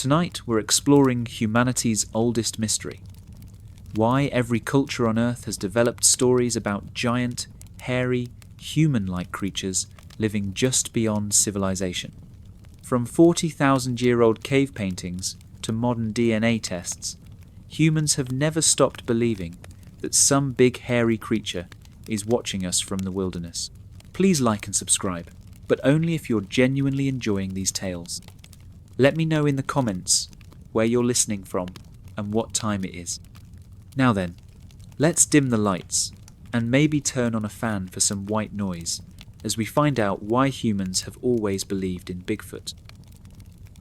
Tonight we're exploring humanity's oldest mystery. Why every culture on Earth has developed stories about giant, hairy, human-like creatures living just beyond civilization. From 40,000-year-old cave paintings to modern DNA tests, humans have never stopped believing that some big hairy creature is watching us from the wilderness. Please like and subscribe, but only if you're genuinely enjoying these tales. Let me know in the comments where you're listening from and what time it is. Now then, let's dim the lights and maybe turn on a fan for some white noise as we find out why humans have always believed in Bigfoot.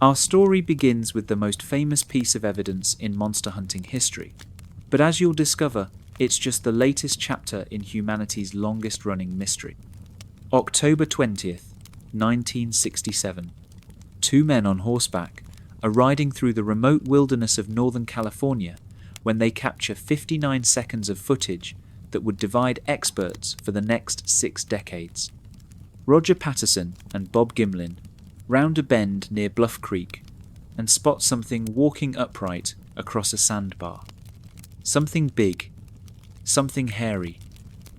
Our story begins with the most famous piece of evidence in monster hunting history, but as you'll discover, it's just the latest chapter in humanity's longest-running mystery. October 20th, 1967. Two men on horseback are riding through the remote wilderness of Northern California when they capture 59 seconds of footage that would divide experts for the next 6 decades. Roger Patterson and Bob Gimlin round a bend near Bluff Creek and spot something walking upright across a sandbar. Something big, something hairy,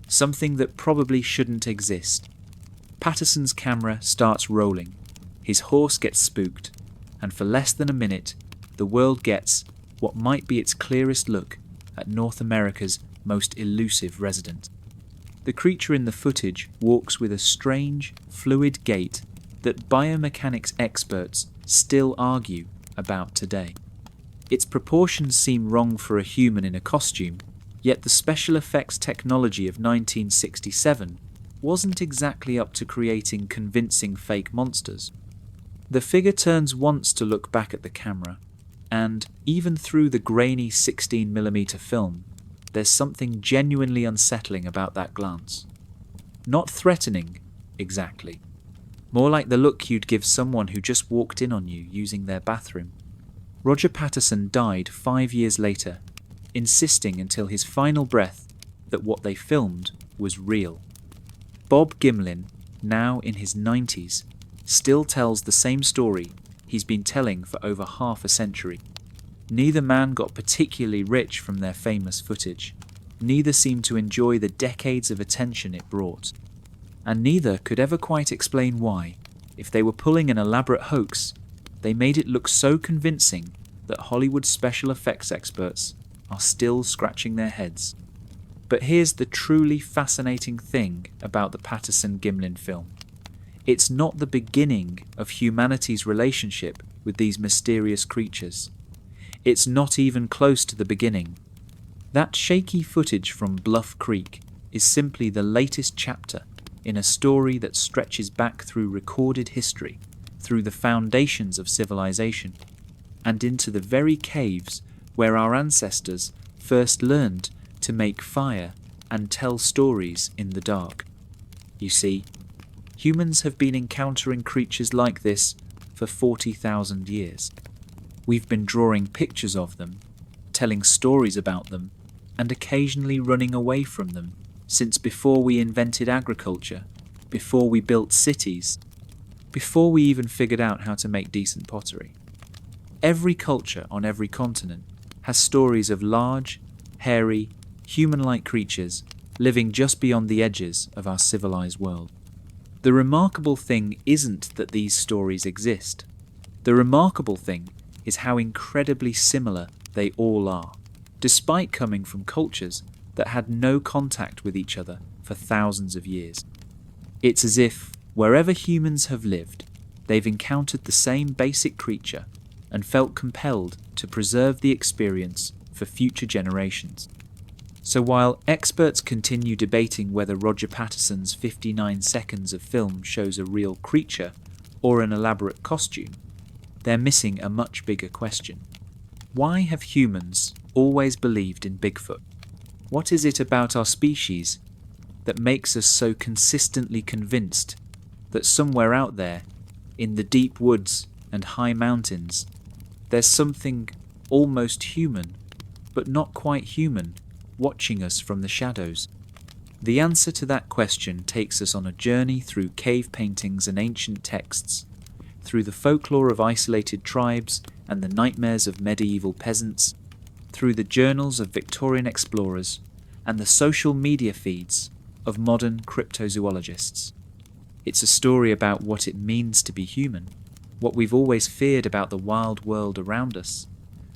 something that probably shouldn't exist. Patterson's camera starts rolling. His horse gets spooked, and for less than a minute, the world gets what might be its clearest look at North America's most elusive resident. The creature in the footage walks with a strange, fluid gait that biomechanics experts still argue about today. Its proportions seem wrong for a human in a costume, yet the special effects technology of 1967 wasn't exactly up to creating convincing fake monsters. The figure turns once to look back at the camera, and even through the grainy 16mm film, there's something genuinely unsettling about that glance. Not threatening, exactly. More like the look you'd give someone who just walked in on you using their bathroom. Roger Patterson died 5 years later, insisting until his final breath that what they filmed was real. Bob Gimlin, now in his 90s, still tells the same story he's been telling for over half a century. Neither man got particularly rich from their famous footage. Neither seemed to enjoy the decades of attention it brought. And neither could ever quite explain why, if they were pulling an elaborate hoax, they made it look so convincing that Hollywood special effects experts are still scratching their heads. But here's the truly fascinating thing about the Patterson-Gimlin film. It's not the beginning of humanity's relationship with these mysterious creatures. It's not even close to the beginning. That shaky footage from Bluff Creek is simply the latest chapter in a story that stretches back through recorded history, through the foundations of civilization, and into the very caves where our ancestors first learned to make fire and tell stories in the dark. You see, humans have been encountering creatures like this for 40,000 years. We've been drawing pictures of them, telling stories about them, and occasionally running away from them since before we invented agriculture, before we built cities, before we even figured out how to make decent pottery. Every culture on every continent has stories of large, hairy, human-like creatures living just beyond the edges of our civilized world. The remarkable thing isn't that these stories exist. The remarkable thing is how incredibly similar they all are, despite coming from cultures that had no contact with each other for thousands of years. It's as if, wherever humans have lived, they've encountered the same basic creature and felt compelled to preserve the experience for future generations. So while experts continue debating whether Roger Patterson's 59 seconds of film shows a real creature or an elaborate costume, they're missing a much bigger question. Why have humans always believed in Bigfoot? What is it about our species that makes us so consistently convinced that somewhere out there, in the deep woods and high mountains, there's something almost human, but not quite human, watching us from the shadows? The answer to that question takes us on a journey through cave paintings and ancient texts, through the folklore of isolated tribes and the nightmares of medieval peasants, through the journals of Victorian explorers and the social media feeds of modern cryptozoologists. It's a story about what it means to be human, what we've always feared about the wild world around us,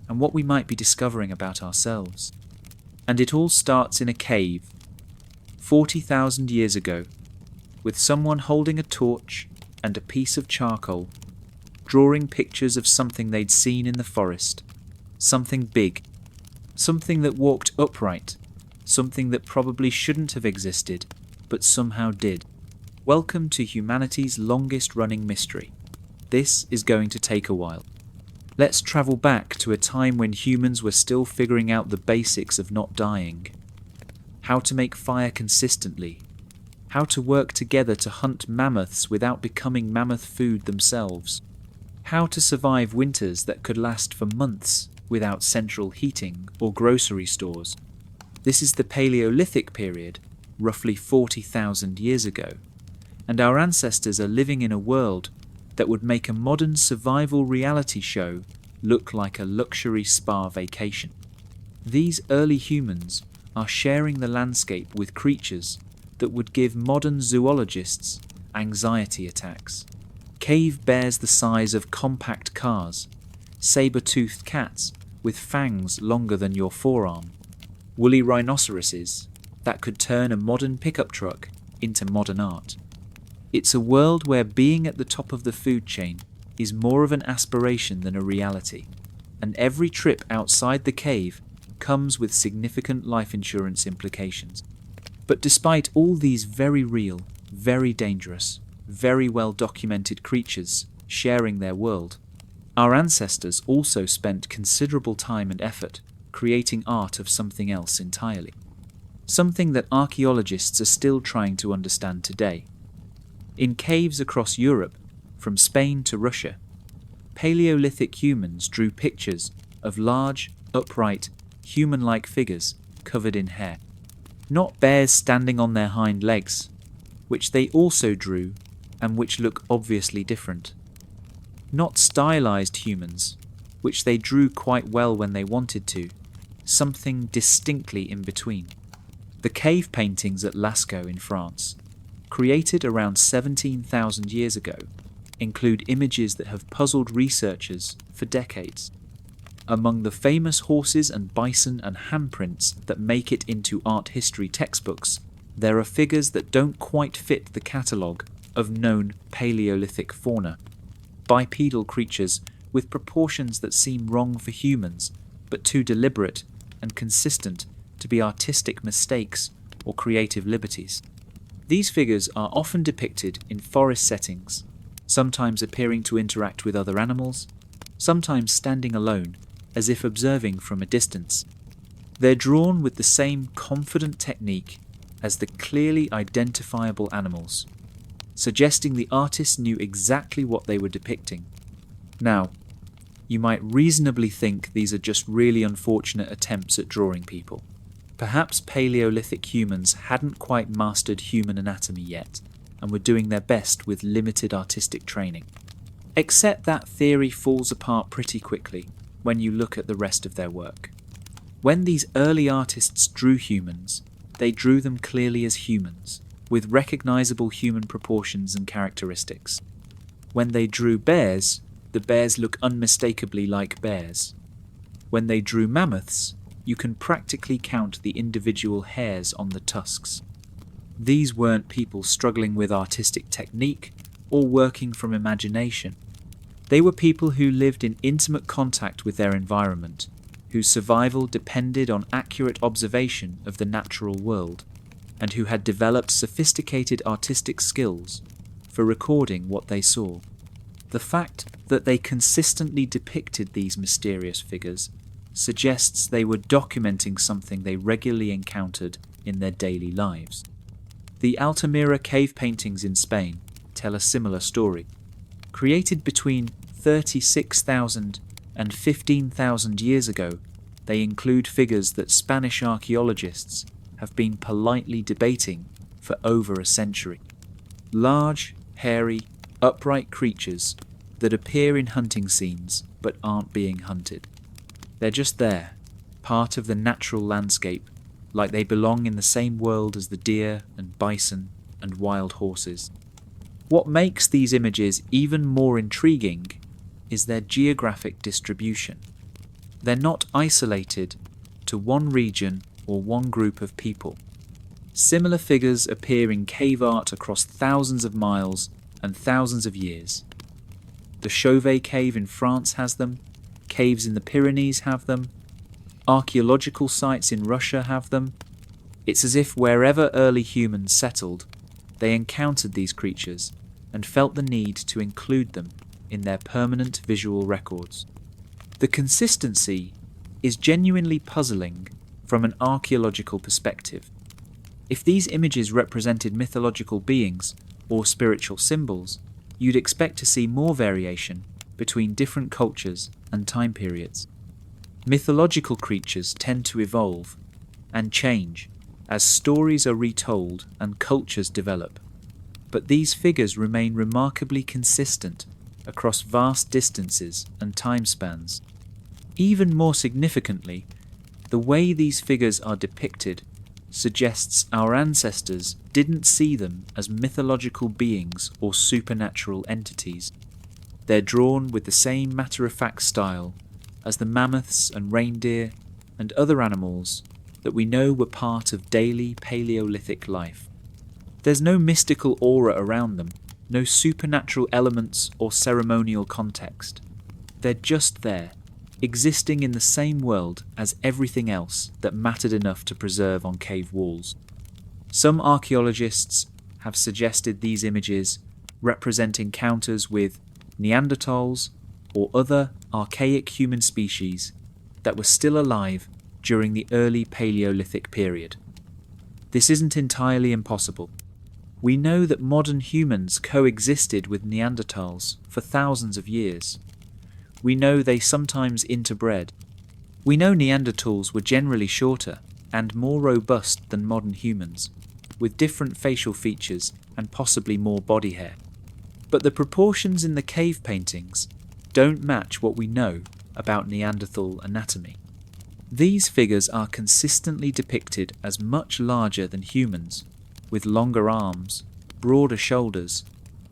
and what we might be discovering about ourselves. And it all starts in a cave, 40,000 years ago, with someone holding a torch and a piece of charcoal, drawing pictures of something they'd seen in the forest, something big, something that walked upright, something that probably shouldn't have existed, but somehow did. Welcome to humanity's longest-running mystery. This is going to take a while. Let's travel back to a time when humans were still figuring out the basics of not dying. How to make fire consistently. How to work together to hunt mammoths without becoming mammoth food themselves. How to survive winters that could last for months without central heating or grocery stores. This is the Paleolithic period, roughly 40,000 years ago, and our ancestors are living in a world that would make a modern survival reality show look like a luxury spa vacation. These early humans are sharing the landscape with creatures that would give modern zoologists anxiety attacks. Cave bears the size of compact cars, saber-toothed cats with fangs longer than your forearm, woolly rhinoceroses that could turn a modern pickup truck into modern art. It's a world where being at the top of the food chain is more of an aspiration than a reality, and every trip outside the cave comes with significant life insurance implications. But despite all these very real, very dangerous, very well documented creatures sharing their world, our ancestors also spent considerable time and effort creating art of something else entirely. Something that archaeologists are still trying to understand today. In caves across Europe, from Spain to Russia, Paleolithic humans drew pictures of large, upright, human-like figures covered in hair. Not bears standing on their hind legs, which they also drew and which look obviously different. Not stylized humans, which they drew quite well when they wanted to, something distinctly in between. The cave paintings at Lascaux in France, created around 17,000 years ago, include images that have puzzled researchers for decades. Among the famous horses and bison and handprints that make it into art history textbooks, there are figures that don't quite fit the catalogue of known Paleolithic fauna. Bipedal creatures with proportions that seem wrong for humans, but too deliberate and consistent to be artistic mistakes or creative liberties. These figures are often depicted in forest settings, sometimes appearing to interact with other animals, sometimes standing alone, as if observing from a distance. They're drawn with the same confident technique as the clearly identifiable animals, suggesting the artists knew exactly what they were depicting. Now, you might reasonably think these are just really unfortunate attempts at drawing people. Perhaps Paleolithic humans hadn't quite mastered human anatomy yet, and were doing their best with limited artistic training. Except that theory falls apart pretty quickly when you look at the rest of their work. When these early artists drew humans, they drew them clearly as humans, with recognizable human proportions and characteristics. When they drew bears, the bears look unmistakably like bears. When they drew mammoths, you can practically count the individual hairs on the tusks. These weren't people struggling with artistic technique or working from imagination. They were people who lived in intimate contact with their environment, whose survival depended on accurate observation of the natural world, and who had developed sophisticated artistic skills for recording what they saw. The fact that they consistently depicted these mysterious figures suggests they were documenting something they regularly encountered in their daily lives. The Altamira cave paintings in Spain tell a similar story. Created between 36,000 and 15,000 years ago, they include figures that Spanish archaeologists have been politely debating for over a century. Large, hairy, upright creatures that appear in hunting scenes but aren't being hunted. They're just there, part of the natural landscape, like they belong in the same world as the deer and bison and wild horses. What makes these images even more intriguing is their geographic distribution. They're not isolated to one region or one group of people. Similar figures appear in cave art across thousands of miles and thousands of years. The Chauvet cave in France has them, caves in the Pyrenees have them, archaeological sites in Russia have them. It's as if wherever early humans settled, they encountered these creatures and felt the need to include them in their permanent visual records. The consistency is genuinely puzzling from an archaeological perspective. If these images represented mythological beings or spiritual symbols, you'd expect to see more variation between different cultures and time periods. Mythological creatures tend to evolve and change as stories are retold and cultures develop. But these figures remain remarkably consistent across vast distances and time spans. Even more significantly, the way these figures are depicted suggests our ancestors didn't see them as mythological beings or supernatural entities. They're drawn with the same matter-of-fact style as the mammoths and reindeer and other animals that we know were part of daily Paleolithic life. There's no mystical aura around them, no supernatural elements or ceremonial context. They're just there, existing in the same world as everything else that mattered enough to preserve on cave walls. Some archaeologists have suggested these images represent encounters with Neanderthals or other archaic human species that were still alive during the early Paleolithic period. This isn't entirely impossible. We know that modern humans coexisted with Neanderthals for thousands of years. We know they sometimes interbred. We know Neanderthals were generally shorter and more robust than modern humans, with different facial features and possibly more body hair. But the proportions in the cave paintings don't match what we know about Neanderthal anatomy. These figures are consistently depicted as much larger than humans, with longer arms, broader shoulders,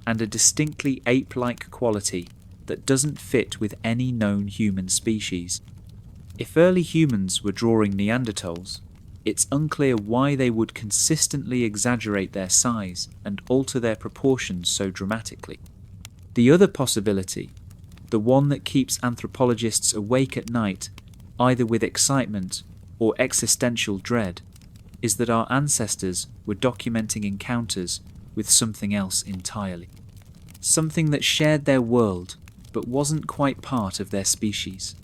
and a distinctly ape-like quality that doesn't fit with any known human species. If early humans were drawing Neanderthals, it's unclear why they would consistently exaggerate their size and alter their proportions so dramatically. The other possibility, the one that keeps anthropologists awake at night, either with excitement or existential dread, is that our ancestors were documenting encounters with something else entirely. Something that shared their world but wasn't quite part of their species.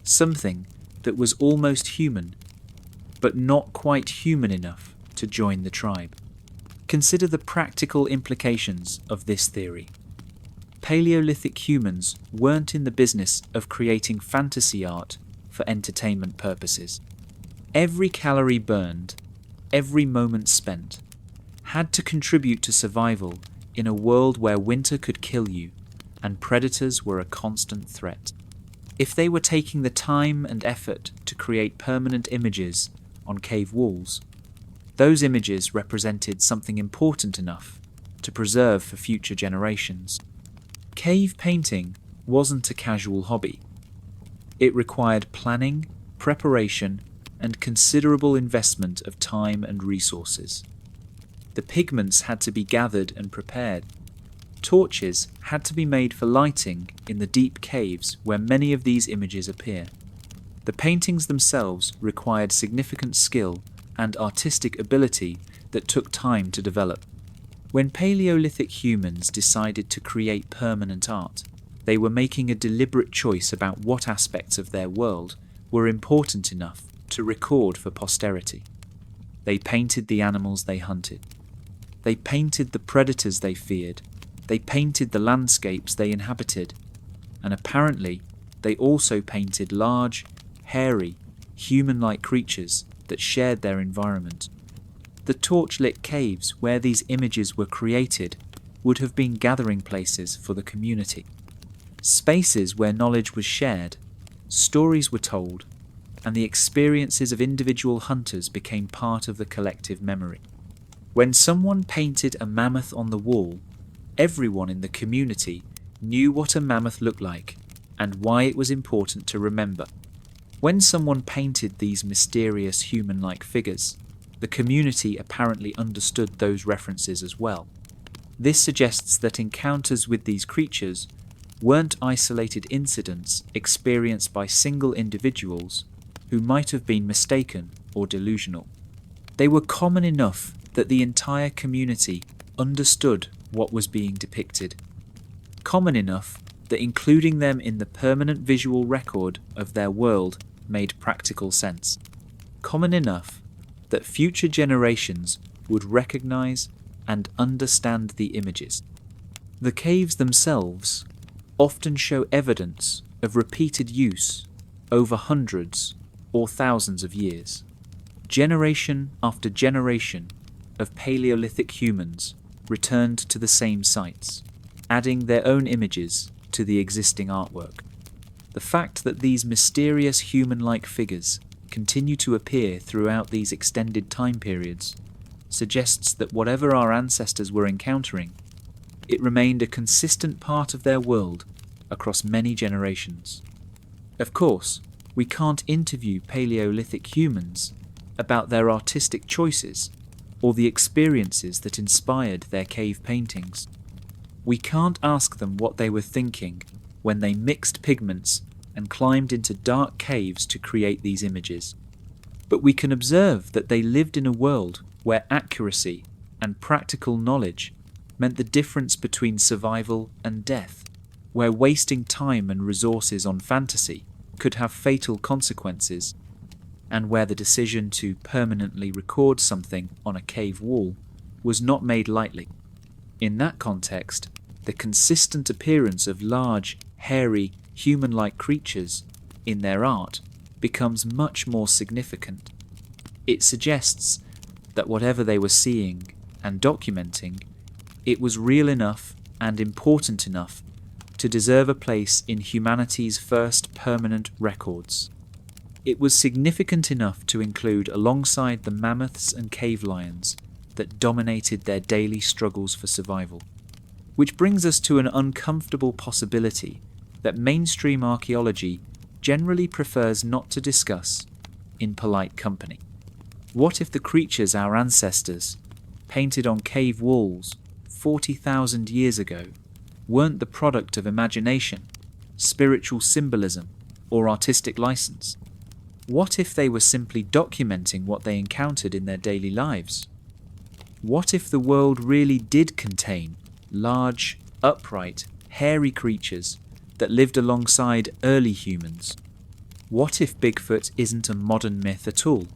Something that was almost human, but not quite human enough to join the tribe. Consider the practical implications of this theory. Paleolithic humans weren't in the business of creating fantasy art for entertainment purposes. Every calorie burned, every moment spent, had to contribute to survival in a world where winter could kill you and predators were a constant threat. If they were taking the time and effort to create permanent images on cave walls, those images represented something important enough to preserve for future generations. Cave painting wasn't a casual hobby. It required planning, preparation, and considerable investment of time and resources. The pigments had to be gathered and prepared. Torches had to be made for lighting in the deep caves where many of these images appear. The paintings themselves required significant skill and artistic ability that took time to develop. When Paleolithic humans decided to create permanent art, they were making a deliberate choice about what aspects of their world were important enough to record for posterity. They painted the animals they hunted. They painted the predators they feared. They painted the landscapes they inhabited. And apparently, they also painted large, hairy, human-like creatures that shared their environment. The torch-lit caves where these images were created would have been gathering places for the community. spaces where knowledge was shared, stories were told, and the experiences of individual hunters became part of the collective memory. When someone painted a mammoth on the wall, everyone in the community knew what a mammoth looked like and why it was important to remember. When someone painted these mysterious human-like figures, the community apparently understood those references as well. This suggests that encounters with these creatures weren't isolated incidents experienced by single individuals who might have been mistaken or delusional. They were common enough that the entire community understood what was being depicted. Common enough that including them in the permanent visual record of their world made practical sense. Common enough that future generations would recognize and understand the images. The caves themselves often show evidence of repeated use over hundreds or thousands of years. Generation after generation of Paleolithic humans returned to the same sites, adding their own images to the existing artwork. The fact that these mysterious human-like figures continue to appear throughout these extended time periods suggests that whatever our ancestors were encountering, it remained a consistent part of their world across many generations. Of course, we can't interview Paleolithic humans about their artistic choices or the experiences that inspired their cave paintings. We can't ask them what they were thinking when they mixed pigments and climbed into dark caves to create these images. But we can observe that they lived in a world where accuracy and practical knowledge meant the difference between survival and death, where wasting time and resources on fantasy could have fatal consequences, and where the decision to permanently record something on a cave wall was not made lightly. In that context, the consistent appearance of large, hairy, human-like creatures in their art becomes much more significant. It suggests that whatever they were seeing and documenting, it was real enough and important enough to deserve a place in humanity's first permanent records. It was significant enough to include alongside the mammoths and cave lions that dominated their daily struggles for survival. Which brings us to an uncomfortable possibility that mainstream archaeology generally prefers not to discuss in polite company. What if the creatures our ancestors painted on cave walls 40,000 years ago weren't the product of imagination, spiritual symbolism, or artistic license? What if they were simply documenting what they encountered in their daily lives? What if the world really did contain large, upright, hairy creatures that lived alongside early humans? What if Bigfoot isn't a modern myth at all,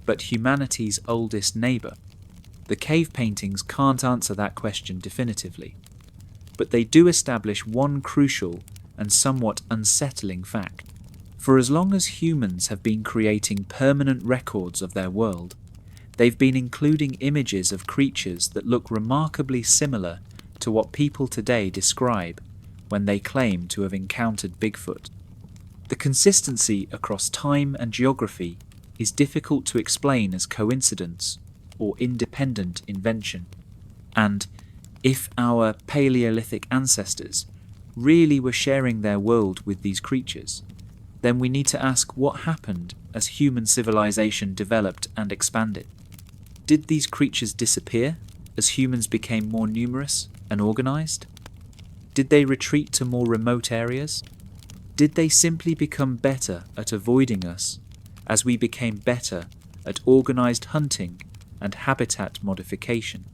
but humanity's oldest neighbour? The cave paintings can't answer that question definitively, but they do establish one crucial and somewhat unsettling fact. For as long as humans have been creating permanent records of their world, they've been including images of creatures that look remarkably similar to what people today describe when they claim to have encountered Bigfoot. The consistency across time and geography is difficult to explain as coincidence or independent invention. And if our Paleolithic ancestors really were sharing their world with these creatures, then we need to ask what happened as human civilization developed and expanded. Did these creatures disappear as humans became more numerous and organized? Did they retreat to more remote areas? Did they simply become better at avoiding us as we became better at organized hunting and habitat modification?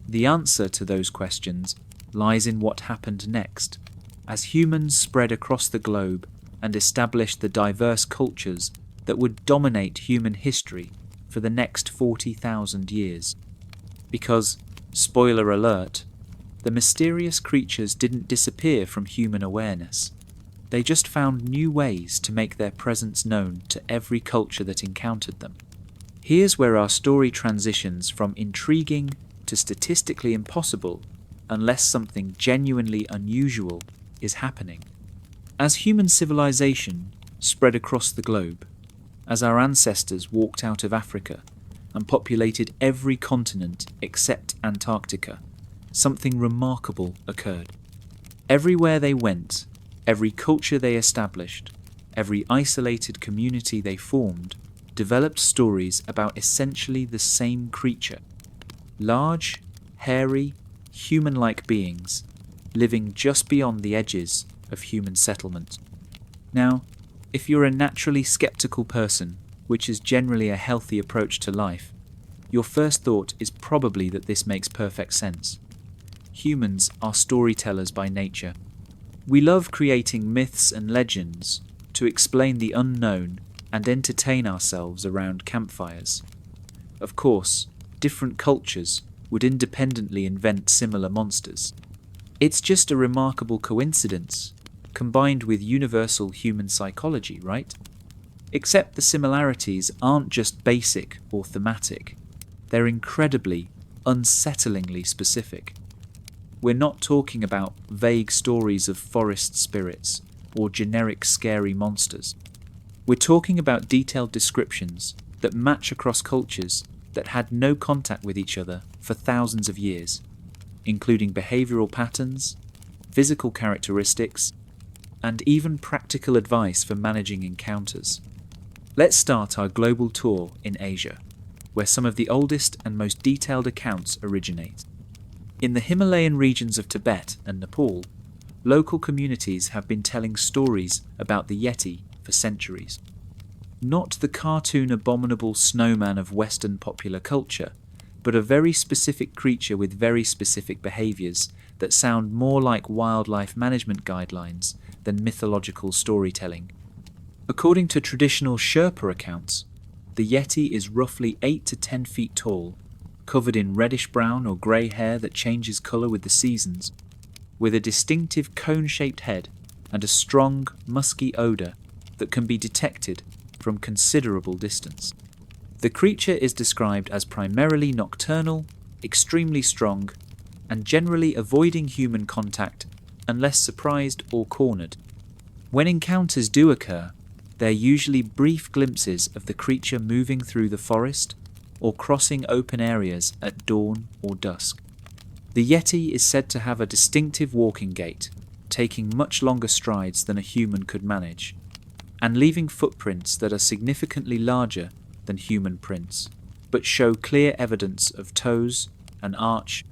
The answer to those questions lies in what happened next, as humans spread across the globe and established the diverse cultures that would dominate human history for the next 40,000 years. Because, spoiler alert, the mysterious creatures didn't disappear from human awareness. They just found new ways to make their presence known to every culture that encountered them. Here's where our story transitions from intriguing to statistically impossible unless something genuinely unusual is happening. As human civilization spread across the globe, as our ancestors walked out of Africa and populated every continent except Antarctica, something remarkable occurred. Everywhere they went, every culture they established, every isolated community they formed, developed stories about essentially the same creature. Large, hairy, human-like beings living just beyond the edges of human settlement. Now, if you're a naturally skeptical person, which is generally a healthy approach to life, your first thought is probably that this makes perfect sense. Humans are storytellers by nature. We love creating myths and legends to explain the unknown and entertain ourselves around campfires. Of course, different cultures would independently invent similar monsters. It's just a remarkable coincidence, combined with universal human psychology, right? Except the similarities aren't just basic or thematic, they're incredibly, unsettlingly specific. We're not talking about vague stories of forest spirits or generic scary monsters. We're talking about detailed descriptions that match across cultures that had no contact with each other for thousands of years, including behavioral patterns, physical characteristics, and even practical advice for managing encounters. Let's start our global tour in Asia, where some of the oldest and most detailed accounts originate. In the Himalayan regions of Tibet and Nepal, local communities have been telling stories about the Yeti for centuries. Not the cartoon abominable snowman of Western popular culture, but a very specific creature with very specific behaviors that sound more like wildlife management guidelines than mythological storytelling. According to traditional Sherpa accounts, the Yeti is roughly 8 to 10 feet tall, covered in reddish-brown or grey hair that changes colour with the seasons, with a distinctive cone-shaped head and a strong, musky odour that can be detected from considerable distance. The creature is described as primarily nocturnal, extremely strong, and generally avoiding human contact unless surprised or cornered. When encounters do occur, they're usually brief glimpses of the creature moving through the forest or crossing open areas at dawn or dusk. The Yeti is said to have a distinctive walking gait, taking much longer strides than a human could manage, and leaving footprints that are significantly larger than human prints, but show clear evidence of toes, an arch,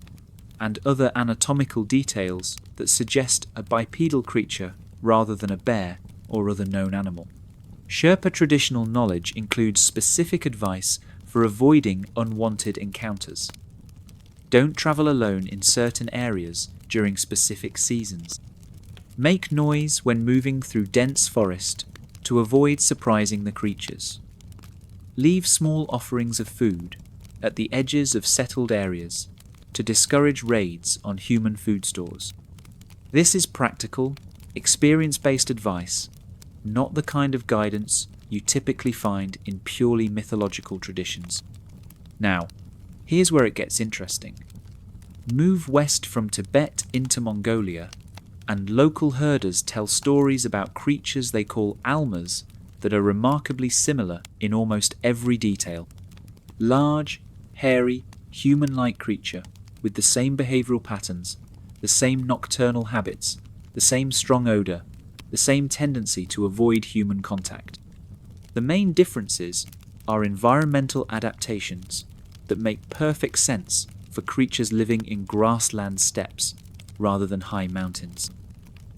and other anatomical details that suggest a bipedal creature rather than a bear or other known animal. Sherpa traditional knowledge includes specific advice for avoiding unwanted encounters. Don't travel alone in certain areas during specific seasons. Make noise when moving through dense forest to avoid surprising the creatures. Leave small offerings of food at the edges of settled areas to discourage raids on human food stores. This is practical, experience-based advice, not the kind of guidance you typically find in purely mythological traditions. Now, here's where it gets interesting. Move west from Tibet into Mongolia, and local herders tell stories about creatures they call almas that are remarkably similar in almost every detail. Large, hairy, human-like creature with the same behavioral patterns, the same nocturnal habits, the same strong odor, the same tendency to avoid human contact. The main differences are environmental adaptations that make perfect sense for creatures living in grassland steppes rather than high mountains.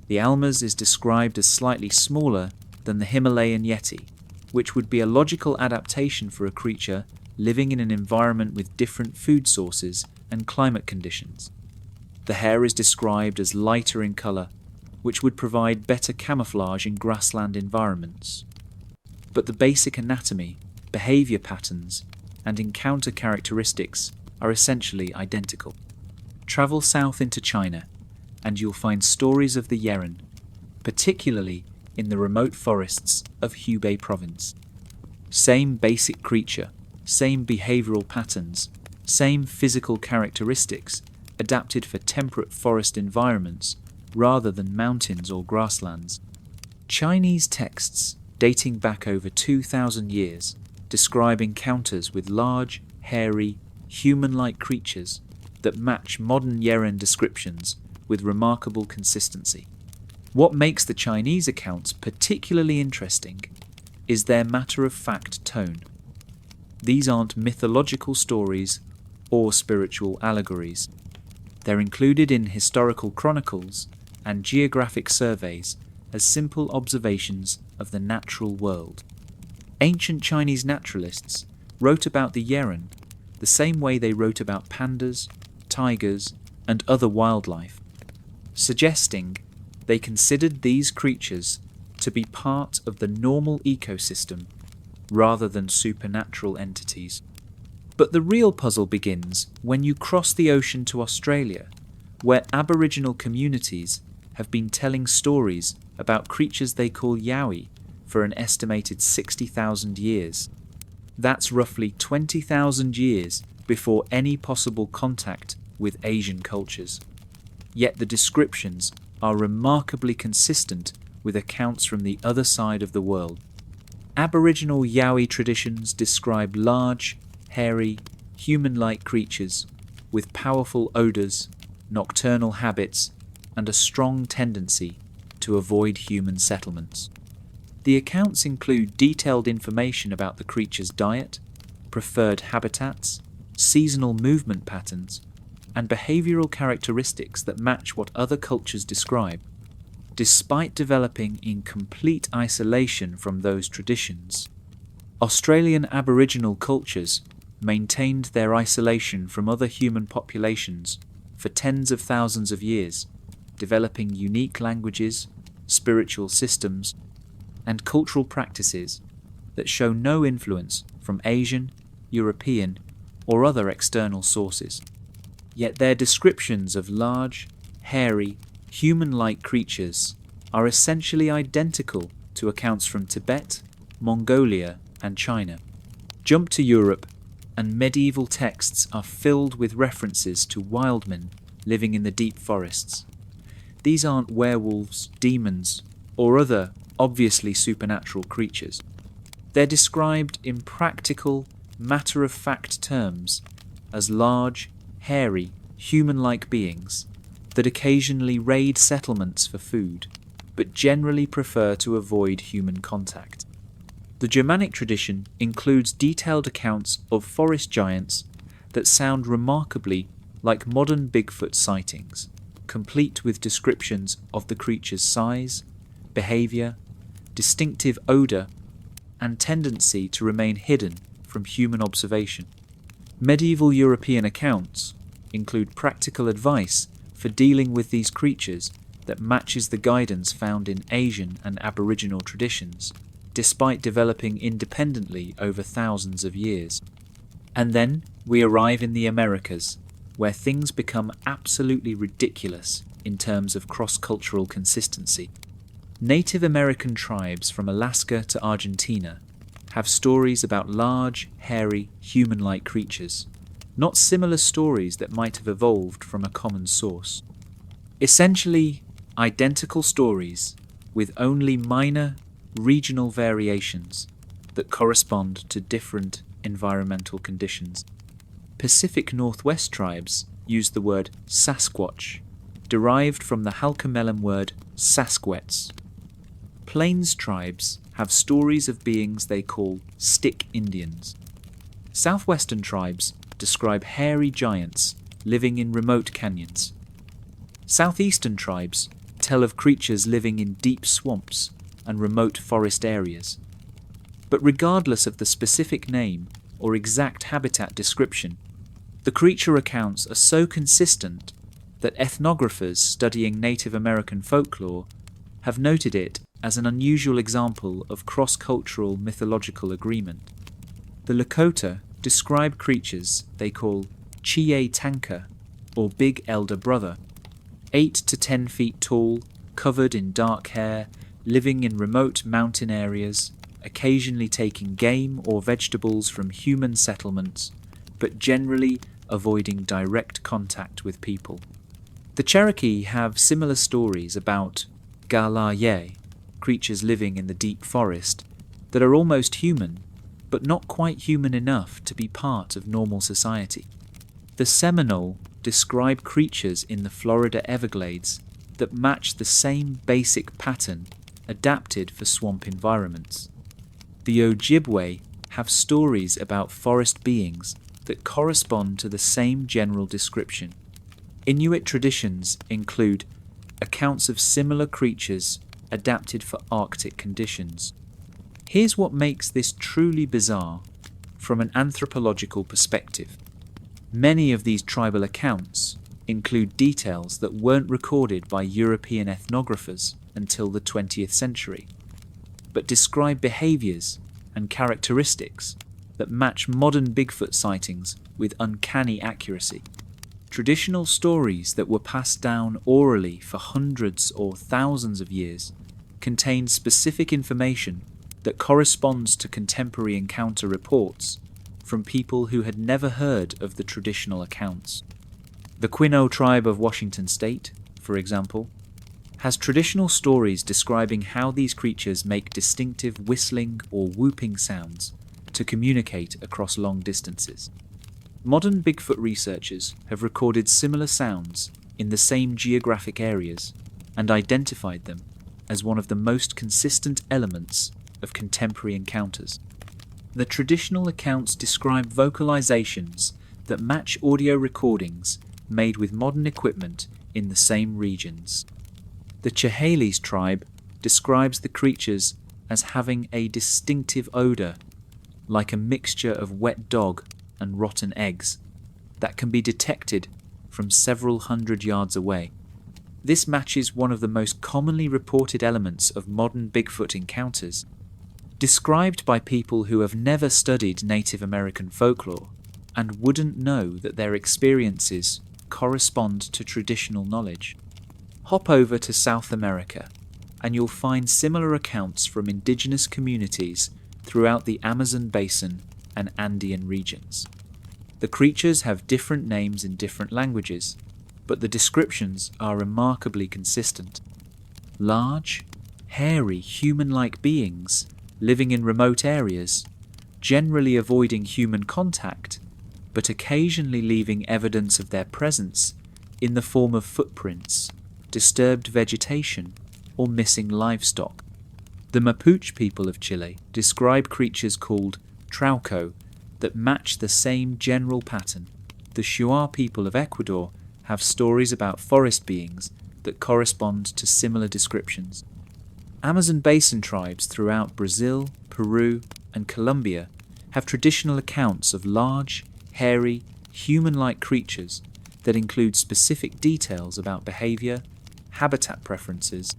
The almas is described as slightly smaller than the Himalayan Yeti, which would be a logical adaptation for a creature living in an environment with different food sources and climate conditions. The hair is described as lighter in colour, which would provide better camouflage in grassland environments. But the basic anatomy, behaviour patterns, and encounter characteristics are essentially identical. Travel south into China, and you'll find stories of the Yeren, particularly in the remote forests of Hubei province. Same basic creature, same behavioural patterns, same physical characteristics, adapted for temperate forest environments rather than mountains or grasslands. Chinese texts dating back over 2,000 years describe encounters with large, hairy, human-like creatures that match modern Yeren descriptions with remarkable consistency. What makes the Chinese accounts particularly interesting is their matter-of-fact tone. These aren't mythological stories or spiritual allegories. They're included in historical chronicles and geographic surveys as simple observations of the natural world. Ancient Chinese naturalists wrote about the Yeren the same way they wrote about pandas, tigers, and other wildlife, suggesting they considered these creatures to be part of the normal ecosystem rather than supernatural entities. But the real puzzle begins when you cross the ocean to Australia, where Aboriginal communities have been telling stories about creatures they call yowie for an estimated 60,000 years. That's roughly 20,000 years before any possible contact with Asian cultures. Yet the descriptions are remarkably consistent with accounts from the other side of the world. Aboriginal yowie traditions describe large, hairy, human-like creatures with powerful odours, nocturnal habits, and a strong tendency to avoid human settlements. The accounts include detailed information about the creature's diet, preferred habitats, seasonal movement patterns, and behavioural characteristics that match what other cultures describe. Despite developing in complete isolation from those traditions, Australian Aboriginal cultures maintained their isolation from other human populations for tens of thousands of years, developing unique languages, spiritual systems, and cultural practices that show no influence from Asian, European, or other external sources. Yet their descriptions of large, hairy, human-like creatures are essentially identical to accounts from Tibet, Mongolia, and China. Jump to Europe, and medieval texts are filled with references to wildmen living in the deep forests. These aren't werewolves, demons, or other obviously supernatural creatures. They're described in practical, matter-of-fact terms as large, hairy, human-like beings that occasionally raid settlements for food, but generally prefer to avoid human contact. The Germanic tradition includes detailed accounts of forest giants that sound remarkably like modern Bigfoot sightings, complete with descriptions of the creature's size, behaviour, distinctive odour, and tendency to remain hidden from human observation. Medieval European accounts include practical advice for dealing with these creatures that matches the guidance found in Asian and Aboriginal traditions, despite developing independently over thousands of years. And then we arrive in the Americas, where things become absolutely ridiculous in terms of cross-cultural consistency. Native American tribes from Alaska to Argentina have stories about large, hairy, human-like creatures, not similar stories that might have evolved from a common source. Essentially, identical stories with only minor regional variations that correspond to different environmental conditions. Pacific Northwest tribes use the word Sasquatch, derived from the Halkomelem word Sasquetz. Plains tribes have stories of beings they call stick Indians. Southwestern tribes describe hairy giants living in remote canyons. Southeastern tribes tell of creatures living in deep swamps and remote forest areas. But regardless of the specific name or exact habitat description, the creature accounts are so consistent that ethnographers studying Native American folklore have noted it as an unusual example of cross-cultural mythological agreement. The Lakota describe creatures they call Chie Tanka, or Big Elder Brother, 8 to 10 feet tall, covered in dark hair, living in remote mountain areas, occasionally taking game or vegetables from human settlements, but generally avoiding direct contact with people. The Cherokee have similar stories about Galaye, creatures living in the deep forest that are almost human, but not quite human enough to be part of normal society. The Seminole describe creatures in the Florida Everglades that match the same basic pattern adapted for swamp environments. The Ojibwe have stories about forest beings that correspond to the same general description. Inuit traditions include accounts of similar creatures adapted for Arctic conditions. Here's what makes this truly bizarre from an anthropological perspective. Many of these tribal accounts include details that weren't recorded by European ethnographers until the 20th century, but describe behaviors and characteristics that match modern Bigfoot sightings with uncanny accuracy. Traditional stories that were passed down orally for hundreds or thousands of years contain specific information that corresponds to contemporary encounter reports from people who had never heard of the traditional accounts. The Quinault tribe of Washington state, for example, has traditional stories describing how these creatures make distinctive whistling or whooping sounds to communicate across long distances. Modern Bigfoot researchers have recorded similar sounds in the same geographic areas and identified them as one of the most consistent elements of contemporary encounters. The traditional accounts describe vocalizations that match audio recordings made with modern equipment in the same regions. The Chehalis tribe describes the creatures as having a distinctive odor, like a mixture of wet dog and rotten eggs, that can be detected from several hundred yards away. This matches one of the most commonly reported elements of modern Bigfoot encounters. Described by people who have never studied Native American folklore and wouldn't know that their experiences correspond to traditional knowledge. Hop over to South America and you'll find similar accounts from indigenous communities throughout the Amazon basin and Andean regions. The creatures have different names in different languages, but the descriptions are remarkably consistent. Large, hairy, human-like beings living in remote areas, generally avoiding human contact, but occasionally leaving evidence of their presence in the form of footprints, disturbed vegetation, or missing livestock. The Mapuche people of Chile describe creatures called trauco that match the same general pattern. The Shuar people of Ecuador have stories about forest beings that correspond to similar descriptions. Amazon basin tribes throughout Brazil, Peru, and Colombia have traditional accounts of large, hairy, human-like creatures that include specific details about behavior, habitat preferences,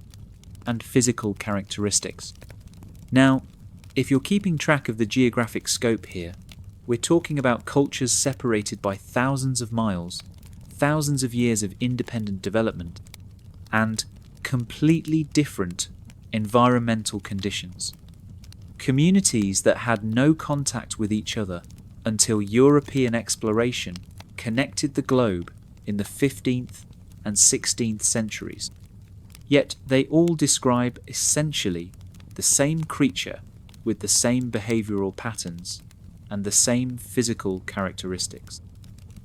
and physical characteristics. Now, if you're keeping track of the geographic scope here, we're talking about cultures separated by thousands of miles, thousands of years of independent development, and completely different environmental conditions. Communities that had no contact with each other until European exploration connected the globe in the 15th and 16th centuries. Yet they all describe essentially the same creature with the same behavioral patterns and the same physical characteristics.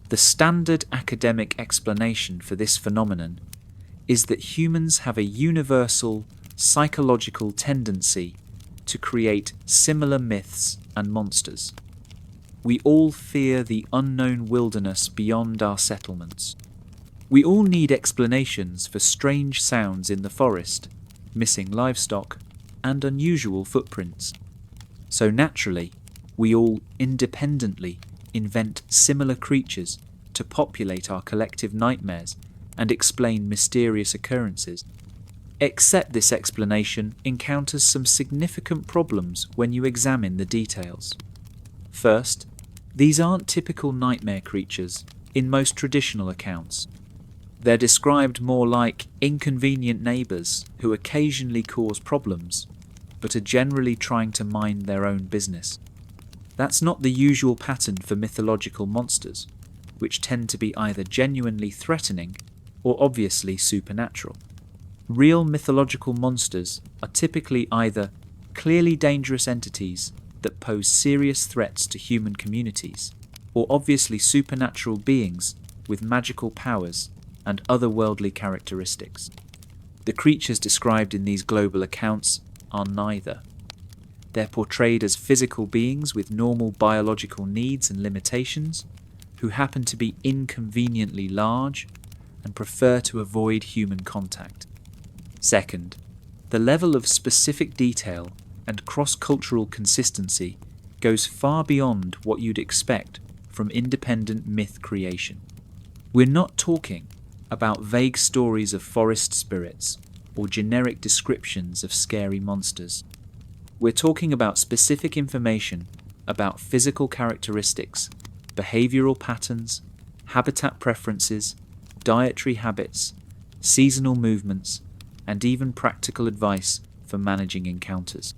The standard academic explanation for this phenomenon is that humans have a universal psychological tendency to create similar myths and monsters. We all fear the unknown wilderness beyond our settlements. We all need explanations for strange sounds in the forest, missing livestock, and unusual footprints. So naturally, we all independently invent similar creatures to populate our collective nightmares and explain mysterious occurrences. Except this explanation encounters some significant problems when you examine the details. First, these aren't typical nightmare creatures in most traditional accounts. They're described more like inconvenient neighbours who occasionally cause problems, but are generally trying to mind their own business. That's not the usual pattern for mythological monsters, which tend to be either genuinely threatening or obviously supernatural. Real mythological monsters are typically either clearly dangerous entities that pose serious threats to human communities, or obviously supernatural beings with magical powers and otherworldly characteristics. The creatures described in these global accounts are neither. They're portrayed as physical beings with normal biological needs and limitations, who happen to be inconveniently large and prefer to avoid human contact. Second, the level of specific detail and cross-cultural consistency goes far beyond what you'd expect from independent myth creation. We're not talking about vague stories of forest spirits or generic descriptions of scary monsters. We're talking about specific information about physical characteristics, behavioral patterns, habitat preferences, dietary habits, seasonal movements, and even practical advice for managing encounters.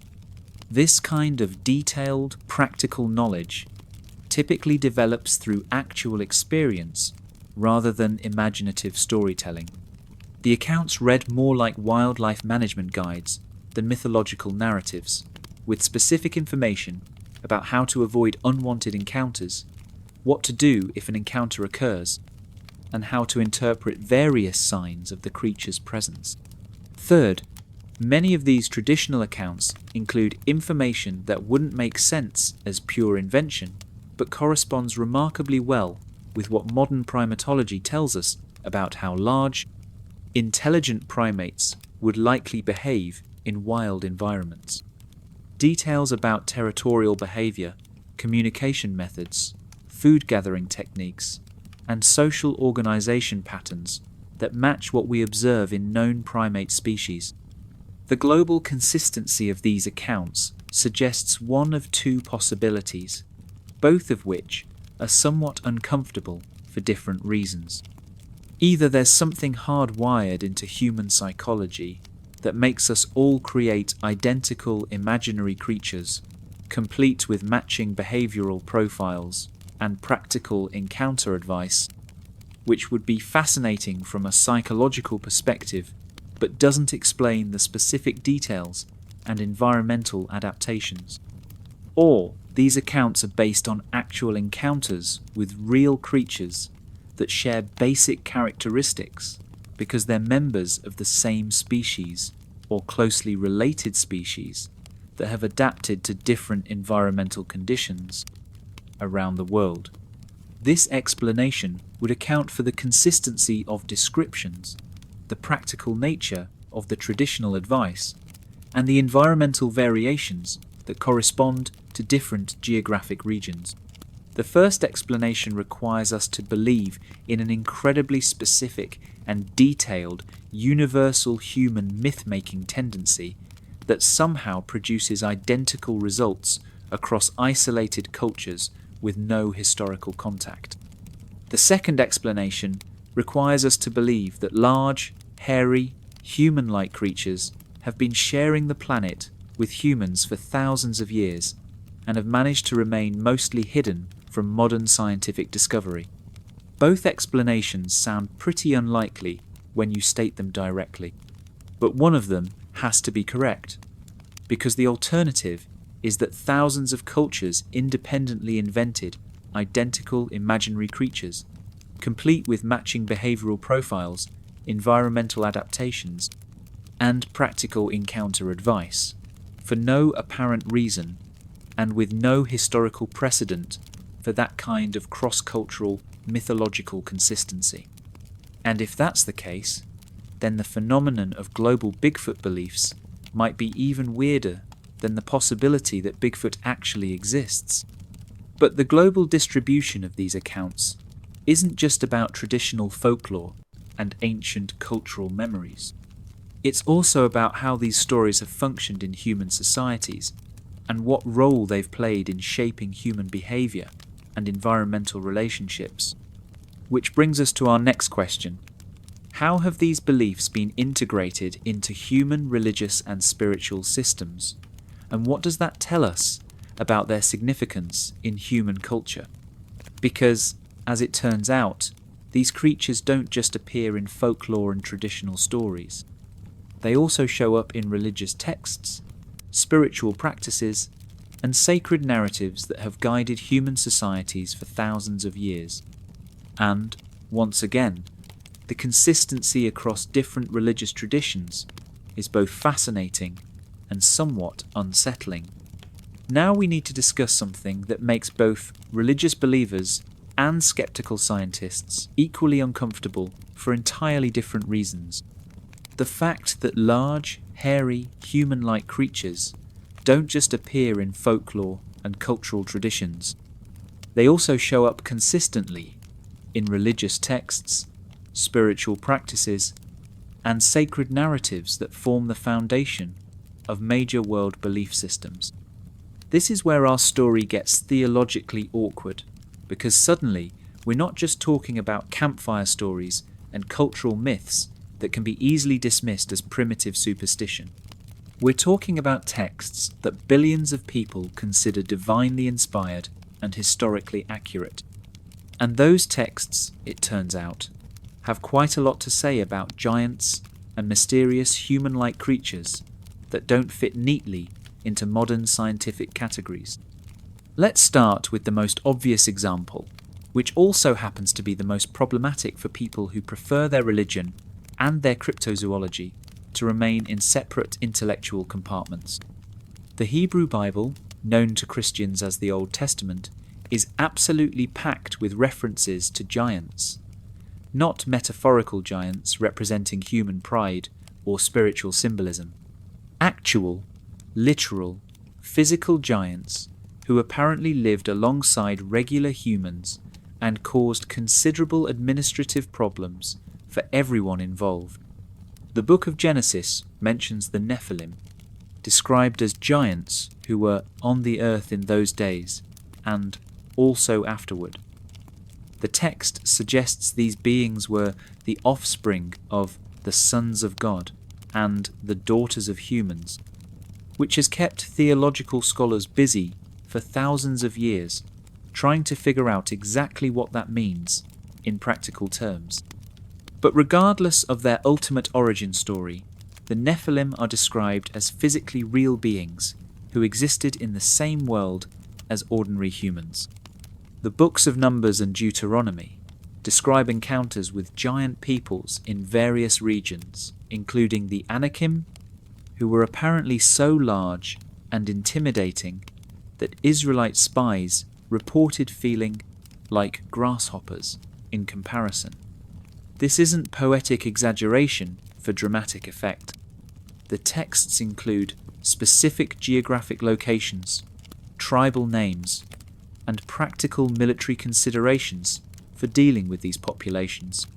This kind of detailed, practical knowledge typically develops through actual experience rather than imaginative storytelling. The accounts read more like wildlife management guides than mythological narratives, with specific information about how to avoid unwanted encounters, what to do if an encounter occurs, and how to interpret various signs of the creature's presence. Third, many of these traditional accounts include information that wouldn't make sense as pure invention, but corresponds remarkably well with what modern primatology tells us about how large, intelligent primates would likely behave in wild environments. Details about territorial behavior, communication methods, food gathering techniques, and social organization patterns that match what we observe in known primate species. The global consistency of these accounts suggests one of two possibilities, both of which are somewhat uncomfortable for different reasons. Either there's something hardwired into human psychology that makes us all create identical imaginary creatures, complete with matching behavioral profiles and practical encounter advice, which would be fascinating from a psychological perspective, but doesn't explain the specific details and environmental adaptations. Or these accounts are based on actual encounters with real creatures that share basic characteristics because they're members of the same species or closely related species that have adapted to different environmental conditions around the world. This explanation would account for the consistency of descriptions, the practical nature of the traditional advice, and the environmental variations that correspond to different geographic regions. The first explanation requires us to believe in an incredibly specific and detailed universal human myth-making tendency that somehow produces identical results across isolated cultures with no historical contact. The second explanation requires us to believe that large, hairy, human-like creatures have been sharing the planet with humans for thousands of years and have managed to remain mostly hidden from modern scientific discovery. Both explanations sound pretty unlikely when you state them directly, but one of them has to be correct, because the alternative is that thousands of cultures independently invented identical imaginary creatures, complete with matching behavioral profiles, environmental adaptations, and practical encounter advice, for no apparent reason and with no historical precedent for that kind of cross-cultural mythological consistency. And if that's the case, then the phenomenon of global Bigfoot beliefs might be even weirder than the possibility that Bigfoot actually exists. But the global distribution of these accounts isn't just about traditional folklore and ancient cultural memories. It's also about how these stories have functioned in human societies and what role they've played in shaping human behavior and environmental relationships. Which brings us to our next question. How have these beliefs been integrated into human religious and spiritual systems? And what does that tell us about their significance in human culture? Because, as it turns out, these creatures don't just appear in folklore and traditional stories. They also show up in religious texts, spiritual practices, and sacred narratives that have guided human societies for thousands of years. And, once again, the consistency across different religious traditions is both fascinating and somewhat unsettling. Now we need to discuss something that makes both religious believers and skeptical scientists equally uncomfortable for entirely different reasons. The fact that large, hairy, human-like creatures don't just appear in folklore and cultural traditions. They also show up consistently in religious texts, spiritual practices, and sacred narratives that form the foundation of major world belief systems. This is where our story gets theologically awkward, because suddenly we're not just talking about campfire stories and cultural myths that can be easily dismissed as primitive superstition. We're talking about texts that billions of people consider divinely inspired and historically accurate. And those texts, it turns out, have quite a lot to say about giants and mysterious human-like creatures that don't fit neatly into modern scientific categories. Let's start with the most obvious example, which also happens to be the most problematic for people who prefer their religion and their cryptozoology to remain in separate intellectual compartments. The Hebrew Bible, known to Christians as the Old Testament, is absolutely packed with references to giants. Not metaphorical giants representing human pride or spiritual symbolism. Actual, literal, physical giants who apparently lived alongside regular humans and caused considerable administrative problems for everyone involved. The book of Genesis mentions the Nephilim, described as giants who were on the earth in those days and also afterward. The text suggests these beings were the offspring of the sons of God and the daughters of humans, which has kept theological scholars busy for thousands of years trying to figure out exactly what that means in practical terms. But regardless of their ultimate origin story, the Nephilim are described as physically real beings who existed in the same world as ordinary humans. The books of Numbers and Deuteronomy describe encounters with giant peoples in various regions, including the Anakim, who were apparently so large and intimidating that Israelite spies reported feeling like grasshoppers in comparison. This isn't poetic exaggeration for dramatic effect. The texts include specific geographic locations, tribal names, and practical military considerations for dealing with these populations.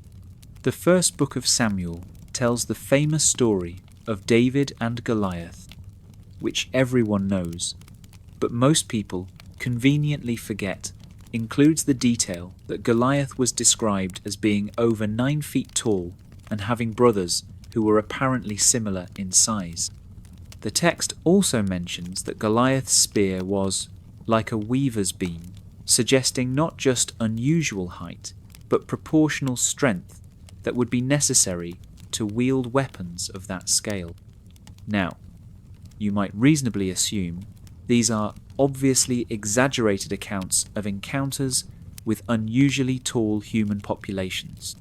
The first book of Samuel tells the famous story of David and Goliath, which everyone knows, but most people conveniently forget, includes the detail that Goliath was described as being over 9 feet tall and having brothers who were apparently similar in size. The text also mentions that Goliath's spear was like a weaver's beam, suggesting not just unusual height, but proportional strength that would be necessary to wield weapons of that scale. Now, you might reasonably assume these are obviously exaggerated accounts of encounters with unusually tall human populations.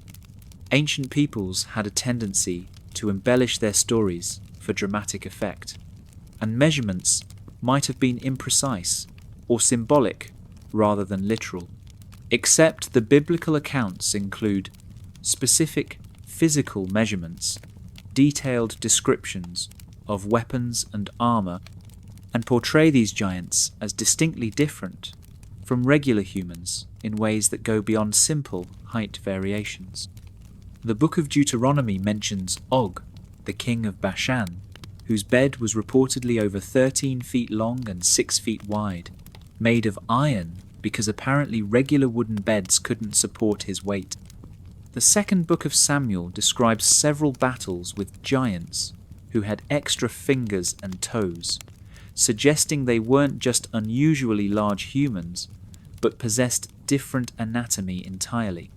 Ancient peoples had a tendency to embellish their stories for dramatic effect, and measurements might have been imprecise or symbolic rather than literal. Except the biblical accounts include specific physical measurements, detailed descriptions of weapons and armor, and portray these giants as distinctly different from regular humans in ways that go beyond simple height variations. The book of Deuteronomy mentions Og, the king of Bashan, whose bed was reportedly over 13 feet long and 6 feet wide, made of iron because apparently regular wooden beds couldn't support his weight. The second book of Samuel describes several battles with giants who had extra fingers and toes, suggesting they weren't just unusually large humans, but possessed different anatomy entirely.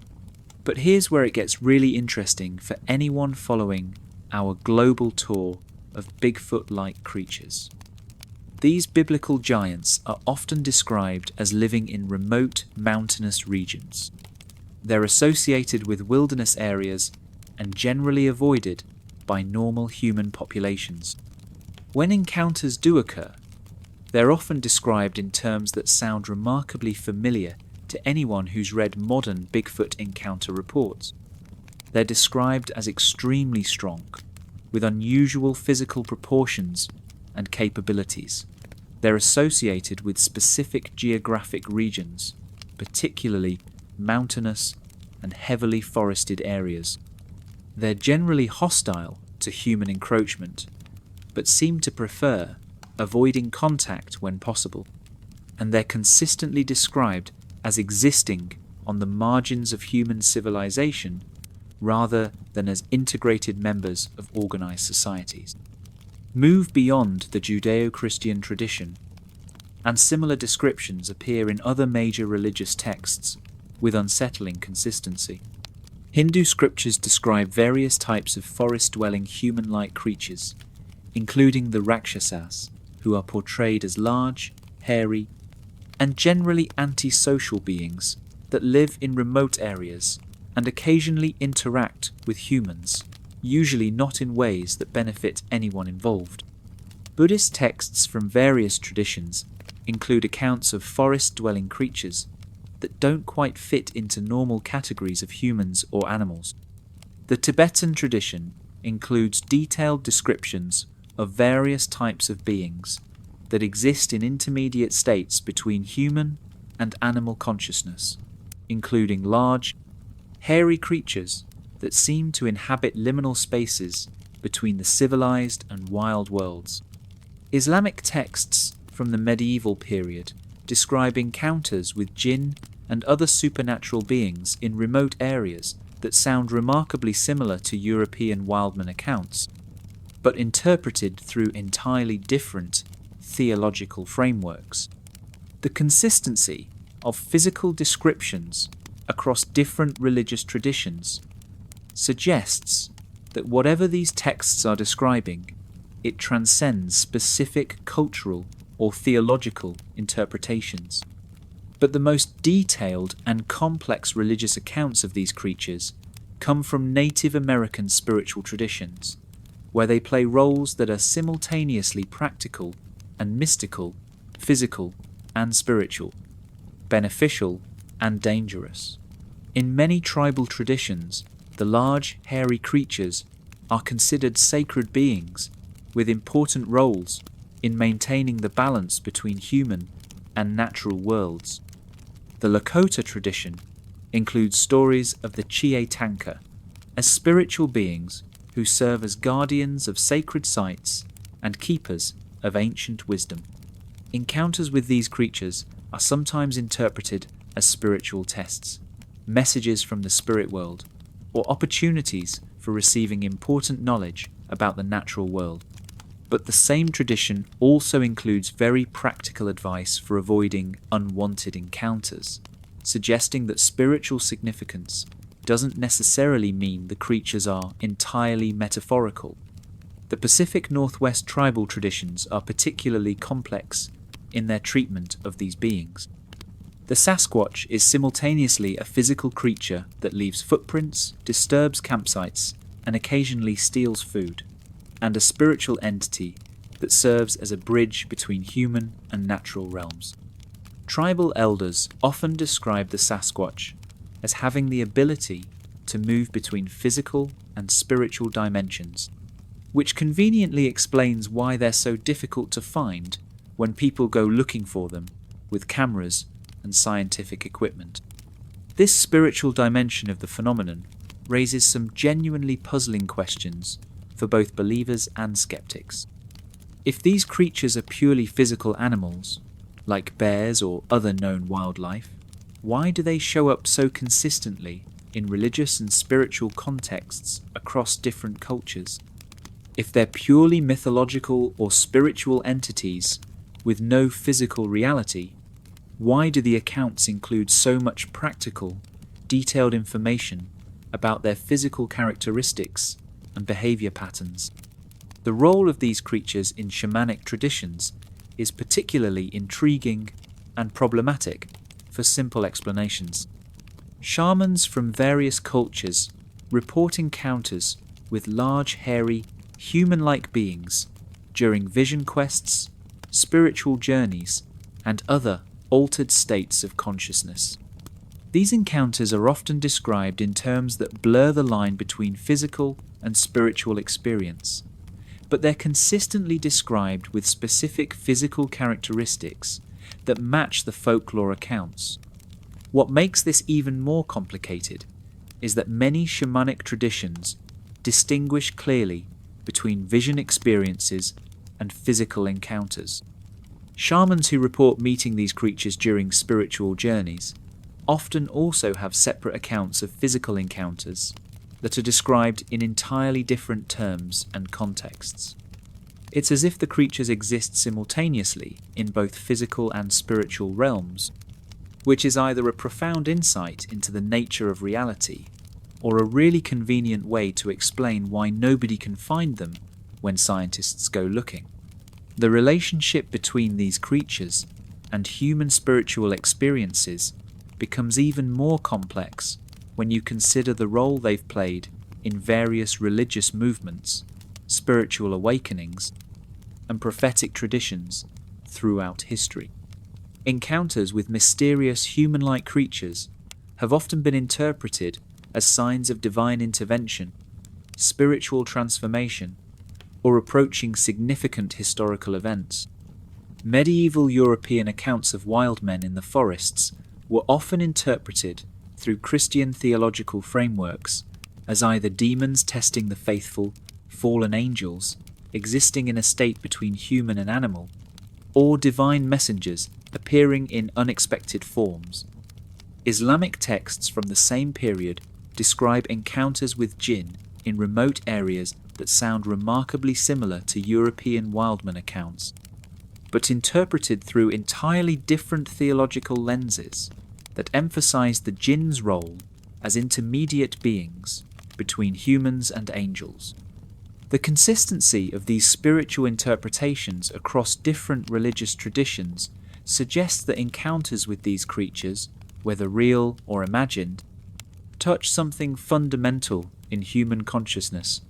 But here's where it gets really interesting for anyone following our global tour of Bigfoot-like creatures. These biblical giants are often described as living in remote mountainous regions. They're associated with wilderness areas and generally avoided by normal human populations. When encounters do occur, they're often described in terms that sound remarkably familiar to anyone who's read modern Bigfoot encounter reports. They're described as extremely strong, with unusual physical proportions and capabilities. They're associated with specific geographic regions, particularly mountainous and heavily forested areas. They're generally hostile to human encroachment, but seem to prefer avoiding contact when possible, and they're consistently described as existing on the margins of human civilization rather than as integrated members of organized societies. Move beyond the Judeo-Christian tradition, and similar descriptions appear in other major religious texts with unsettling consistency. Hindu scriptures describe various types of forest-dwelling human-like creatures, including the Rakshasas, who are portrayed as large, hairy, and generally antisocial beings that live in remote areas and occasionally interact with humans, usually not in ways that benefit anyone involved. Buddhist texts from various traditions include accounts of forest-dwelling creatures that don't quite fit into normal categories of humans or animals. The Tibetan tradition includes detailed descriptions of various types of beings that exist in intermediate states between human and animal consciousness, including large, hairy creatures that seem to inhabit liminal spaces between the civilized and wild worlds. Islamic texts from the medieval period describe encounters with jinn and other supernatural beings in remote areas that sound remarkably similar to European wildman accounts, but interpreted through entirely different theological frameworks. The consistency of physical descriptions across different religious traditions suggests that whatever these texts are describing, it transcends specific cultural or theological interpretations. But the most detailed and complex religious accounts of these creatures come from Native American spiritual traditions, where they play roles that are simultaneously practical and mystical, physical and spiritual, beneficial and dangerous. In many tribal traditions, the large, hairy creatures are considered sacred beings with important roles in maintaining the balance between human and natural worlds. The Lakota tradition includes stories of the Chietanka as spiritual beings who serve as guardians of sacred sites and keepers of ancient wisdom. Encounters with these creatures are sometimes interpreted as spiritual tests, messages from the spirit world, or opportunities for receiving important knowledge about the natural world. But the same tradition also includes very practical advice for avoiding unwanted encounters, suggesting that spiritual significance doesn't necessarily mean the creatures are entirely metaphorical. The Pacific Northwest tribal traditions are particularly complex in their treatment of these beings. The Sasquatch is simultaneously a physical creature that leaves footprints, disturbs campsites, and occasionally steals food, and a spiritual entity that serves as a bridge between human and natural realms. Tribal elders often describe the Sasquatch as having the ability to move between physical and spiritual dimensions, which conveniently explains why they're so difficult to find when people go looking for them with cameras and scientific equipment. This spiritual dimension of the phenomenon raises some genuinely puzzling questions for both believers and skeptics. If these creatures are purely physical animals, like bears or other known wildlife, why do they show up so consistently in religious and spiritual contexts across different cultures? If they're purely mythological or spiritual entities with no physical reality, why do the accounts include so much practical, detailed information about their physical characteristics and behavior patterns. The role of these creatures in shamanic traditions is particularly intriguing and problematic for simple explanations. Shamans from various cultures report encounters with large, hairy, human-like beings during vision quests, spiritual journeys, and other altered states of consciousness. These encounters are often described in terms that blur the line between physical and spiritual experience, but they're consistently described with specific physical characteristics that match the folklore accounts. What makes this even more complicated is that many shamanic traditions distinguish clearly between vision experiences and physical encounters. Shamans who report meeting these creatures during spiritual journeys often also have separate accounts of physical encounters that are described in entirely different terms and contexts. It's as if the creatures exist simultaneously in both physical and spiritual realms, which is either a profound insight into the nature of reality or a really convenient way to explain why nobody can find them when scientists go looking. The relationship between these creatures and human spiritual experiences becomes even more complex when you consider the role they've played in various religious movements, spiritual awakenings, and prophetic traditions throughout history. Encounters with mysterious human-like creatures have often been interpreted as signs of divine intervention, spiritual transformation, or approaching significant historical events. Medieval European accounts of wild men in the forests were often interpreted through Christian theological frameworks as either demons testing the faithful, fallen angels existing in a state between human and animal, or divine messengers appearing in unexpected forms. Islamic texts from the same period describe encounters with jinn in remote areas that sound remarkably similar to European wildman accounts, but interpreted through entirely different theological lenses that emphasize the jinn's role as intermediate beings between humans and angels. The consistency of these spiritual interpretations across different religious traditions suggests that encounters with these creatures, whether real or imagined, touch something fundamental in human consciousness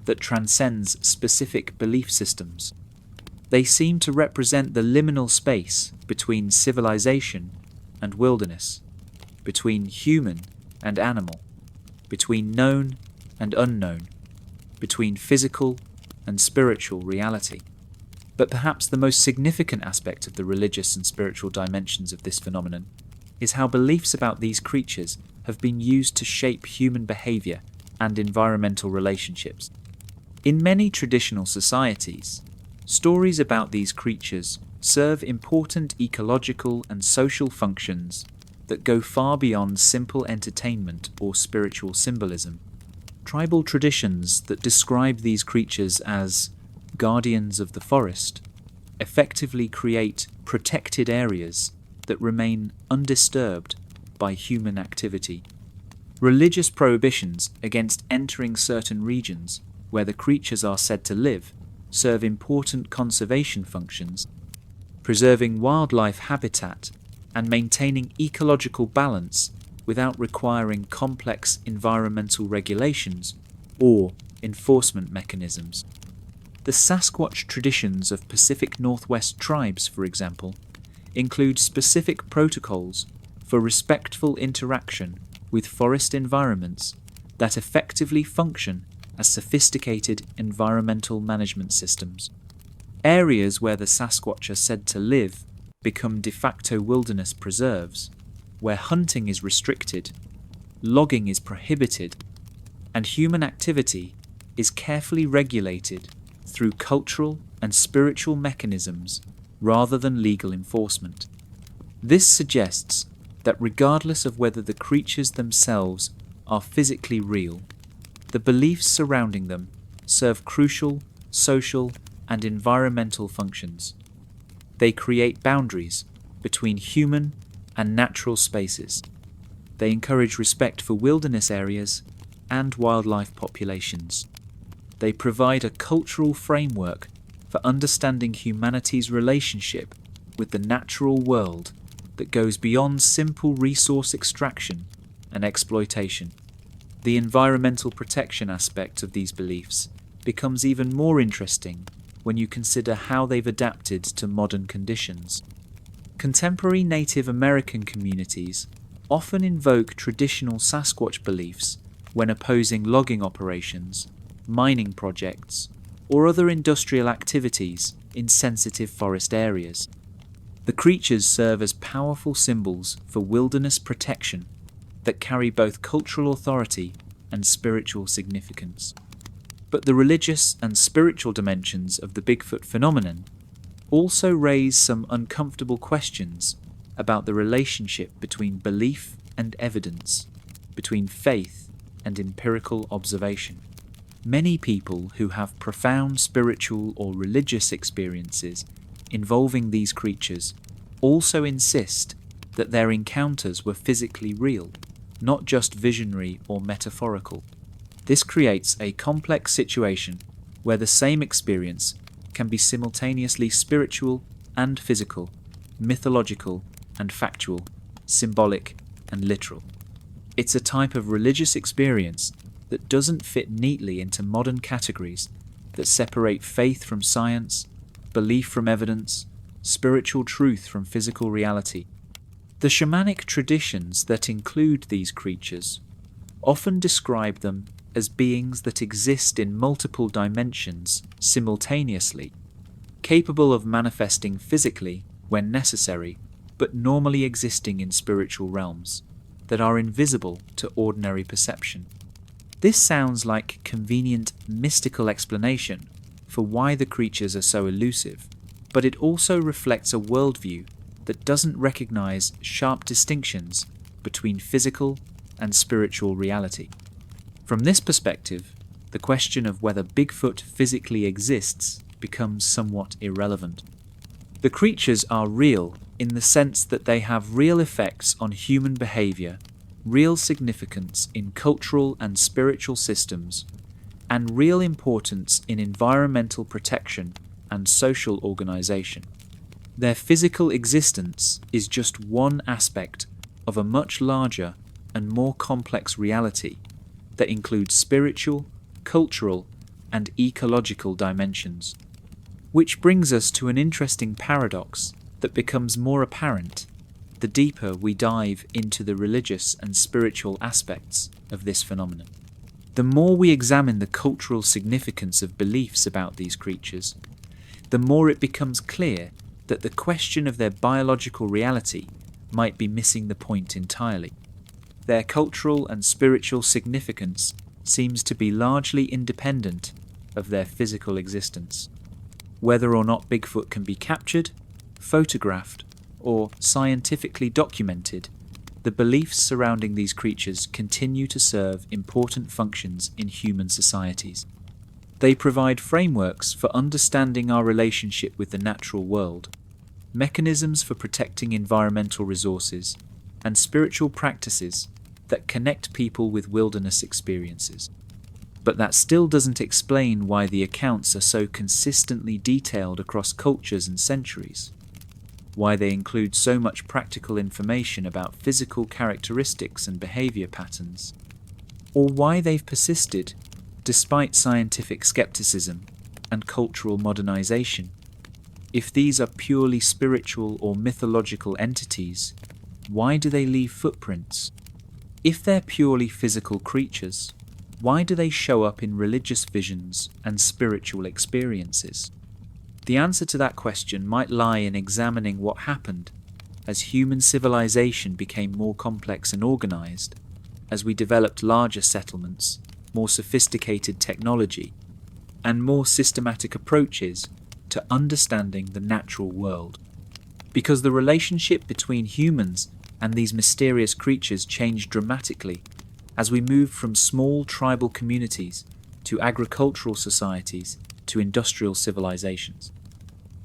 that transcends specific belief systems. They seem to represent the liminal space between civilization and wilderness, between human and animal, between known and unknown, between physical and spiritual reality. But perhaps the most significant aspect of the religious and spiritual dimensions of this phenomenon is how beliefs about these creatures have been used to shape human behavior and environmental relationships. In many traditional societies, stories about these creatures serve important ecological and social functions that go far beyond simple entertainment or spiritual symbolism. Tribal traditions that describe these creatures as guardians of the forest effectively create protected areas that remain undisturbed by human activity. Religious prohibitions against entering certain regions where the creatures are said to live serve important conservation functions, preserving wildlife habitat and maintaining ecological balance without requiring complex environmental regulations or enforcement mechanisms. The Sasquatch traditions of Pacific Northwest tribes, for example, include specific protocols for respectful interaction with forest environments that effectively function as sophisticated environmental management systems. Areas where the Sasquatch are said to live become de facto wilderness preserves, where hunting is restricted, logging is prohibited, and human activity is carefully regulated through cultural and spiritual mechanisms rather than legal enforcement. This suggests that regardless of whether the creatures themselves are physically real, the beliefs surrounding them serve crucial social and environmental functions. They create boundaries between human and natural spaces. They encourage respect for wilderness areas and wildlife populations. They provide a cultural framework for understanding humanity's relationship with the natural world that goes beyond simple resource extraction and exploitation. The environmental protection aspect of these beliefs becomes even more interesting when you consider how they've adapted to modern conditions. Contemporary Native American communities often invoke traditional Sasquatch beliefs when opposing logging operations, mining projects, or other industrial activities in sensitive forest areas. The creatures serve as powerful symbols for wilderness protection that carry both cultural authority and spiritual significance. But the religious and spiritual dimensions of the Bigfoot phenomenon also raise some uncomfortable questions about the relationship between belief and evidence, between faith and empirical observation. Many people who have profound spiritual or religious experiences involving these creatures also insist that their encounters were physically real, not just visionary or metaphorical. This creates a complex situation where the same experience can be simultaneously spiritual and physical, mythological and factual, symbolic and literal. It's a type of religious experience that doesn't fit neatly into modern categories that separate faith from science, belief from evidence, spiritual truth from physical reality. The shamanic traditions that include these creatures often describe them as beings that exist in multiple dimensions simultaneously, capable of manifesting physically when necessary, but normally existing in spiritual realms that are invisible to ordinary perception. This sounds like convenient mystical explanation for why the creatures are so elusive, but it also reflects a worldview that doesn't recognize sharp distinctions between physical and spiritual reality. From this perspective, the question of whether Bigfoot physically exists becomes somewhat irrelevant. The creatures are real in the sense that they have real effects on human behavior, real significance in cultural and spiritual systems, and real importance in environmental protection and social organization. Their physical existence is just one aspect of a much larger and more complex reality that includes spiritual, cultural, and ecological dimensions. Which brings us to an interesting paradox that becomes more apparent the deeper we dive into the religious and spiritual aspects of this phenomenon. The more we examine the cultural significance of beliefs about these creatures, the more it becomes clear that the question of their biological reality might be missing the point entirely. Their cultural and spiritual significance seems to be largely independent of their physical existence. Whether or not Bigfoot can be captured, photographed, or scientifically documented, the beliefs surrounding these creatures continue to serve important functions in human societies. They provide frameworks for understanding our relationship with the natural world, mechanisms for protecting environmental resources, and spiritual practices that connect people with wilderness experiences. But that still doesn't explain why the accounts are so consistently detailed across cultures and centuries, why they include so much practical information about physical characteristics and behavior patterns, or why they've persisted despite scientific skepticism and cultural modernization. If these are purely spiritual or mythological entities, why do they leave footprints? If they're purely physical creatures, why do they show up in religious visions and spiritual experiences? The answer to that question might lie in examining what happened as human civilization became more complex and organized, as we developed larger settlements, more sophisticated technology, and more systematic approaches to understanding the natural world. Because the relationship between humans and these mysterious creatures changed dramatically as we moved from small tribal communities to agricultural societies to industrial civilizations.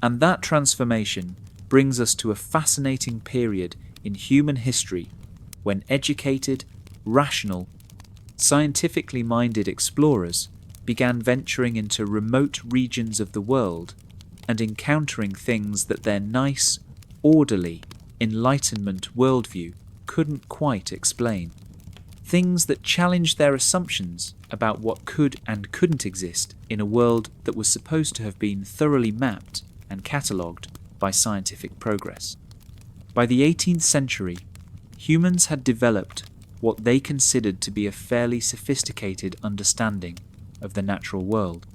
And that transformation brings us to a fascinating period in human history when educated, rational, scientifically minded explorers began venturing into remote regions of the world and encountering things that their nice, orderly, Enlightenment worldview couldn't quite explain. Things that challenged their assumptions about what could and couldn't exist in a world that was supposed to have been thoroughly mapped and catalogued by scientific progress. By the 18th century, humans had developed what they considered to be a fairly sophisticated understanding of the natural world.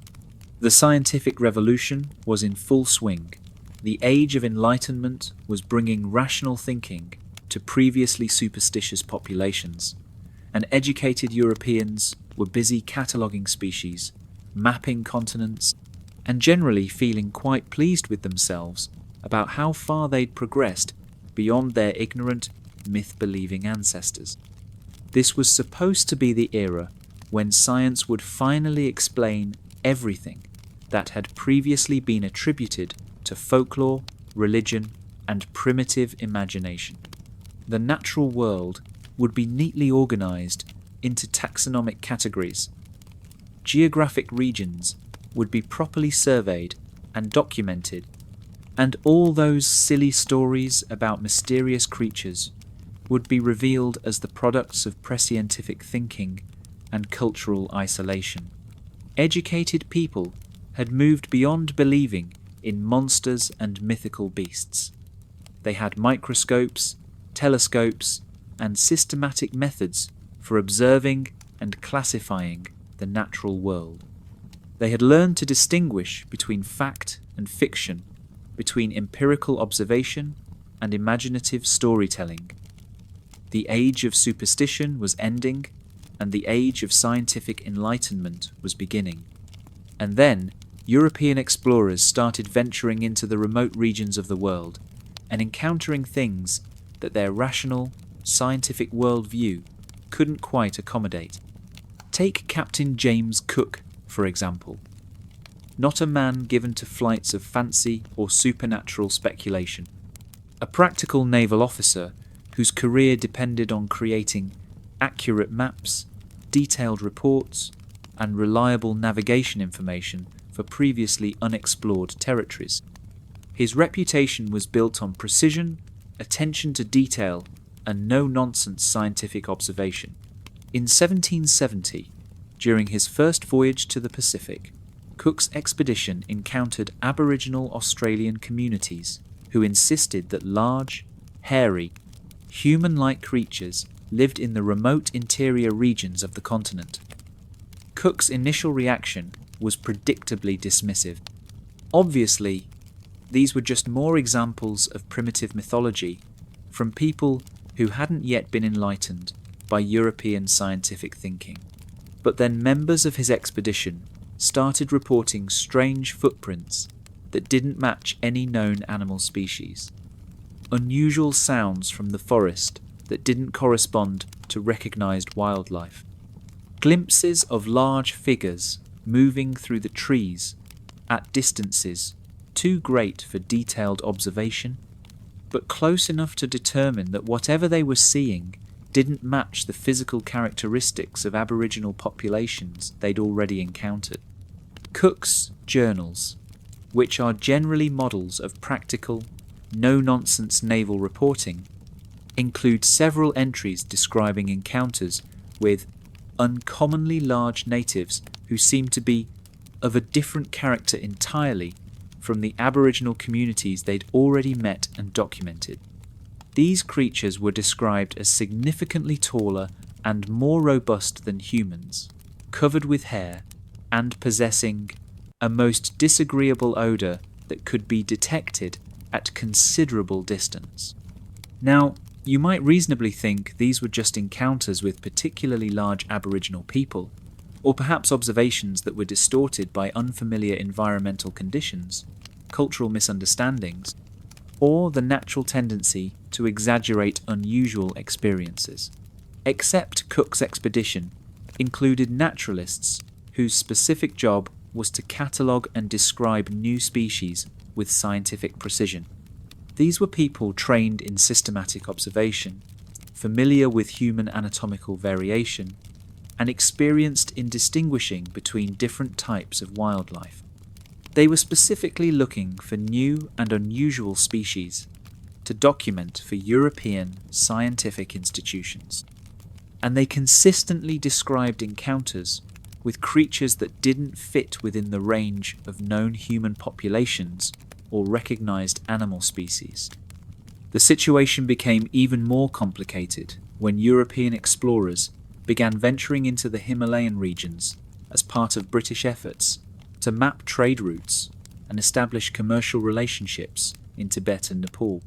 The scientific revolution was in full swing. The age of enlightenment was bringing rational thinking to previously superstitious populations, and educated Europeans were busy cataloguing species, mapping continents, and generally feeling quite pleased with themselves about how far they'd progressed beyond their ignorant, myth-believing ancestors. This was supposed to be the era when science would finally explain everything that had previously been attributed to folklore, religion, and primitive imagination. The natural world would be neatly organized into taxonomic categories. Geographic regions would be properly surveyed and documented, and all those silly stories about mysterious creatures would be revealed as the products of prescientific thinking and cultural isolation. Educated people had moved beyond believing in monsters and mythical beasts. They had microscopes, telescopes, and systematic methods for observing and classifying the natural world. They had learned to distinguish between fact and fiction, between empirical observation and imaginative storytelling. The age of superstition was ending, and the age of scientific enlightenment was beginning. And then, European explorers started venturing into the remote regions of the world and encountering things that their rational, scientific worldview couldn't quite accommodate. Take Captain James Cook, for example. Not a man given to flights of fancy or supernatural speculation. A practical naval officer whose career depended on creating accurate maps, detailed reports, and reliable navigation information for previously unexplored territories. His reputation was built on precision, attention to detail, and no-nonsense scientific observation. In 1770, during his first voyage to the Pacific, Cook's expedition encountered Aboriginal Australian communities who insisted that large, hairy, human-like creatures lived in the remote interior regions of the continent. Cook's initial reaction was predictably dismissive. Obviously, these were just more examples of primitive mythology from people who hadn't yet been enlightened by European scientific thinking. But then members of his expedition started reporting strange footprints that didn't match any known animal species. Unusual sounds from the forest that didn't correspond to recognized wildlife. Glimpses of large figures moving through the trees at distances too great for detailed observation, but close enough to determine that whatever they were seeing didn't match the physical characteristics of Aboriginal populations they'd already encountered. Cook's journals, which are generally models of practical, no-nonsense naval reporting, include several entries describing encounters with uncommonly large natives who seem to be of a different character entirely from the Aboriginal communities they'd already met and documented. These creatures were described as significantly taller and more robust than humans, covered with hair, and possessing a most disagreeable odour that could be detected at considerable distance. Now, you might reasonably think these were just encounters with particularly large Aboriginal people, or perhaps observations that were distorted by unfamiliar environmental conditions, cultural misunderstandings, or the natural tendency to exaggerate unusual experiences. Except Cook's expedition included naturalists whose specific job was to catalogue and describe new species with scientific precision. These were people trained in systematic observation, familiar with human anatomical variation, and experienced in distinguishing between different types of wildlife. They were specifically looking for new and unusual species to document for European scientific institutions. And they consistently described encounters with creatures that didn't fit within the range of known human populations or recognized animal species. The situation became even more complicated when European explorers began venturing into the Himalayan regions as part of British efforts to map trade routes and establish commercial relationships in Tibet and Nepal.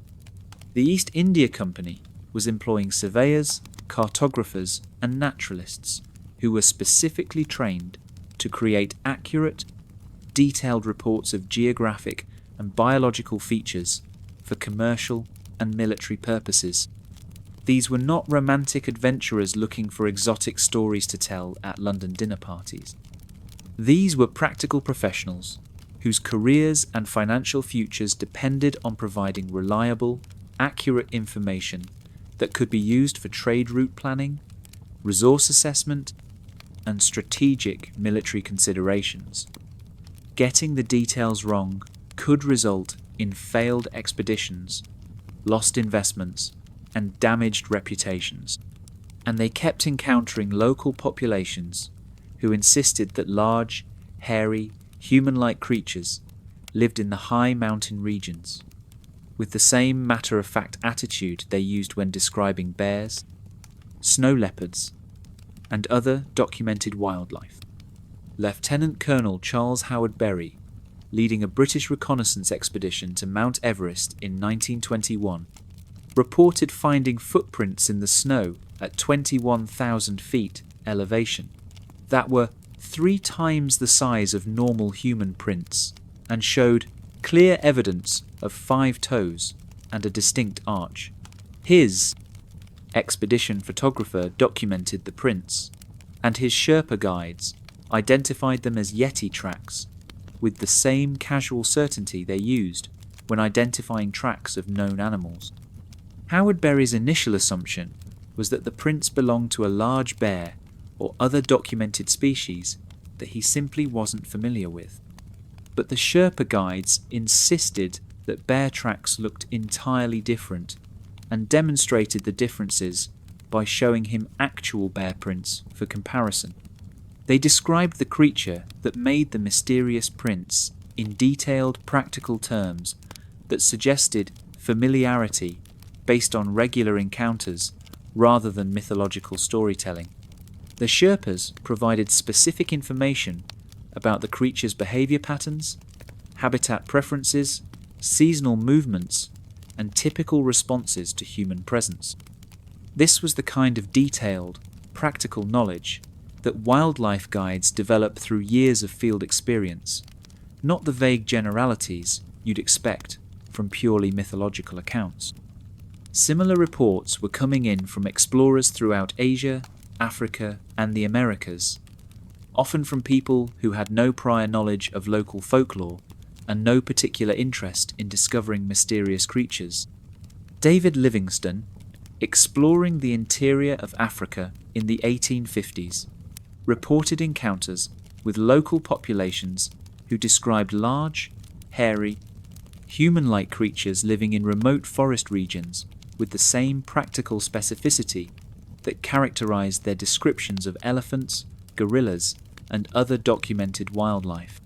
The East India Company was employing surveyors, cartographers, and naturalists who were specifically trained to create accurate, detailed reports of geographic and biological features for commercial and military purposes. These were not romantic adventurers looking for exotic stories to tell at London dinner parties. These were practical professionals whose careers and financial futures depended on providing reliable, accurate information that could be used for trade route planning, resource assessment, and strategic military considerations. Getting the details wrong could result in failed expeditions, lost investments, and damaged reputations. And they kept encountering local populations who insisted that large, hairy, human-like creatures lived in the high mountain regions, with the same matter-of-fact attitude they used when describing bears, snow leopards, and other documented wildlife. Lieutenant Colonel Charles Howard Berry, leading a British reconnaissance expedition to Mount Everest in 1921, reported finding footprints in the snow at 21,000 feet elevation that were 3 times the size of normal human prints and showed clear evidence of 5 toes and a distinct arch. His expedition photographer documented the prints, and his Sherpa guides identified them as Yeti tracks with the same casual certainty they used when identifying tracks of known animals. Howard Berry's initial assumption was that the prints belonged to a large bear or other documented species that he simply wasn't familiar with. But the Sherpa guides insisted that bear tracks looked entirely different and demonstrated the differences by showing him actual bear prints for comparison. They described the creature that made the mysterious prints in detailed, practical terms that suggested familiarity based on regular encounters rather than mythological storytelling. The Sherpas provided specific information about the creature's behavior patterns, habitat preferences, seasonal movements, and typical responses to human presence. This was the kind of detailed, practical knowledge that wildlife guides develop through years of field experience, not the vague generalities you'd expect from purely mythological accounts. Similar reports were coming in from explorers throughout Asia, Africa, and the Americas, often from people who had no prior knowledge of local folklore and no particular interest in discovering mysterious creatures. David Livingstone, exploring the interior of Africa in the 1850s, reported encounters with local populations who described large, hairy, human-like creatures living in remote forest regions with the same practical specificity that characterized their descriptions of elephants, gorillas, and other documented wildlife.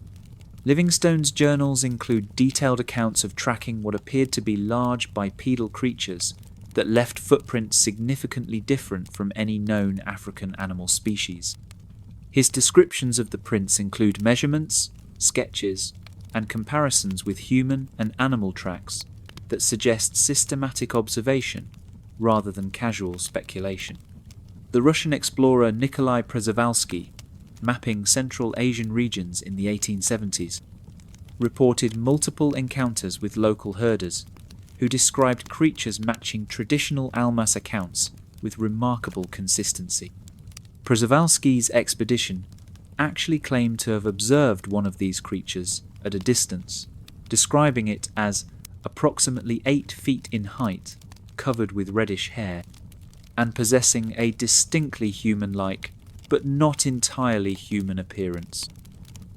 Livingstone's journals include detailed accounts of tracking what appeared to be large bipedal creatures that left footprints significantly different from any known African animal species. His descriptions of the prints include measurements, sketches, and comparisons with human and animal tracks that suggest systematic observation rather than casual speculation. The Russian explorer Nikolai Przewalski, mapping Central Asian regions in the 1870s, reported multiple encounters with local herders who described creatures matching traditional Almas accounts with remarkable consistency. Przewalski's expedition actually claimed to have observed one of these creatures at a distance, describing it as approximately 8 feet in height, covered with reddish hair, and possessing a distinctly human-like, but not entirely human appearance.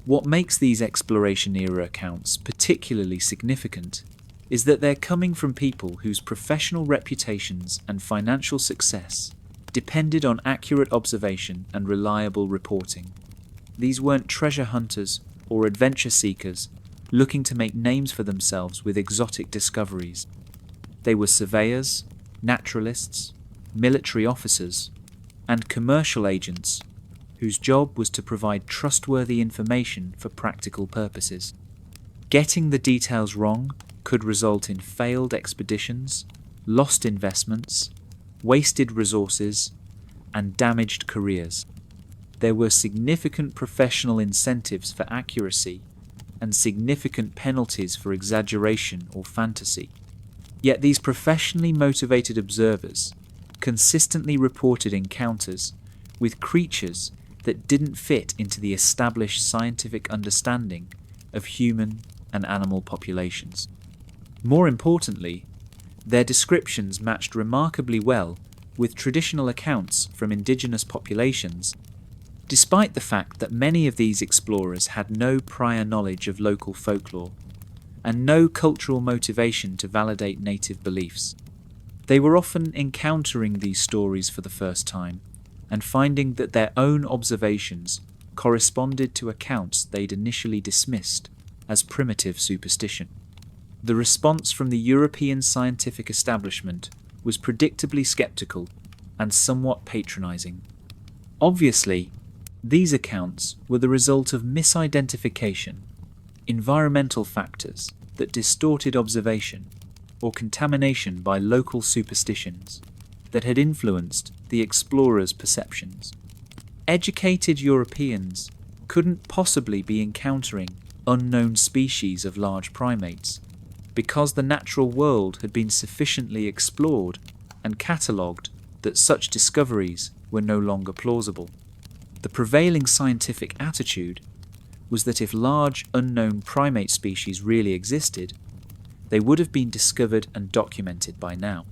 What makes these exploration-era accounts particularly significant is that they're coming from people whose professional reputations and financial success depended on accurate observation and reliable reporting. These weren't treasure hunters or adventure seekers looking to make names for themselves with exotic discoveries. They were surveyors, naturalists, military officers, and commercial agents whose job was to provide trustworthy information for practical purposes. Getting the details wrong could result in failed expeditions, lost investments, wasted resources, and damaged careers. There were significant professional incentives for accuracy and significant penalties for exaggeration or fantasy. Yet these professionally motivated observers consistently reported encounters with creatures that didn't fit into the established scientific understanding of human and animal populations. More importantly, their descriptions matched remarkably well with traditional accounts from indigenous populations, despite the fact that many of these explorers had no prior knowledge of local folklore and no cultural motivation to validate native beliefs. They were often encountering these stories for the first time and finding that their own observations corresponded to accounts they'd initially dismissed as primitive superstition. The response from the European scientific establishment was predictably skeptical and somewhat patronizing. Obviously, these accounts were the result of misidentification, environmental factors that distorted observation, or contamination by local superstitions that had influenced the explorers' perceptions. Educated Europeans couldn't possibly be encountering unknown species of large primates because the natural world had been sufficiently explored and catalogued that such discoveries were no longer plausible. The prevailing scientific attitude was that if large unknown primate species really existed, they would have been discovered and documented by now.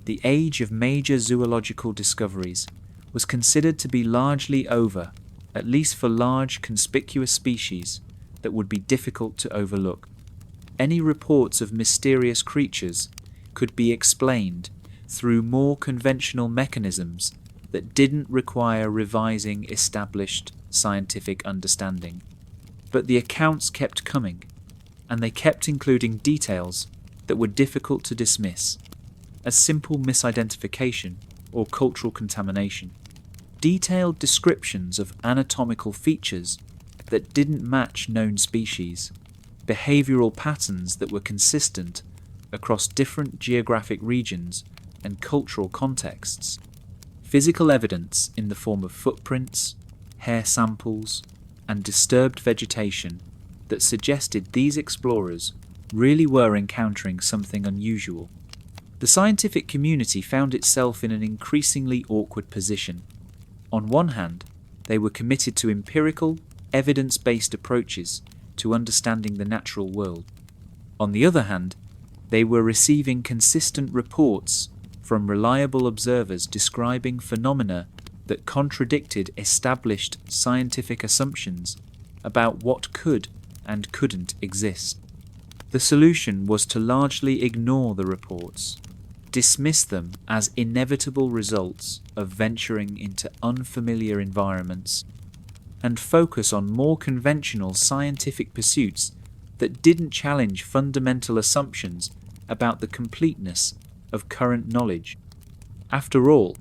The age of major zoological discoveries was considered to be largely over, at least for large conspicuous species that would be difficult to overlook. Any reports of mysterious creatures could be explained through more conventional mechanisms that didn't require revising established scientific understanding. But the accounts kept coming, and they kept including details that were difficult to dismiss as simple misidentification or cultural contamination. Detailed descriptions of anatomical features that didn't match known species, behavioral patterns that were consistent across different geographic regions and cultural contexts, physical evidence in the form of footprints, hair samples, and disturbed vegetation that suggested these explorers really were encountering something unusual. The scientific community found itself in an increasingly awkward position. On one hand, they were committed to empirical, evidence-based approaches to understanding the natural world. On the other hand, they were receiving consistent reports from reliable observers describing phenomena that contradicted established scientific assumptions about what could and couldn't exist. The solution was to largely ignore the reports, dismiss them as inevitable results of venturing into unfamiliar environments, and focus on more conventional scientific pursuits that didn't challenge fundamental assumptions about the completeness of current knowledge. After all,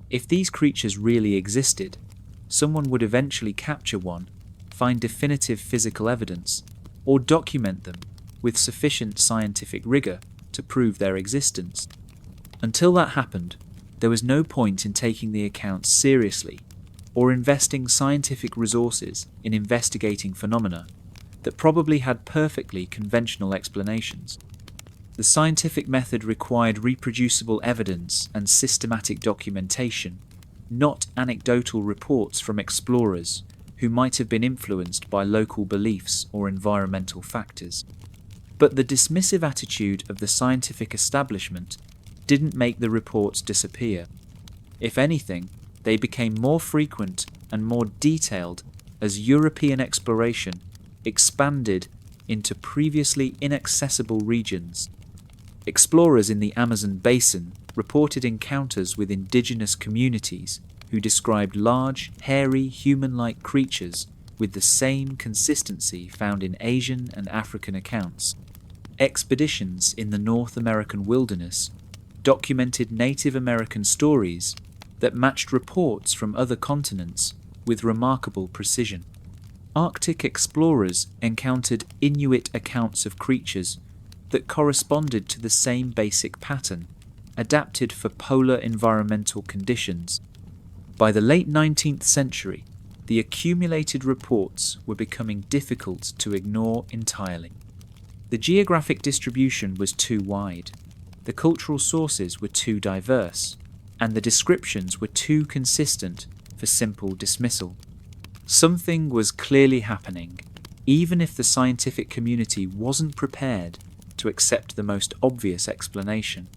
if these creatures really existed, someone would eventually capture one, find definitive physical evidence, or document them with sufficient scientific rigor to prove their existence. Until that happened, there was no point in taking the accounts seriously or investing scientific resources in investigating phenomena that probably had perfectly conventional explanations. The scientific method required reproducible evidence and systematic documentation, not anecdotal reports from explorers who might have been influenced by local beliefs or environmental factors. But the dismissive attitude of the scientific establishment didn't make the reports disappear. If anything, they became more frequent and more detailed as European exploration expanded into previously inaccessible regions. Explorers in the Amazon basin reported encounters with indigenous communities who described large, hairy, human-like creatures with the same consistency found in Asian and African accounts. Expeditions in the North American wilderness documented Native American stories that matched reports from other continents with remarkable precision. Arctic explorers encountered Inuit accounts of creatures that corresponded to the same basic pattern, adapted for polar environmental conditions. By the late 19th century, the accumulated reports were becoming difficult to ignore entirely. The geographic distribution was too wide, the cultural sources were too diverse, and the descriptions were too consistent for simple dismissal. Something was clearly happening, even if the scientific community wasn't prepared to accept the most obvious explanation.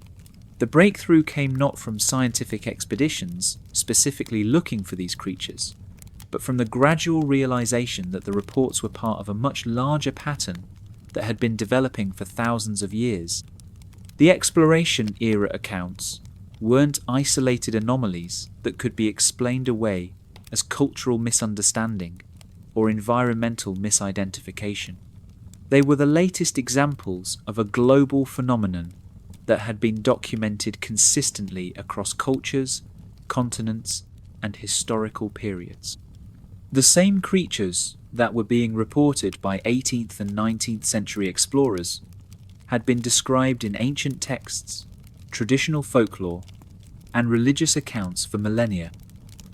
The breakthrough came not from scientific expeditions specifically looking for these creatures, but from the gradual realization that the reports were part of a much larger pattern that had been developing for thousands of years. The exploration era accounts weren't isolated anomalies that could be explained away as cultural misunderstanding or environmental misidentification. They were the latest examples of a global phenomenon that had been documented consistently across cultures, continents, and historical periods. The same creatures that were being reported by 18th and 19th century explorers had been described in ancient texts, traditional folklore, and religious accounts for millennia.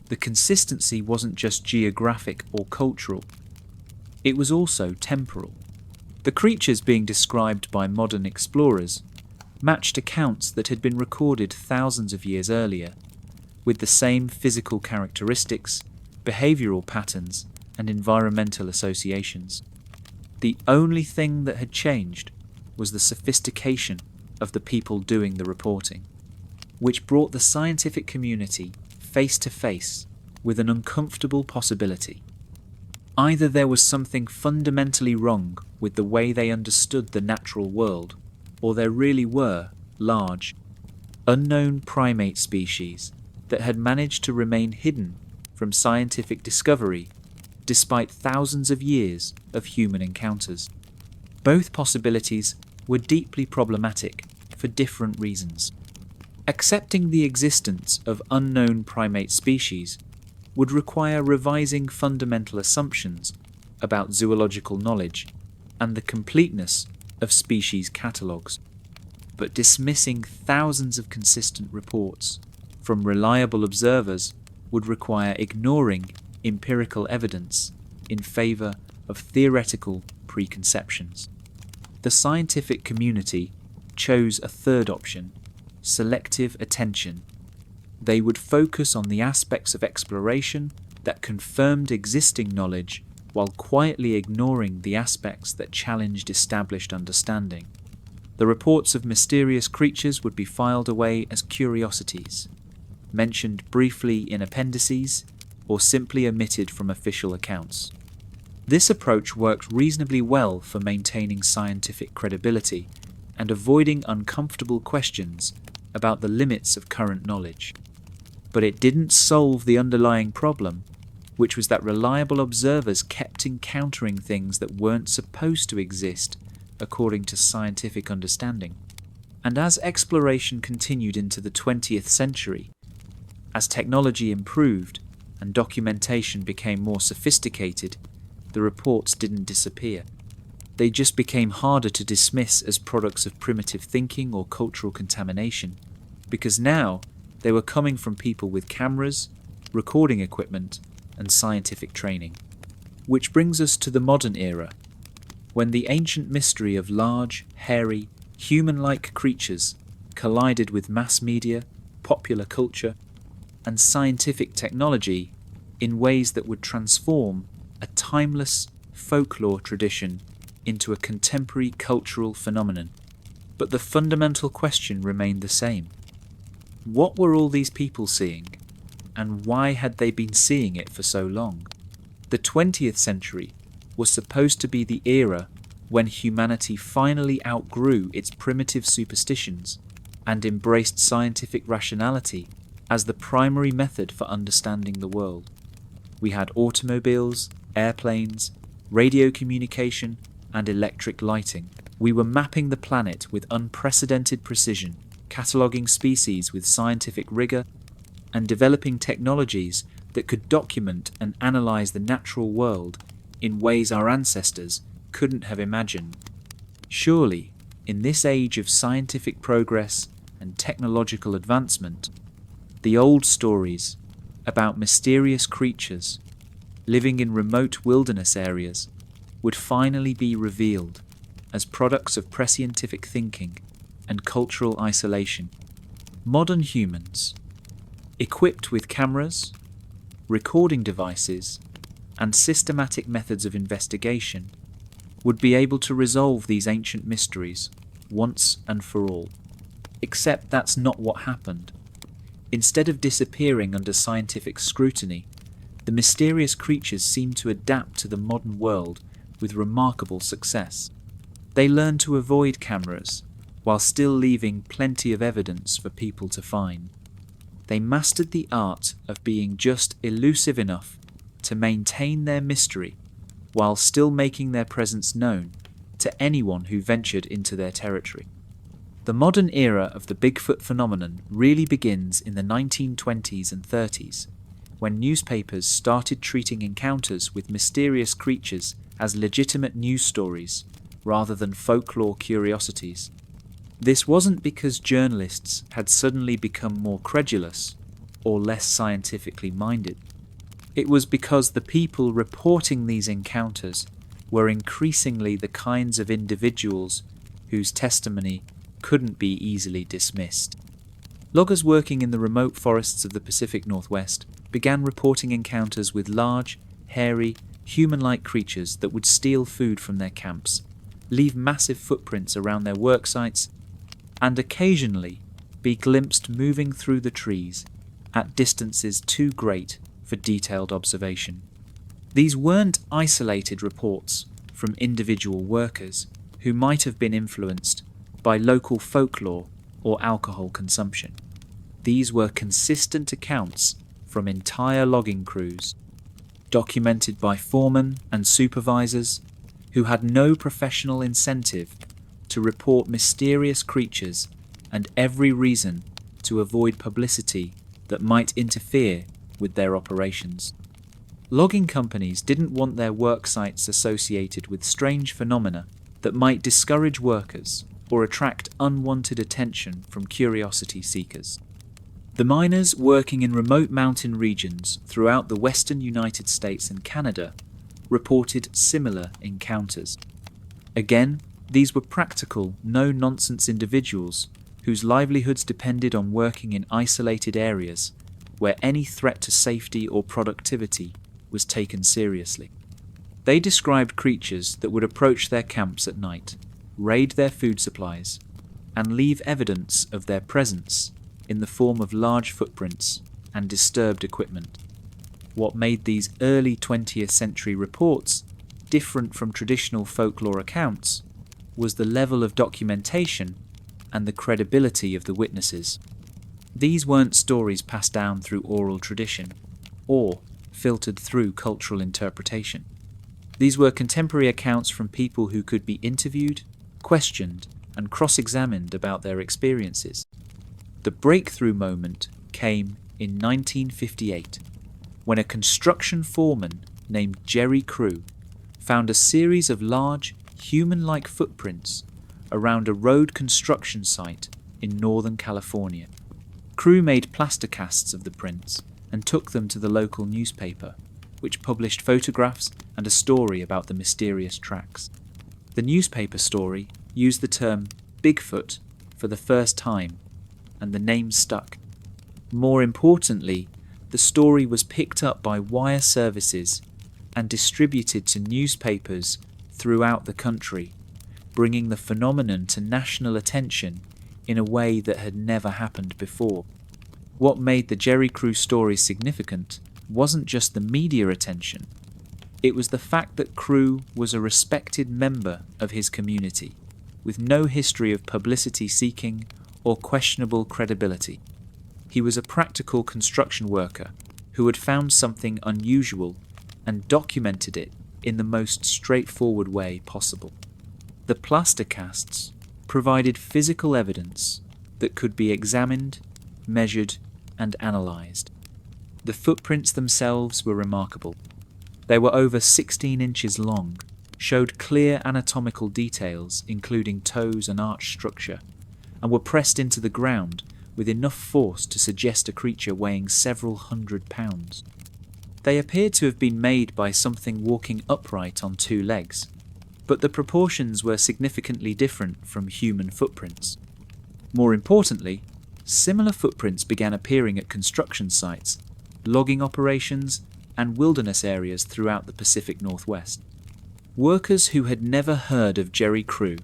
The consistency wasn't just geographic or cultural, it was also temporal. The creatures being described by modern explorers matched accounts that had been recorded thousands of years earlier, with the same physical characteristics, behavioral patterns, and environmental associations. The only thing that had changed was the sophistication of the people doing the reporting, which brought the scientific community face to face with an uncomfortable possibility. Either there was something fundamentally wrong with the way they understood the natural world, or there really were large, unknown primate species that had managed to remain hidden from scientific discovery despite thousands of years of human encounters. Both possibilities were deeply problematic for different reasons. Accepting the existence of unknown primate species would require revising fundamental assumptions about zoological knowledge and the completeness of species catalogues. But dismissing thousands of consistent reports from reliable observers would require ignoring empirical evidence in favour of theoretical preconceptions. The scientific community chose a third option: selective attention. They would focus on the aspects of exploration that confirmed existing knowledge while quietly ignoring the aspects that challenged established understanding. The reports of mysterious creatures would be filed away as curiosities, mentioned briefly in appendices, or simply omitted from official accounts. This approach worked reasonably well for maintaining scientific credibility and avoiding uncomfortable questions about the limits of current knowledge. But it didn't solve the underlying problem, which was that reliable observers kept encountering things that weren't supposed to exist according to scientific understanding. And as exploration continued into the 20th century, as technology improved and documentation became more sophisticated, the reports didn't disappear. They just became harder to dismiss as products of primitive thinking or cultural contamination, because now they were coming from people with cameras, recording equipment, and scientific training. Which brings us to the modern era, when the ancient mystery of large, hairy, human-like creatures collided with mass media, popular culture, and scientific technology in ways that would transform a timeless folklore tradition into a contemporary cultural phenomenon. But the fundamental question remained the same. What were all these people seeing? and why had they been seeing it for so long? The 20th century was supposed to be the era when humanity finally outgrew its primitive superstitions and embraced scientific rationality as the primary method for understanding the world. We had automobiles, airplanes, radio communication, and electric lighting. We were mapping the planet with unprecedented precision, cataloguing species with scientific rigor, and developing technologies that could document and analyze the natural world in ways our ancestors couldn't have imagined. Surely, in this age of scientific progress and technological advancement, the old stories about mysterious creatures living in remote wilderness areas would finally be revealed as products of prescientific thinking and cultural isolation. Modern humans, equipped with cameras, recording devices, and systematic methods of investigation, would be able to resolve these ancient mysteries once and for all. Except that's not what happened. Instead of disappearing under scientific scrutiny, the mysterious creatures seem to adapt to the modern world with remarkable success. They learn to avoid cameras while still leaving plenty of evidence for people to find. They mastered the art of being just elusive enough to maintain their mystery while still making their presence known to anyone who ventured into their territory. The modern era of the Bigfoot phenomenon really begins in the 1920s and 30s, when newspapers started treating encounters with mysterious creatures as legitimate news stories rather than folklore curiosities. This wasn't because journalists had suddenly become more credulous or less scientifically minded. It was because the people reporting these encounters were increasingly the kinds of individuals whose testimony couldn't be easily dismissed. Loggers working in the remote forests of the Pacific Northwest began reporting encounters with large, hairy, human-like creatures that would steal food from their camps, leave massive footprints around their work sites, and occasionally be glimpsed moving through the trees at distances too great for detailed observation. These weren't isolated reports from individual workers who might have been influenced by local folklore or alcohol consumption. These were consistent accounts from entire logging crews, documented by foremen and supervisors who had no professional incentive to report mysterious creatures and every reason to avoid publicity that might interfere with their operations. Logging companies didn't want their work sites associated with strange phenomena that might discourage workers or attract unwanted attention from curiosity seekers. The miners working in remote mountain regions throughout the western United States and Canada reported similar encounters. Again, these were practical, no-nonsense individuals whose livelihoods depended on working in isolated areas where any threat to safety or productivity was taken seriously. They described creatures that would approach their camps at night, raid their food supplies, and leave evidence of their presence in the form of large footprints and disturbed equipment. What made these early 20th century reports different from traditional folklore accounts was the level of documentation and the credibility of the witnesses. These weren't stories passed down through oral tradition or filtered through cultural interpretation. These were contemporary accounts from people who could be interviewed, questioned, and cross-examined about their experiences. The breakthrough moment came in 1958, when a construction foreman named Jerry Crew found a series of large, human-like footprints around a road construction site in Northern California. Crew made plaster casts of the prints and took them to the local newspaper, which published photographs and a story about the mysterious tracks. The newspaper story used the term Bigfoot for the first time, and the name stuck. More importantly, the story was picked up by wire services and distributed to newspapers throughout the country, bringing the phenomenon to national attention in a way that had never happened before. What made the Jerry Crew story significant wasn't just the media attention, it was the fact that Crew was a respected member of his community, with no history of publicity seeking or questionable credibility. He was a practical construction worker who had found something unusual and documented it in the most straightforward way possible. The plaster casts provided physical evidence that could be examined, measured, and analysed. The footprints themselves were remarkable. They were over 16 inches long, showed clear anatomical details including toes and arch structure, and were pressed into the ground with enough force to suggest a creature weighing several hundred pounds. They appeared to have been made by something walking upright on two legs, but the proportions were significantly different from human footprints. More importantly, similar footprints began appearing at construction sites, logging operations, and wilderness areas throughout the Pacific Northwest. Workers who had never heard of Jerry Crew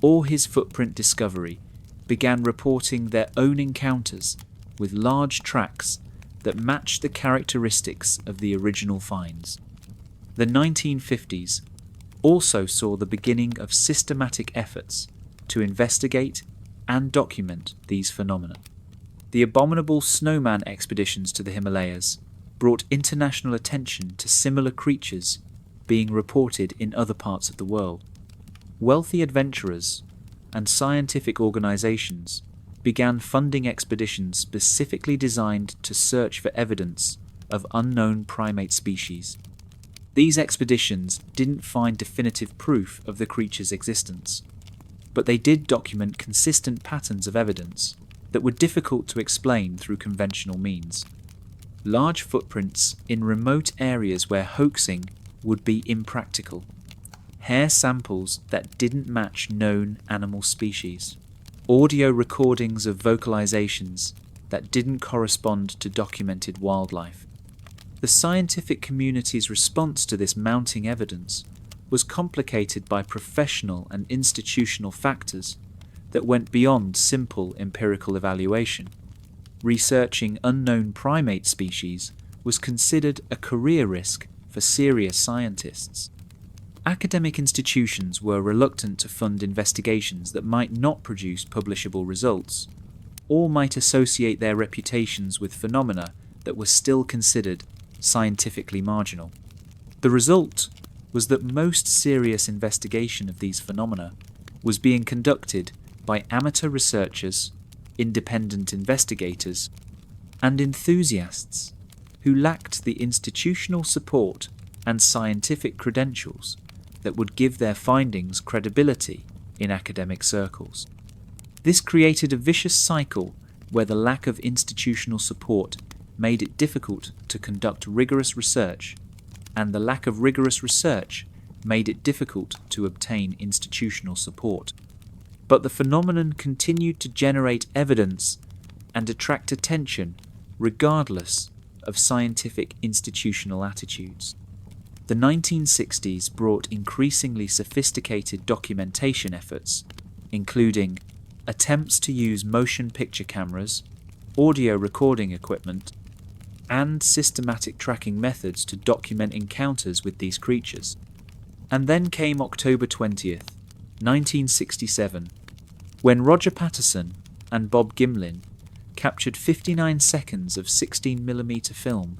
or his footprint discovery began reporting their own encounters with large tracks that matched the characteristics of the original finds. The 1950s also saw the beginning of systematic efforts to investigate and document these phenomena. The abominable snowman expeditions to the Himalayas brought international attention to similar creatures being reported in other parts of the world. Wealthy adventurers and scientific organizations began funding expeditions specifically designed to search for evidence of unknown primate species. These expeditions didn't find definitive proof of the creature's existence, but they did document consistent patterns of evidence that were difficult to explain through conventional means. Large footprints in remote areas where hoaxing would be impractical. Hair samples that didn't match known animal species. Audio recordings of vocalizations that didn't correspond to documented wildlife. The scientific community's response to this mounting evidence was complicated by professional and institutional factors that went beyond simple empirical evaluation. Researching unknown primate species was considered a career risk for serious scientists. Academic institutions were reluctant to fund investigations that might not produce publishable results, or might associate their reputations with phenomena that were still considered scientifically marginal. The result was that most serious investigation of these phenomena was being conducted by amateur researchers, independent investigators, and enthusiasts who lacked the institutional support and scientific credentials that would give their findings credibility in academic circles. This created a vicious cycle where the lack of institutional support made it difficult to conduct rigorous research, and the lack of rigorous research made it difficult to obtain institutional support. But the phenomenon continued to generate evidence and attract attention regardless of scientific institutional attitudes. The 1960s brought increasingly sophisticated documentation efforts, including attempts to use motion picture cameras, audio recording equipment, and systematic tracking methods to document encounters with these creatures. And then came October 20th, 1967, when Roger Patterson and Bob Gimlin captured 59 seconds of 16mm film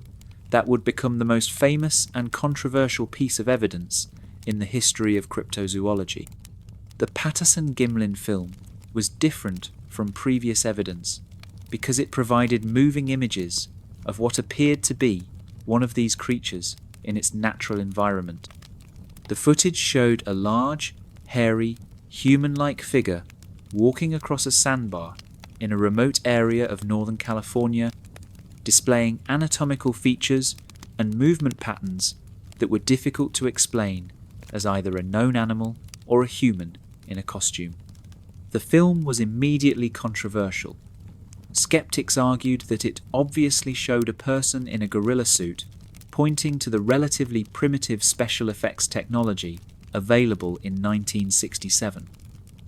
that would become the most famous and controversial piece of evidence in the history of cryptozoology. The Patterson-Gimlin film was different from previous evidence because it provided moving images of what appeared to be one of these creatures in its natural environment. The footage showed a large, hairy, human-like figure walking across a sandbar in a remote area of Northern California, displaying anatomical features and movement patterns that were difficult to explain as either a known animal or a human in a costume. The film was immediately controversial. Skeptics argued that it obviously showed a person in a gorilla suit, pointing to the relatively primitive special effects technology available in 1967.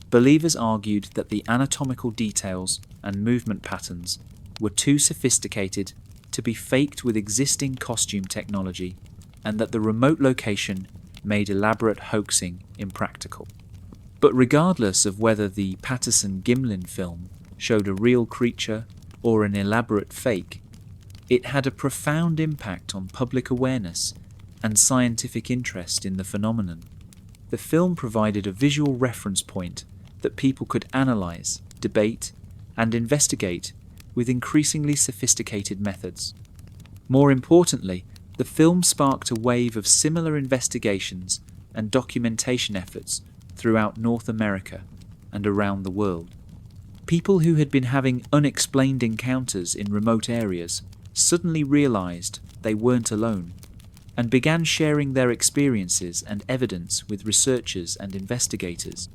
Believers argued that the anatomical details and movement patterns were too sophisticated to be faked with existing costume technology, and that the remote location made elaborate hoaxing impractical. But regardless of whether the Patterson-Gimlin film showed a real creature or an elaborate fake, it had a profound impact on public awareness and scientific interest in the phenomenon. The film provided a visual reference point that people could analyze, debate, and investigate with increasingly sophisticated methods. More importantly, the film sparked a wave of similar investigations and documentation efforts throughout North America and around the world. People who had been having unexplained encounters in remote areas suddenly realized they weren't alone and began sharing their experiences and evidence with researchers and investigators.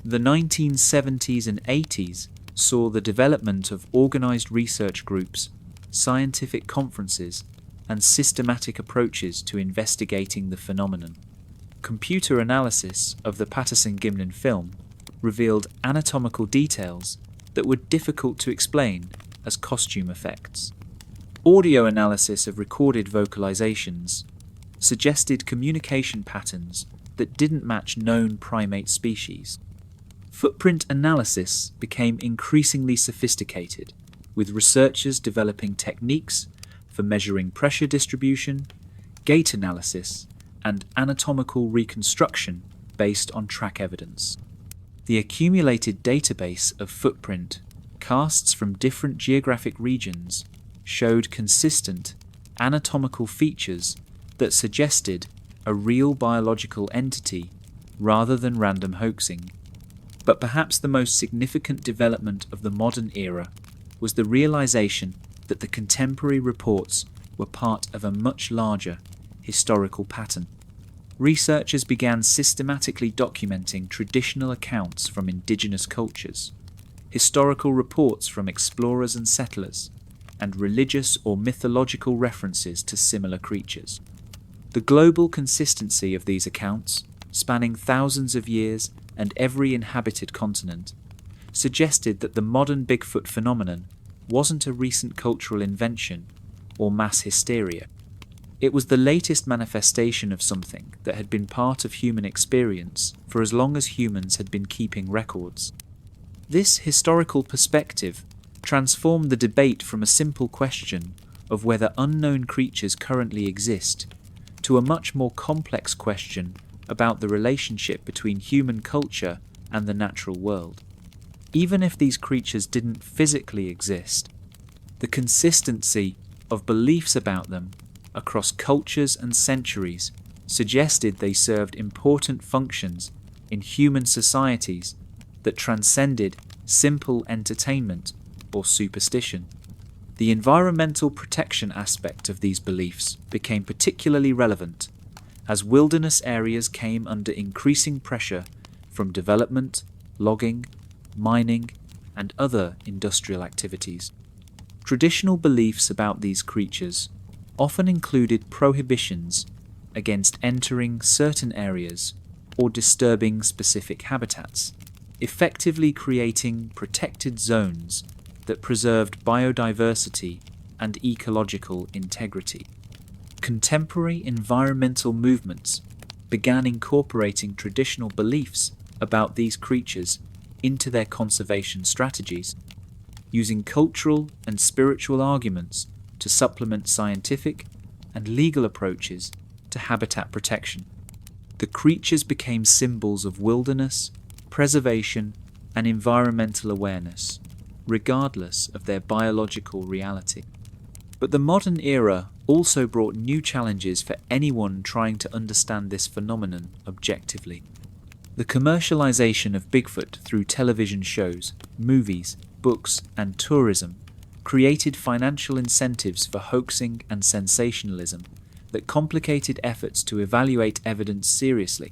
The 1970s and 80s saw the development of organized research groups, scientific conferences, and systematic approaches to investigating the phenomenon. Computer analysis of the Patterson-Gimlin film revealed anatomical details that were difficult to explain as costume effects. Audio analysis of recorded vocalizations suggested communication patterns that didn't match known primate species. Footprint analysis became increasingly sophisticated, with researchers developing techniques for measuring pressure distribution, gait analysis, and anatomical reconstruction based on track evidence. The accumulated database of footprint casts from different geographic regions showed consistent anatomical features that suggested a real biological entity rather than random hoaxing. But perhaps the most significant development of the modern era was the realization that the contemporary reports were part of a much larger historical pattern. Researchers began systematically documenting traditional accounts from indigenous cultures, historical reports from explorers and settlers, and religious or mythological references to similar creatures. The global consistency of these accounts, spanning thousands of years and every inhabited continent, suggested that the modern Bigfoot phenomenon wasn't a recent cultural invention or mass hysteria. It was the latest manifestation of something that had been part of human experience for as long as humans had been keeping records. This historical perspective transformed the debate from a simple question of whether unknown creatures currently exist to a much more complex question about the relationship between human culture and the natural world. Even if these creatures didn't physically exist, the consistency of beliefs about them across cultures and centuries suggested they served important functions in human societies that transcended simple entertainment or superstition. The environmental protection aspect of these beliefs became particularly relevant as wilderness areas came under increasing pressure from development, logging, mining, and other industrial activities. Traditional beliefs about these creatures often included prohibitions against entering certain areas or disturbing specific habitats, effectively creating protected zones that preserved biodiversity and ecological integrity. Contemporary environmental movements began incorporating traditional beliefs about these creatures into their conservation strategies, using cultural and spiritual arguments to supplement scientific and legal approaches to habitat protection. The creatures became symbols of wilderness, preservation, and environmental awareness, regardless of their biological reality. But the modern era also brought new challenges for anyone trying to understand this phenomenon objectively. The commercialization of Bigfoot through television shows, movies, books, and tourism created financial incentives for hoaxing and sensationalism that complicated efforts to evaluate evidence seriously.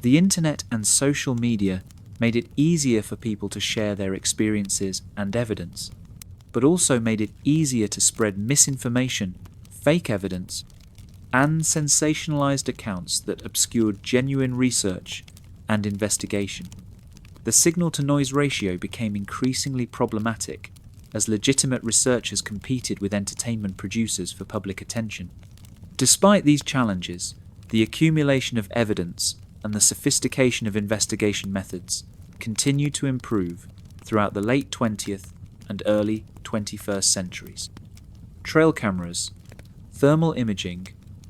The internet and social media made it easier for people to share their experiences and evidence, but also made it easier to spread misinformation, fake evidence, and sensationalized accounts that obscured genuine research and investigation. The signal-to-noise ratio became increasingly problematic as legitimate researchers competed with entertainment producers for public attention. Despite these challenges, the accumulation of evidence and the sophistication of investigation methods continued to improve throughout the late 20th and early 21st centuries. Trail cameras, thermal imaging,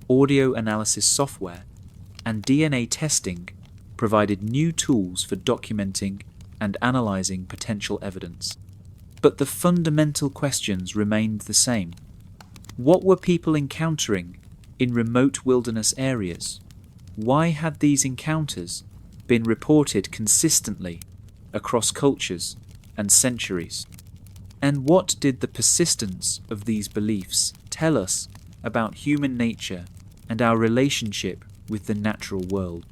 audio analysis software, and DNA testing provided new tools for documenting and analyzing potential evidence. But the fundamental questions remained the same. What were people encountering in remote wilderness areas? Why had these encounters been reported consistently across cultures and centuries? And what did the persistence of these beliefs tell us about human nature and our relationship with the natural world?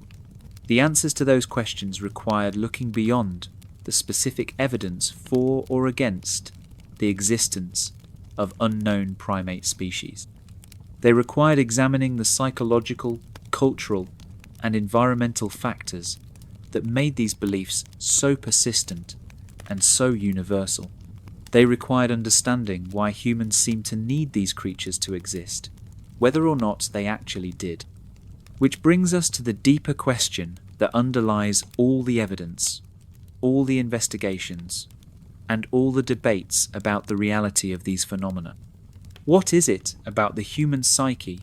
The answers to those questions required looking beyond the specific evidence for or against the existence of unknown primate species. They required examining the psychological, cultural, and environmental factors that made these beliefs so persistent and so universal. They required understanding why humans seemed to need these creatures to exist, whether or not they actually did. Which brings us to the deeper question that underlies all the evidence, all the investigations, and all the debates about the reality of these phenomena. What is it about the human psyche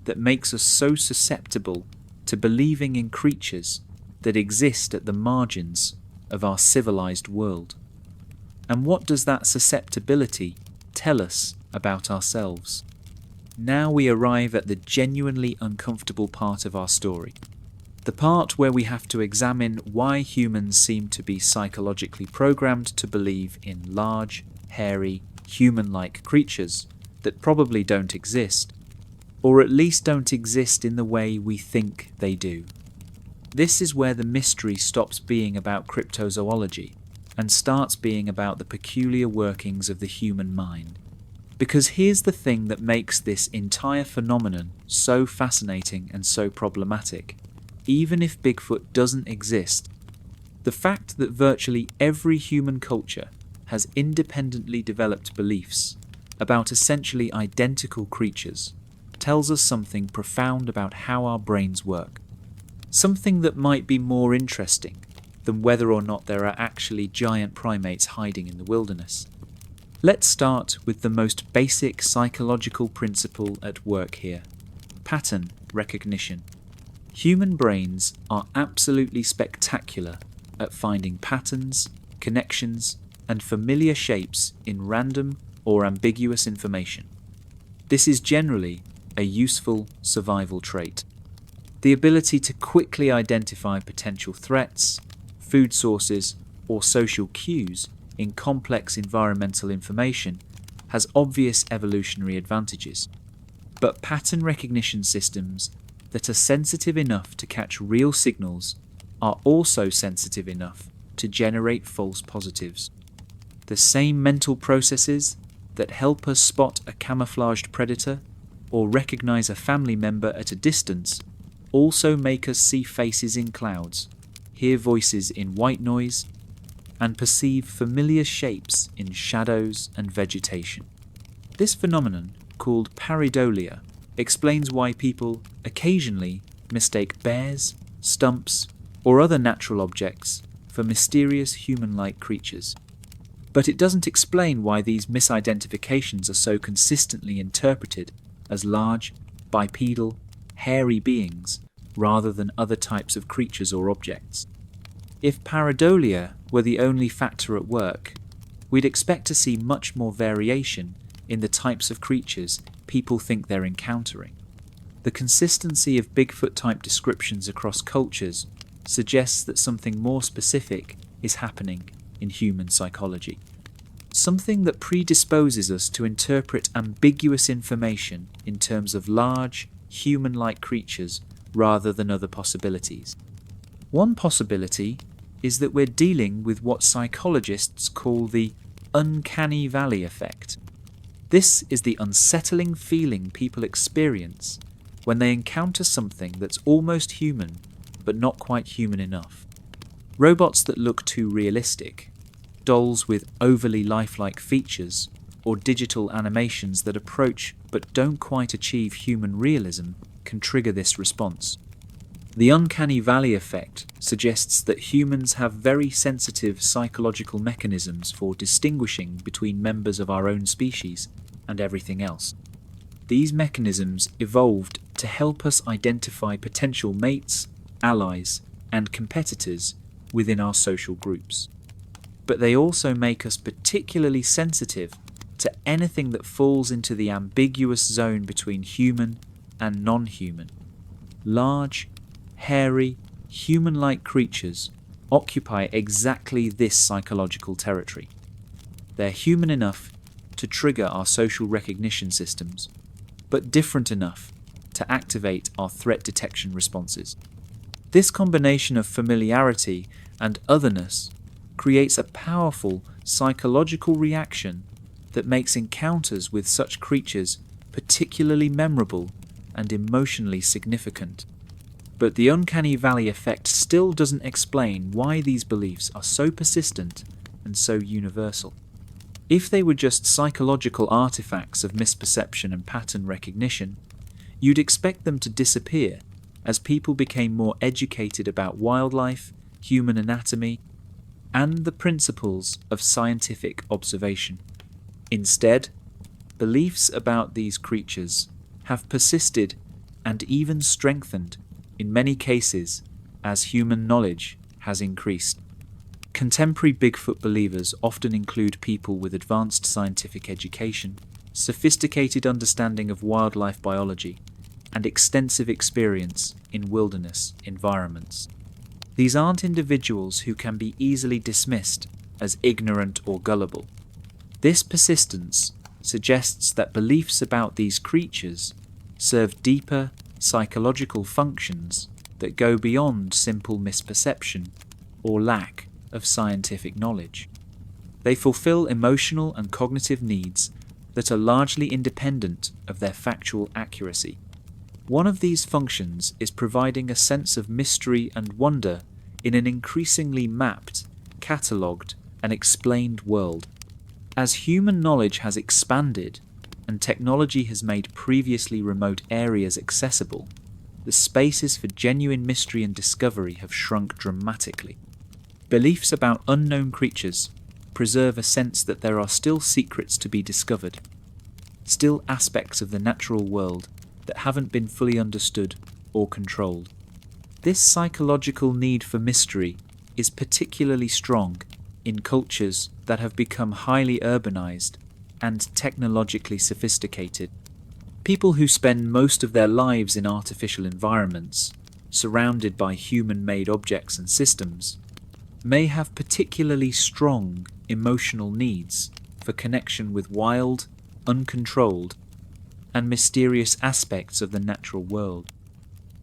that makes us so susceptible to believing in creatures that exist at the margins of our civilized world? And what does that susceptibility tell us about ourselves? Now we arrive at the genuinely uncomfortable part of our story. The part where we have to examine why humans seem to be psychologically programmed to believe in large, hairy, human-like creatures that probably don't exist, or at least don't exist in the way we think they do. This is where the mystery stops being about cryptozoology and starts being about the peculiar workings of the human mind. Because here's the thing that makes this entire phenomenon so fascinating and so problematic. Even if Bigfoot doesn't exist, the fact that virtually every human culture has independently developed beliefs about essentially identical creatures tells us something profound about how our brains work. Something that might be more interesting than whether or not there are actually giant primates hiding in the wilderness. Let's start with the most basic psychological principle at work here: pattern recognition. Human brains are absolutely spectacular at finding patterns, connections, and familiar shapes in random or ambiguous information. This is generally a useful survival trait. The ability to quickly identify potential threats, food sources, or social cues in complex environmental information has obvious evolutionary advantages. But pattern recognition systems that are sensitive enough to catch real signals are also sensitive enough to generate false positives. The same mental processes that help us spot a camouflaged predator or recognize a family member at a distance also make us see faces in clouds, hear voices in white noise, and perceive familiar shapes in shadows and vegetation. This phenomenon, called pareidolia, explains why people occasionally mistake bears, stumps, or other natural objects for mysterious human-like creatures. But it doesn't explain why these misidentifications are so consistently interpreted as large, bipedal, hairy beings rather than other types of creatures or objects. If pareidolia were the only factor at work, we'd expect to see much more variation in the types of creatures people think they're encountering. The consistency of Bigfoot-type descriptions across cultures suggests that something more specific is happening in human psychology. Something that predisposes us to interpret ambiguous information in terms of large, human-like creatures rather than other possibilities. One possibility is that we're dealing with what psychologists call the uncanny valley effect. This is the unsettling feeling people experience when they encounter something that's almost human, but not quite human enough. Robots that look too realistic, dolls with overly lifelike features, or digital animations that approach but don't quite achieve human realism can trigger this response. The uncanny valley effect suggests that humans have very sensitive psychological mechanisms for distinguishing between members of our own species and everything else. These mechanisms evolved to help us identify potential mates, allies, and competitors within our social groups. But they also make us particularly sensitive to anything that falls into the ambiguous zone between human and non-human. Large, hairy, human-like creatures occupy exactly this psychological territory. They're human enough to trigger our social recognition systems, but different enough to activate our threat detection responses. This combination of familiarity and otherness creates a powerful psychological reaction that makes encounters with such creatures particularly memorable and emotionally significant. But the uncanny valley effect still doesn't explain why these beliefs are so persistent and so universal. If they were just psychological artifacts of misperception and pattern recognition, you'd expect them to disappear as people became more educated about wildlife, human anatomy, and the principles of scientific observation. Instead, beliefs about these creatures have persisted and even strengthened in many cases as human knowledge has increased. Contemporary Bigfoot believers often include people with advanced scientific education, sophisticated understanding of wildlife biology, and extensive experience in wilderness environments. These aren't individuals who can be easily dismissed as ignorant or gullible. This persistence suggests that beliefs about these creatures serve deeper psychological functions that go beyond simple misperception or lack of scientific knowledge. They fulfill emotional and cognitive needs that are largely independent of their factual accuracy. One of these functions is providing a sense of mystery and wonder in an increasingly mapped, catalogued, and explained world. As human knowledge has expanded and technology has made previously remote areas accessible, the spaces for genuine mystery and discovery have shrunk dramatically. Beliefs about unknown creatures preserve a sense that there are still secrets to be discovered, still aspects of the natural world that haven't been fully understood or controlled. This psychological need for mystery is particularly strong in cultures that have become highly urbanized and technologically sophisticated. People who spend most of their lives in artificial environments, surrounded by human-made objects and systems, may have particularly strong emotional needs for connection with wild, uncontrolled, and mysterious aspects of the natural world.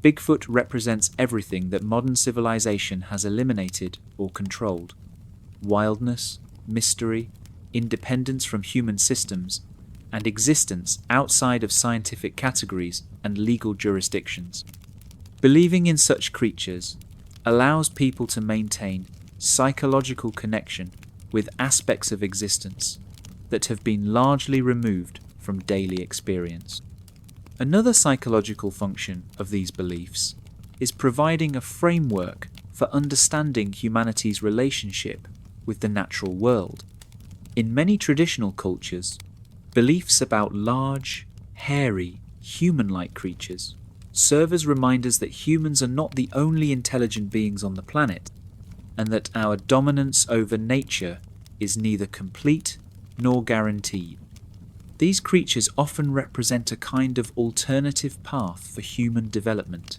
Bigfoot represents everything that modern civilization has eliminated or controlled: wildness, mystery, independence from human systems, and existence outside of scientific categories and legal jurisdictions. Believing in such creatures allows people to maintain psychological connection with aspects of existence that have been largely removed from daily experience. Another psychological function of these beliefs is providing a framework for understanding humanity's relationship with the natural world. In many traditional cultures, beliefs about large, hairy, human-like creatures serve as reminders that humans are not the only intelligent beings on the planet, and that our dominance over nature is neither complete nor guaranteed. These creatures often represent a kind of alternative path for human development.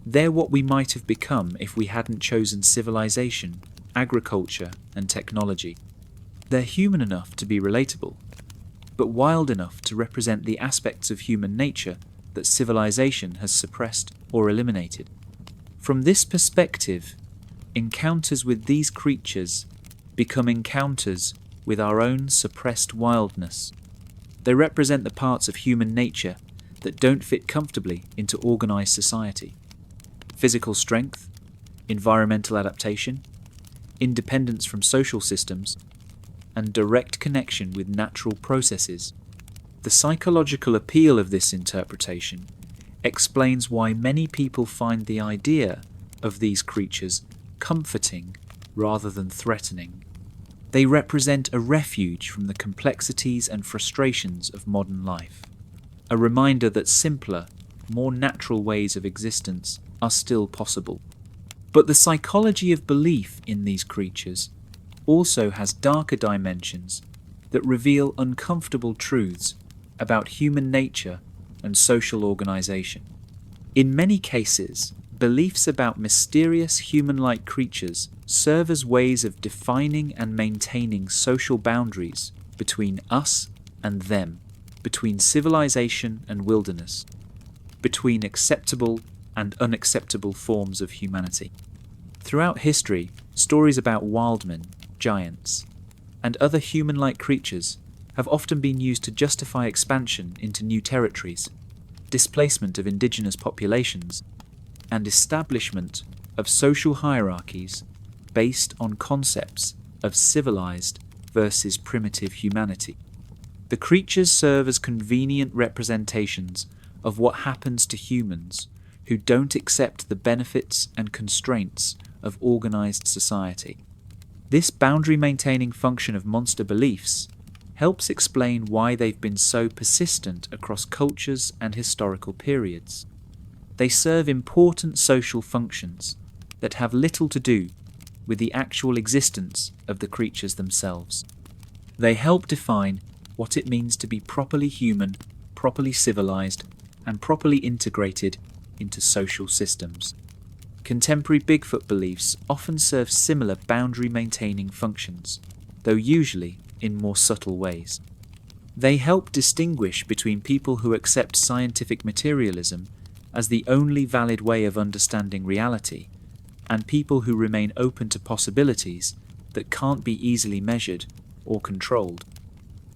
They're what we might have become if we hadn't chosen civilization, agriculture, and technology. They're human enough to be relatable, but wild enough to represent the aspects of human nature that civilization has suppressed or eliminated. From this perspective, encounters with these creatures become encounters with our own suppressed wildness. They represent the parts of human nature that don't fit comfortably into organized society. Physical strength, environmental adaptation, independence from social systems, and direct connection with natural processes. The psychological appeal of this interpretation explains why many people find the idea of these creatures comforting rather than threatening. They represent a refuge from the complexities and frustrations of modern life, a reminder that simpler, more natural ways of existence are still possible. But the psychology of belief in these creatures also has darker dimensions that reveal uncomfortable truths about human nature and social organization. In many cases, beliefs about mysterious human-like creatures serve as ways of defining and maintaining social boundaries between us and them, between civilization and wilderness, between acceptable and unacceptable forms of humanity. Throughout history, stories about wildmen, giants, and other human-like creatures have often been used to justify expansion into new territories, displacement of indigenous populations, and establishment of social hierarchies based on concepts of civilized versus primitive humanity. The creatures serve as convenient representations of what happens to humans who don't accept the benefits and constraints of organized society. This boundary-maintaining function of monster beliefs helps explain why they've been so persistent across cultures and historical periods. They serve important social functions that have little to do with the actual existence of the creatures themselves. They help define what it means to be properly human, properly civilized, and properly integrated into social systems. Contemporary Bigfoot beliefs often serve similar boundary-maintaining functions, though usually in more subtle ways. They help distinguish between people who accept scientific materialism as the only valid way of understanding reality, and people who remain open to possibilities that can't be easily measured or controlled.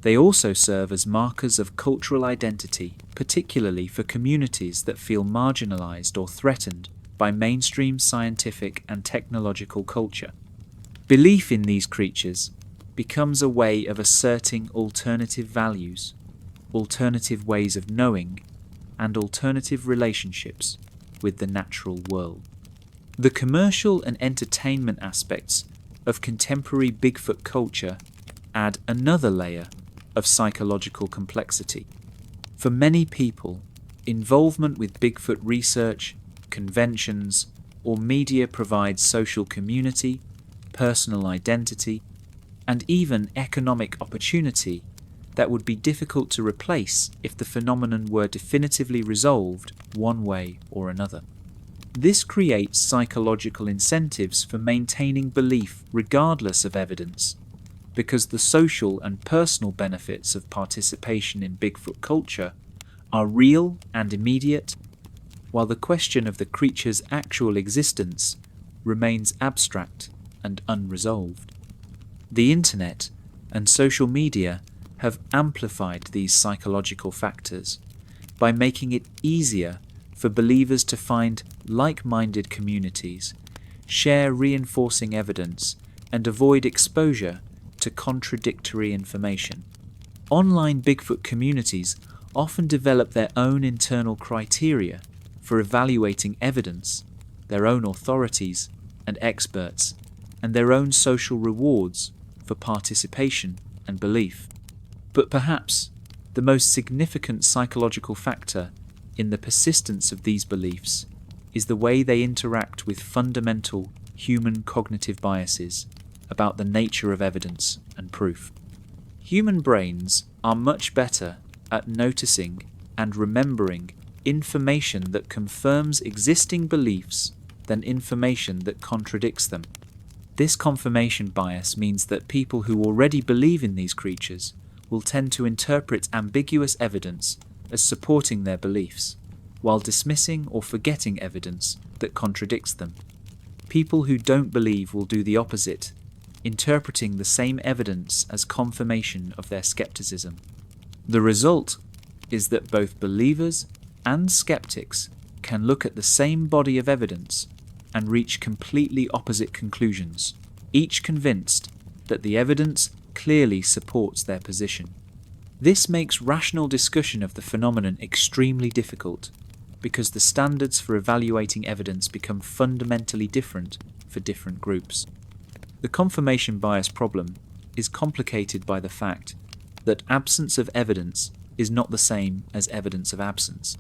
They also serve as markers of cultural identity, particularly for communities that feel marginalized or threatened by mainstream scientific and technological culture. Belief in these creatures becomes a way of asserting alternative values, alternative ways of knowing, and alternative relationships with the natural world. The commercial and entertainment aspects of contemporary Bigfoot culture add another layer of psychological complexity. For many people, involvement with Bigfoot research, conventions, or media provides social community, personal identity, and even economic opportunity that would be difficult to replace if the phenomenon were definitively resolved one way or another. This creates psychological incentives for maintaining belief regardless of evidence, because the social and personal benefits of participation in Bigfoot culture are real and immediate, while the question of the creature's actual existence remains abstract and unresolved. The internet and social media have amplified these psychological factors by making it easier for believers to find like-minded communities, share reinforcing evidence, and avoid exposure to contradictory information. Online Bigfoot communities often develop their own internal criteria for evaluating evidence, their own authorities and experts, and their own social rewards for participation and belief. But perhaps the most significant psychological factor in the persistence of these beliefs is the way they interact with fundamental human cognitive biases about the nature of evidence and proof. Human brains are much better at noticing and remembering information that confirms existing beliefs than information that contradicts them. This confirmation bias means that people who already believe in these creatures will tend to interpret ambiguous evidence as supporting their beliefs, while dismissing or forgetting evidence that contradicts them. People who don't believe will do the opposite, interpreting the same evidence as confirmation of their skepticism. The result is that both believers and skeptics can look at the same body of evidence and reach completely opposite conclusions, each convinced that the evidence clearly supports their position. This makes rational discussion of the phenomenon extremely difficult, because the standards for evaluating evidence become fundamentally different for different groups. The confirmation bias problem is complicated by the fact that absence of evidence is not the same as evidence of absence.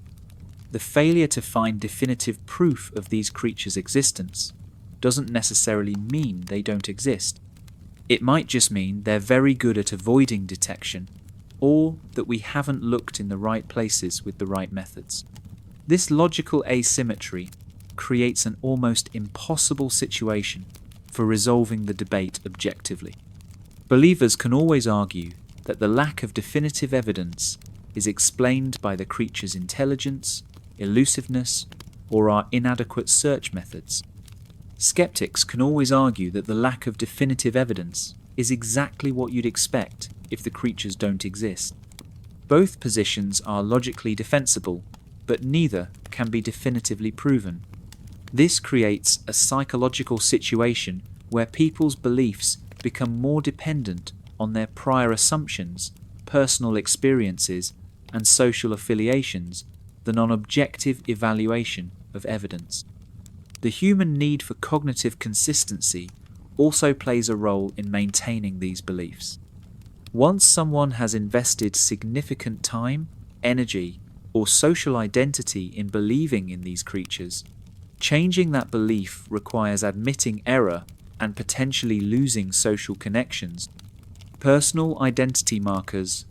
The failure to find definitive proof of these creatures' existence doesn't necessarily mean they don't exist. It might just mean they're very good at avoiding detection, or that we haven't looked in the right places with the right methods. This logical asymmetry creates an almost impossible situation for resolving the debate objectively. Believers can always argue that the lack of definitive evidence is explained by the creature's intelligence, elusiveness, or our inadequate search methods. Skeptics can always argue that the lack of definitive evidence is exactly what you'd expect if the creatures don't exist. Both positions are logically defensible, but neither can be definitively proven. This creates a psychological situation where people's beliefs become more dependent on their prior assumptions, personal experiences, and social affiliations than on objective evaluation of evidence. The human need for cognitive consistency also plays a role in maintaining these beliefs. Once someone has invested significant time, energy, or social identity in believing in these creatures, changing that belief requires admitting error and potentially losing social connections, personal identity markers,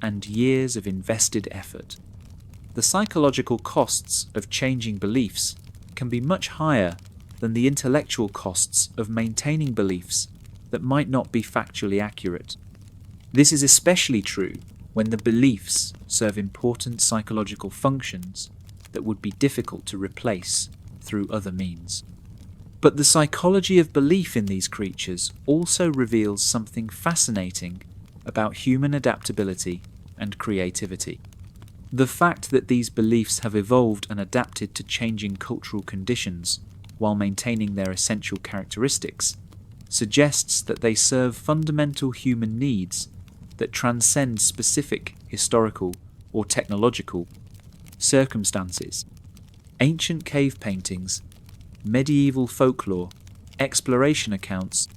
and years of invested effort. The psychological costs of changing beliefs can be much higher than the intellectual costs of maintaining beliefs that might not be factually accurate. This is especially true when the beliefs serve important psychological functions that would be difficult to replace through other means. But the psychology of belief in these creatures also reveals something fascinating about human adaptability and creativity. The fact that these beliefs have evolved and adapted to changing cultural conditions while maintaining their essential characteristics suggests that they serve fundamental human needs that transcend specific historical or technological circumstances. Ancient cave paintings, medieval folklore, exploration accounts,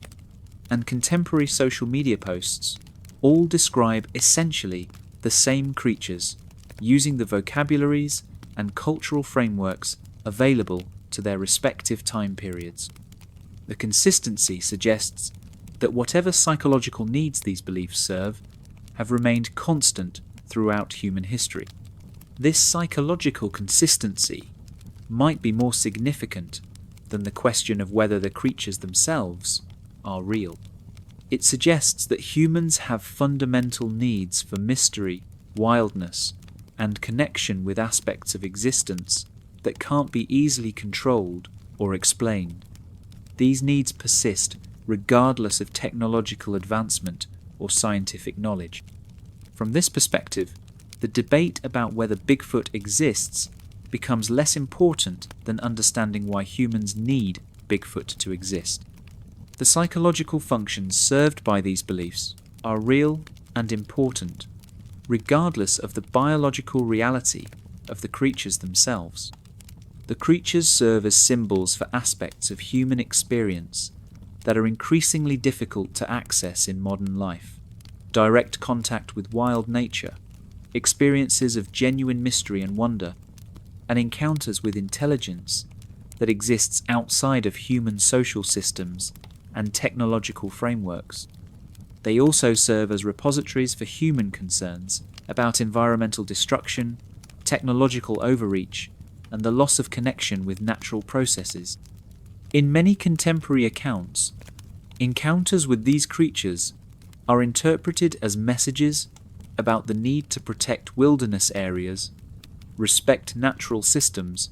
and contemporary social media posts all describe essentially the same creatures, using the vocabularies and cultural frameworks available to their respective time periods. The consistency suggests that whatever psychological needs these beliefs serve have remained constant throughout human history. This psychological consistency might be more significant than the question of whether the creatures themselves are real. It suggests that humans have fundamental needs for mystery, wildness, and connection with aspects of existence that can't be easily controlled or explained. These needs persist regardless of technological advancement or scientific knowledge. From this perspective, the debate about whether Bigfoot exists becomes less important than understanding why humans need Bigfoot to exist. The psychological functions served by these beliefs are real and important, regardless of the biological reality of the creatures themselves. The creatures serve as symbols for aspects of human experience that are increasingly difficult to access in modern life. Direct contact with wild nature, experiences of genuine mystery and wonder, and encounters with intelligence that exists outside of human social systems and technological frameworks. They also serve as repositories for human concerns about environmental destruction, technological overreach, and the loss of connection with natural processes. In many contemporary accounts, encounters with these creatures are interpreted as messages about the need to protect wilderness areas, respect natural systems,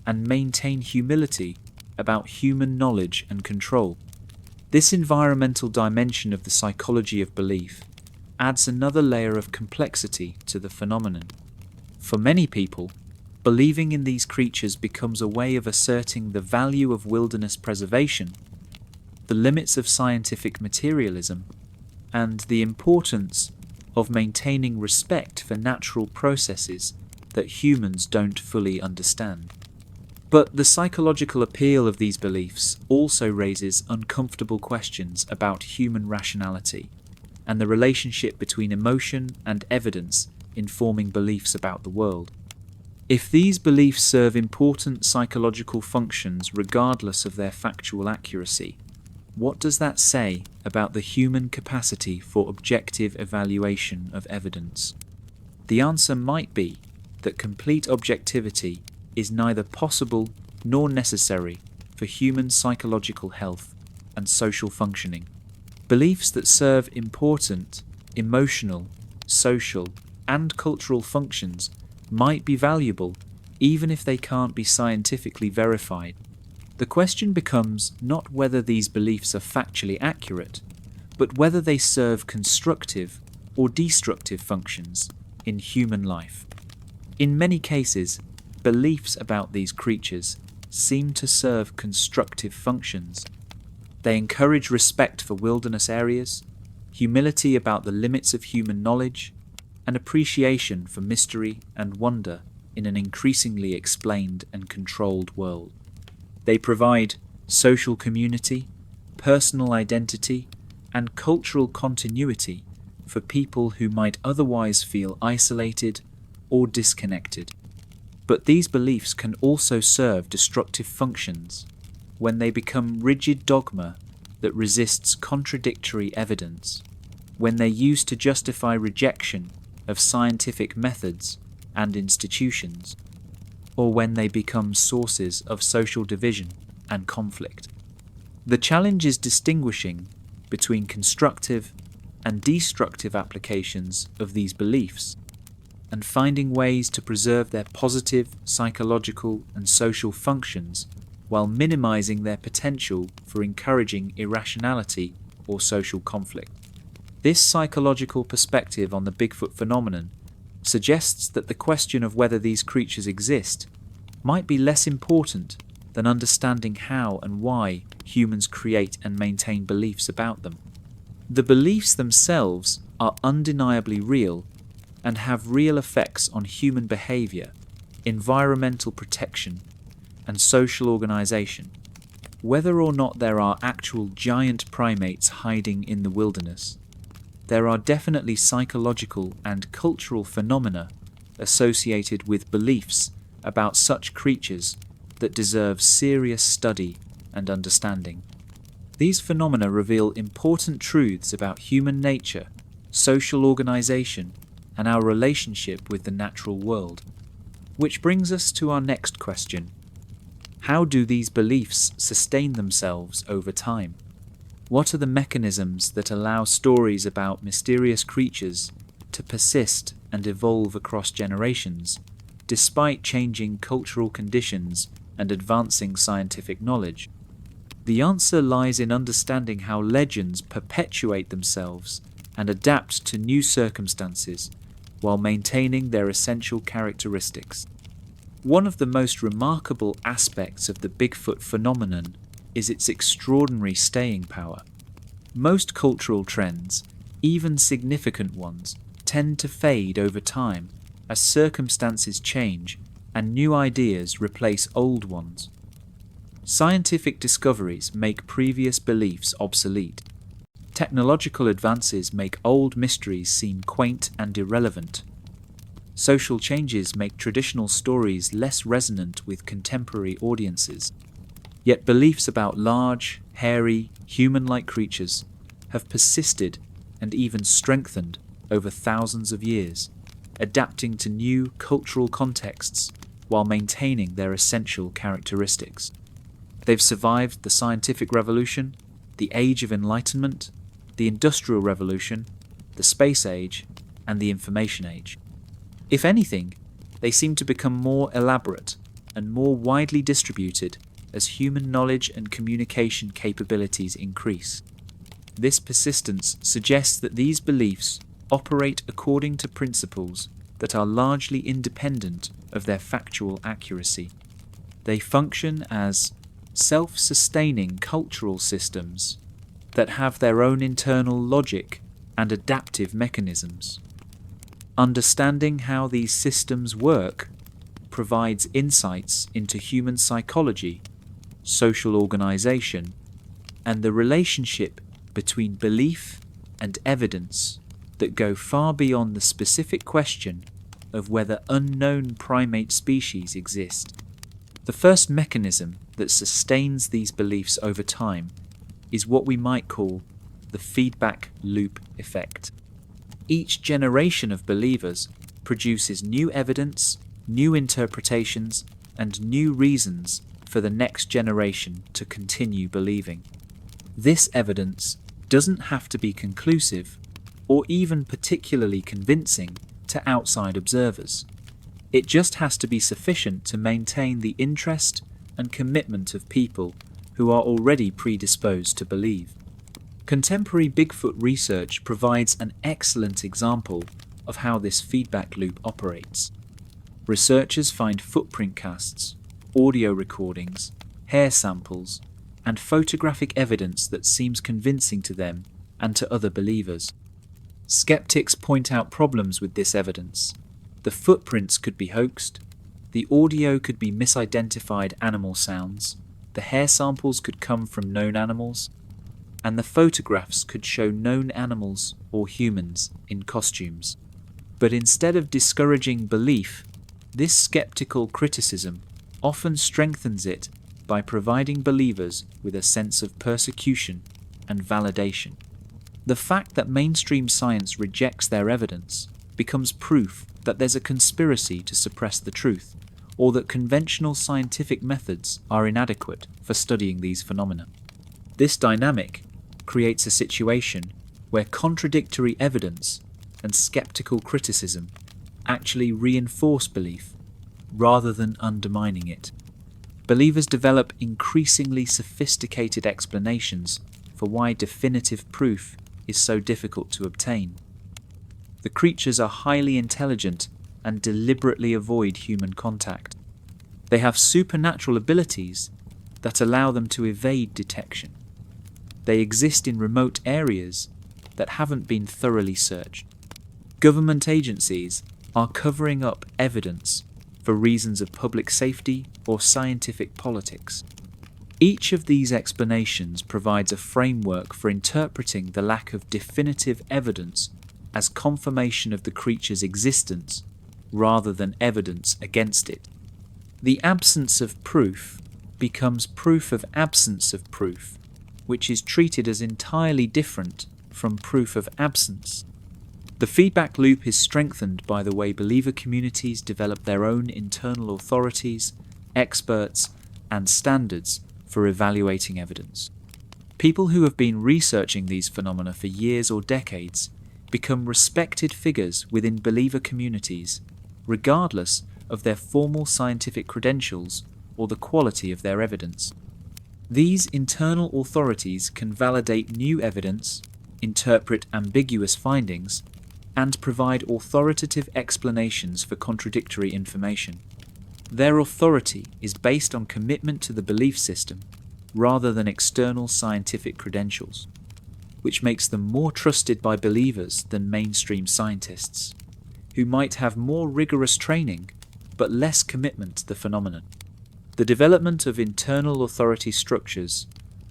and maintain humility about human knowledge and control. This environmental dimension of the psychology of belief adds another layer of complexity to the phenomenon. For many people, believing in these creatures becomes a way of asserting the value of wilderness preservation the limits of scientific materialism, and the importance of maintaining respect for natural processes that humans don't fully understand. But the psychological appeal of these beliefs also raises uncomfortable questions about human rationality and the relationship between emotion and evidence informing beliefs about the world. If these beliefs serve important psychological functions regardless of their factual accuracy, what does that say about the human capacity for objective evaluation of evidence? The answer might be that complete objectivity is neither possible nor necessary for human psychological health and social functioning. Beliefs that serve important emotional, social, and cultural functions might be valuable even if they can't be scientifically verified. The question becomes not whether these beliefs are factually accurate, but whether they serve constructive or destructive functions in human life. In many cases, beliefs about these creatures seem to serve constructive functions. They encourage respect for wilderness areas, humility about the limits of human knowledge, and appreciation for mystery and wonder in an increasingly explained and controlled world. They provide social community, personal identity, and cultural continuity for people who might otherwise feel isolated or disconnected. But these beliefs can also serve destructive functions when they become rigid dogma that resists contradictory evidence, when they're used to justify rejection of scientific methods and institutions, or when they become sources of social division and conflict. The challenge is distinguishing between constructive and destructive applications of these beliefs, and finding ways to preserve their positive psychological and social functions while minimizing their potential for encouraging irrationality or social conflict. This psychological perspective on the Bigfoot phenomenon suggests that the question of whether these creatures exist might be less important than understanding how and why humans create and maintain beliefs about them. The beliefs themselves are undeniably real and have real effects on human behavior, environmental protection, and social organization. Whether or not there are actual giant primates hiding in the wilderness, there are definitely psychological and cultural phenomena associated with beliefs about such creatures that deserve serious study and understanding. These phenomena reveal important truths about human nature, social organization, and our relationship with the natural world. Which brings us to our next question. How do these beliefs sustain themselves over time? What are the mechanisms that allow stories about mysterious creatures to persist and evolve across generations, despite changing cultural conditions and advancing scientific knowledge? The answer lies in understanding how legends perpetuate themselves and adapt to new circumstances while maintaining their essential characteristics. One of the most remarkable aspects of the Bigfoot phenomenon is its extraordinary staying power. Most cultural trends, even significant ones, tend to fade over time as circumstances change and new ideas replace old ones. Scientific discoveries make previous beliefs obsolete. Technological advances make old mysteries seem quaint and irrelevant. Social changes make traditional stories less resonant with contemporary audiences. Yet beliefs about large, hairy, human-like creatures have persisted and even strengthened over thousands of years, adapting to new cultural contexts while maintaining their essential characteristics. They've survived the scientific revolution, the Age of Enlightenment, the Industrial Revolution, the Space Age, and the Information Age. If anything, they seem to become more elaborate and more widely distributed as human knowledge and communication capabilities increase. This persistence suggests that these beliefs operate according to principles that are largely independent of their factual accuracy. They function as self-sustaining cultural systems that have their own internal logic and adaptive mechanisms. Understanding how these systems work provides insights into human psychology, social organization, and the relationship between belief and evidence that go far beyond the specific question of whether unknown primate species exist. The first mechanism that sustains these beliefs over time is what we might call the feedback loop effect. Each generation of believers produces new evidence, new interpretations, and new reasons for the next generation to continue believing. This evidence doesn't have to be conclusive or even particularly convincing to outside observers. It just has to be sufficient to maintain the interest and commitment of people who are already predisposed to believe. Contemporary Bigfoot research provides an excellent example of how this feedback loop operates. Researchers find footprint casts, audio recordings, hair samples, and photographic evidence that seems convincing to them and to other believers. Skeptics point out problems with this evidence. The footprints could be hoaxed, the audio could be misidentified animal sounds, the hair samples could come from known animals, and the photographs could show known animals or humans in costumes. But instead of discouraging belief, this skeptical criticism often strengthens it by providing believers with a sense of persecution and validation. The fact that mainstream science rejects their evidence becomes proof that there's a conspiracy to suppress the truth, or that conventional scientific methods are inadequate for studying these phenomena. This dynamic creates a situation where contradictory evidence and skeptical criticism actually reinforce belief rather than undermining it. Believers develop increasingly sophisticated explanations for why definitive proof is so difficult to obtain. The creatures are highly intelligent and deliberately avoid human contact. They have supernatural abilities that allow them to evade detection. They exist in remote areas that haven't been thoroughly searched. Government agencies are covering up evidence for reasons of public safety or scientific politics. Each of these explanations provides a framework for interpreting the lack of definitive evidence as confirmation of the creature's existence rather than evidence against it. The absence of proof becomes proof of absence of proof, which is treated as entirely different from proof of absence. The feedback loop is strengthened by the way believer communities develop their own internal authorities, experts, and standards for evaluating evidence. People who have been researching these phenomena for years or decades become respected figures within believer communities, regardless of their formal scientific credentials or the quality of their evidence. These internal authorities can validate new evidence, interpret ambiguous findings, and provide authoritative explanations for contradictory information. Their authority is based on commitment to the belief system rather than external scientific credentials, which makes them more trusted by believers than mainstream scientists, who might have more rigorous training but less commitment to the phenomenon. The development of internal authority structures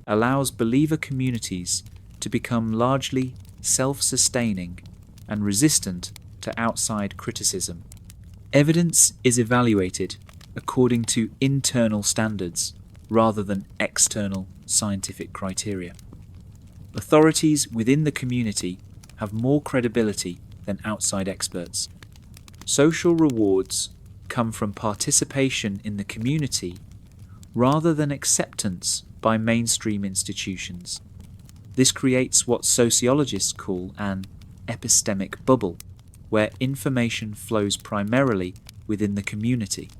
allows believer communities to become largely self-sustaining and resistant to outside criticism. Evidence is evaluated according to internal standards rather than external scientific criteria. Authorities within the community have more credibility than outside experts. Social rewards come from participation in the community rather than acceptance by mainstream institutions. This creates what sociologists call an epistemic bubble, where information flows primarily within the community,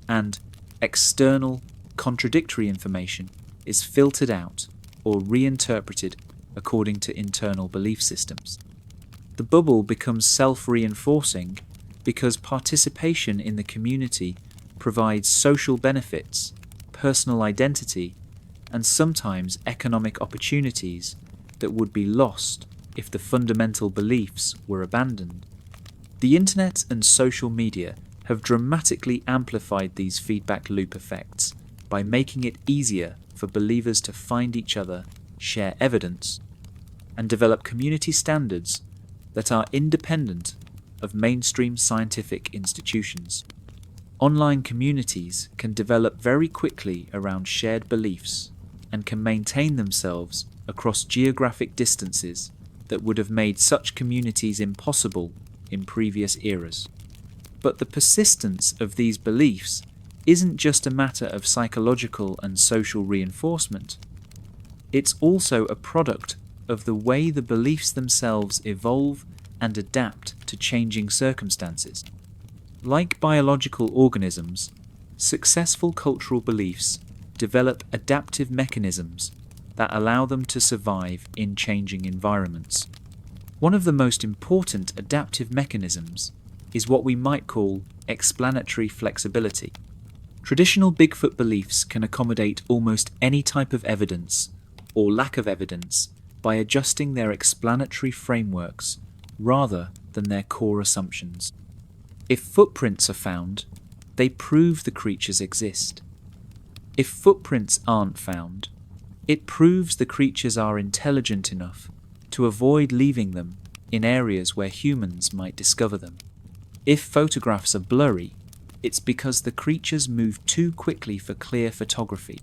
and external, contradictory information is filtered out or reinterpreted according to internal belief systems. The bubble becomes self-reinforcing because participation in the community provides social benefits, personal identity and sometimes economic opportunities that would be lost if the fundamental beliefs were abandoned. The internet and social media have dramatically amplified these feedback loop effects by making it easier for believers to find each other, share evidence, and develop community standards that are independent of mainstream scientific institutions. Online communities can develop very quickly around shared beliefs and can maintain themselves across geographic distances that would have made such communities impossible in previous eras. But the persistence of these beliefs isn't just a matter of psychological and social reinforcement. It's also a product of the way the beliefs themselves evolve and adapt to changing circumstances. Like biological organisms, successful cultural beliefs develop adaptive mechanisms that allow them to survive in changing environments. One of the most important adaptive mechanisms is what we might call explanatory flexibility. Traditional Bigfoot beliefs can accommodate almost any type of evidence or lack of evidence by adjusting their explanatory frameworks rather than their core assumptions. If footprints are found, they prove the creatures exist. If footprints aren't found, it proves the creatures are intelligent enough to avoid leaving them in areas where humans might discover them. If photographs are blurry, it's because the creatures move too quickly for clear photography.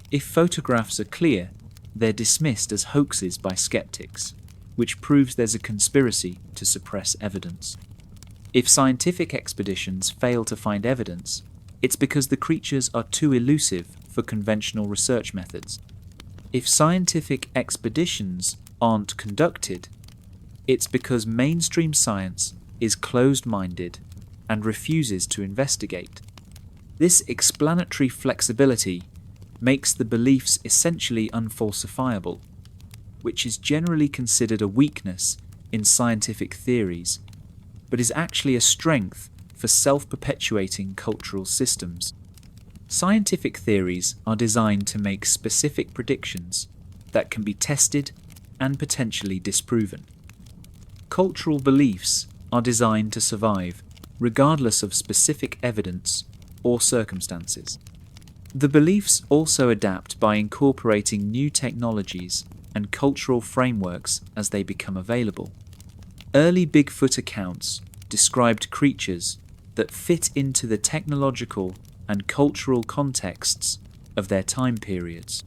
If photographs are clear, they're dismissed as hoaxes by skeptics, which proves there's a conspiracy to suppress evidence. If scientific expeditions fail to find evidence, it's because the creatures are too elusive for conventional research methods. If scientific expeditions aren't conducted, it's because mainstream science is closed-minded and refuses to investigate. This explanatory flexibility makes the beliefs essentially unfalsifiable, which is generally considered a weakness in scientific theories, but is actually a strength for self-perpetuating cultural systems. Scientific theories are designed to make specific predictions that can be tested and potentially disproven. Cultural beliefs are designed to survive regardless of specific evidence or circumstances. The beliefs also adapt by incorporating new technologies and cultural frameworks as they become available. Early Bigfoot accounts described creatures that fit into the technological and cultural contexts of their time periods.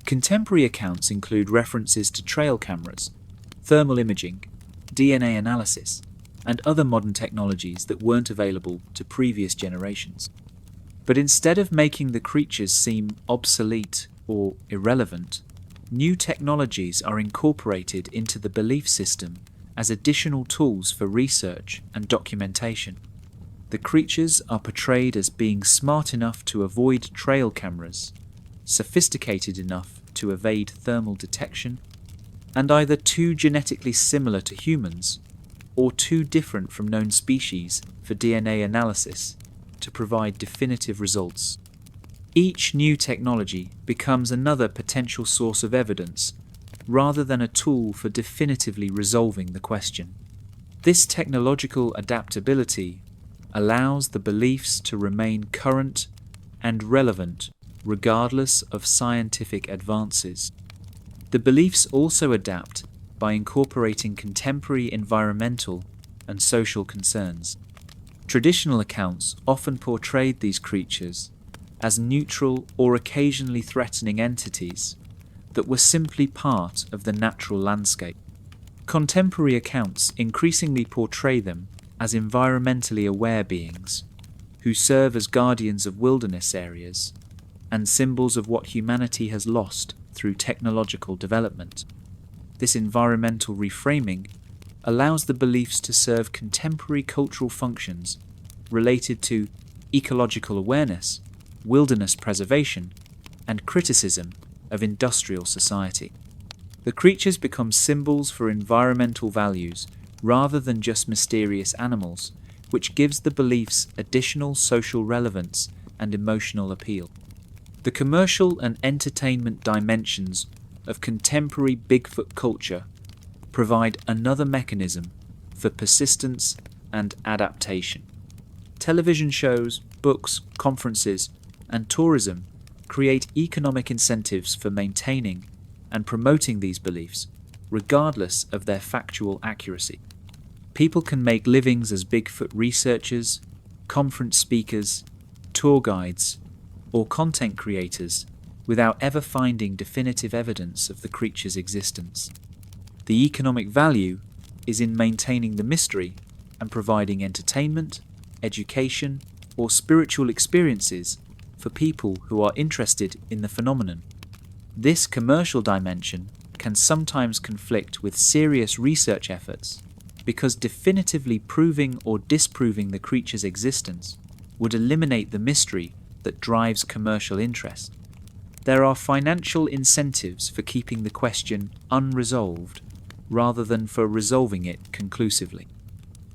Contemporary accounts include references to trail cameras, thermal imaging, DNA analysis, and other modern technologies that weren't available to previous generations. But instead of making the creatures seem obsolete or irrelevant, new technologies are incorporated into the belief system as additional tools for research and documentation. The creatures are portrayed as being smart enough to avoid trail cameras, sophisticated enough to evade thermal detection, and either too genetically similar to humans or too different from known species for DNA analysis to provide definitive results. Each new technology becomes another potential source of evidence rather than a tool for definitively resolving the question. This technological adaptability allows the beliefs to remain current and relevant regardless of scientific advances. The beliefs also adapt by incorporating contemporary environmental and social concerns. Traditional accounts often portrayed these creatures as neutral or occasionally threatening entities that were simply part of the natural landscape. Contemporary accounts increasingly portray them as environmentally aware beings who serve as guardians of wilderness areas and symbols of what humanity has lost through technological development. This environmental reframing allows the beliefs to serve contemporary cultural functions related to ecological awareness, wilderness preservation, and criticism of industrial society. The creatures become symbols for environmental values rather than just mysterious animals, which gives the beliefs additional social relevance and emotional appeal. The commercial and entertainment dimensions of contemporary Bigfoot culture provide another mechanism for persistence and adaptation. Television shows, books, conferences, and tourism create economic incentives for maintaining and promoting these beliefs, regardless of their factual accuracy. People can make livings as Bigfoot researchers, conference speakers, tour guides, or content creators without ever finding definitive evidence of the creature's existence. The economic value is in maintaining the mystery and providing entertainment, education, or spiritual experiences for people who are interested in the phenomenon. This commercial dimension can sometimes conflict with serious research efforts because definitively proving or disproving the creature's existence would eliminate the mystery that drives commercial interest. There are financial incentives for keeping the question unresolved rather than for resolving it conclusively.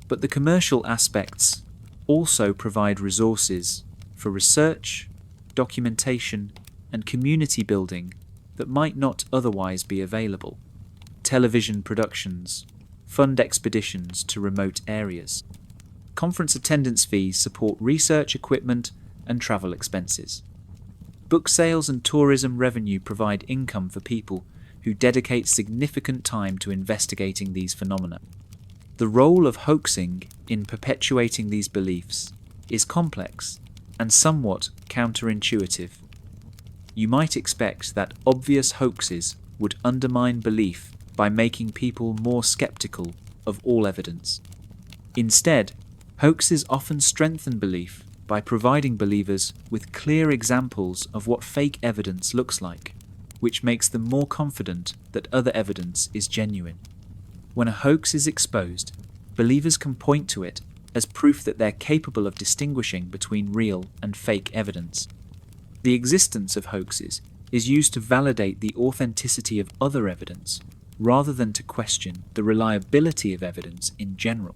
But the commercial aspects also provide resources for research, documentation, and community building that might not otherwise be available. Television productions fund expeditions to remote areas. Conference attendance fees support research equipment and travel expenses. Book sales and tourism revenue provide income for people who dedicate significant time to investigating these phenomena. The role of hoaxing in perpetuating these beliefs is complex and somewhat counterintuitive. You might expect that obvious hoaxes would undermine belief by making people more skeptical of all evidence. Instead, hoaxes often strengthen belief by providing believers with clear examples of what fake evidence looks like, which makes them more confident that other evidence is genuine. When a hoax is exposed, believers can point to it as proof that they're capable of distinguishing between real and fake evidence. The existence of hoaxes is used to validate the authenticity of other evidence, rather than to question the reliability of evidence in general.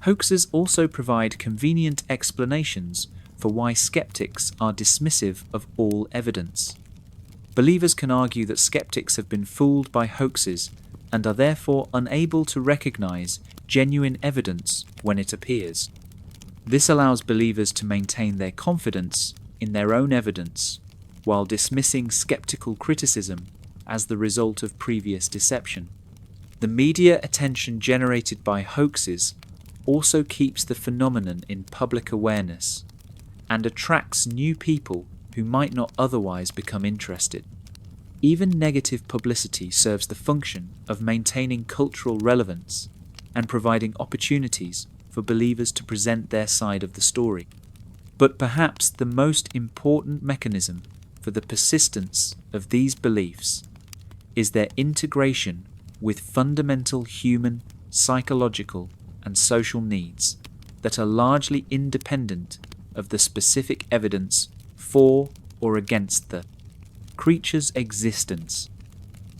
Hoaxes also provide convenient explanations for why skeptics are dismissive of all evidence. Believers can argue that skeptics have been fooled by hoaxes and are therefore unable to recognize genuine evidence when it appears. This allows believers to maintain their confidence in their own evidence while dismissing skeptical criticism as the result of previous deception. The media attention generated by hoaxes also keeps the phenomenon in public awareness and attracts new people who might not otherwise become interested. Even negative publicity serves the function of maintaining cultural relevance and providing opportunities for believers to present their side of the story. But perhaps the most important mechanism for the persistence of these beliefs is their integration with fundamental human, psychological, and social needs that are largely independent of the specific evidence for or against the creature's existence.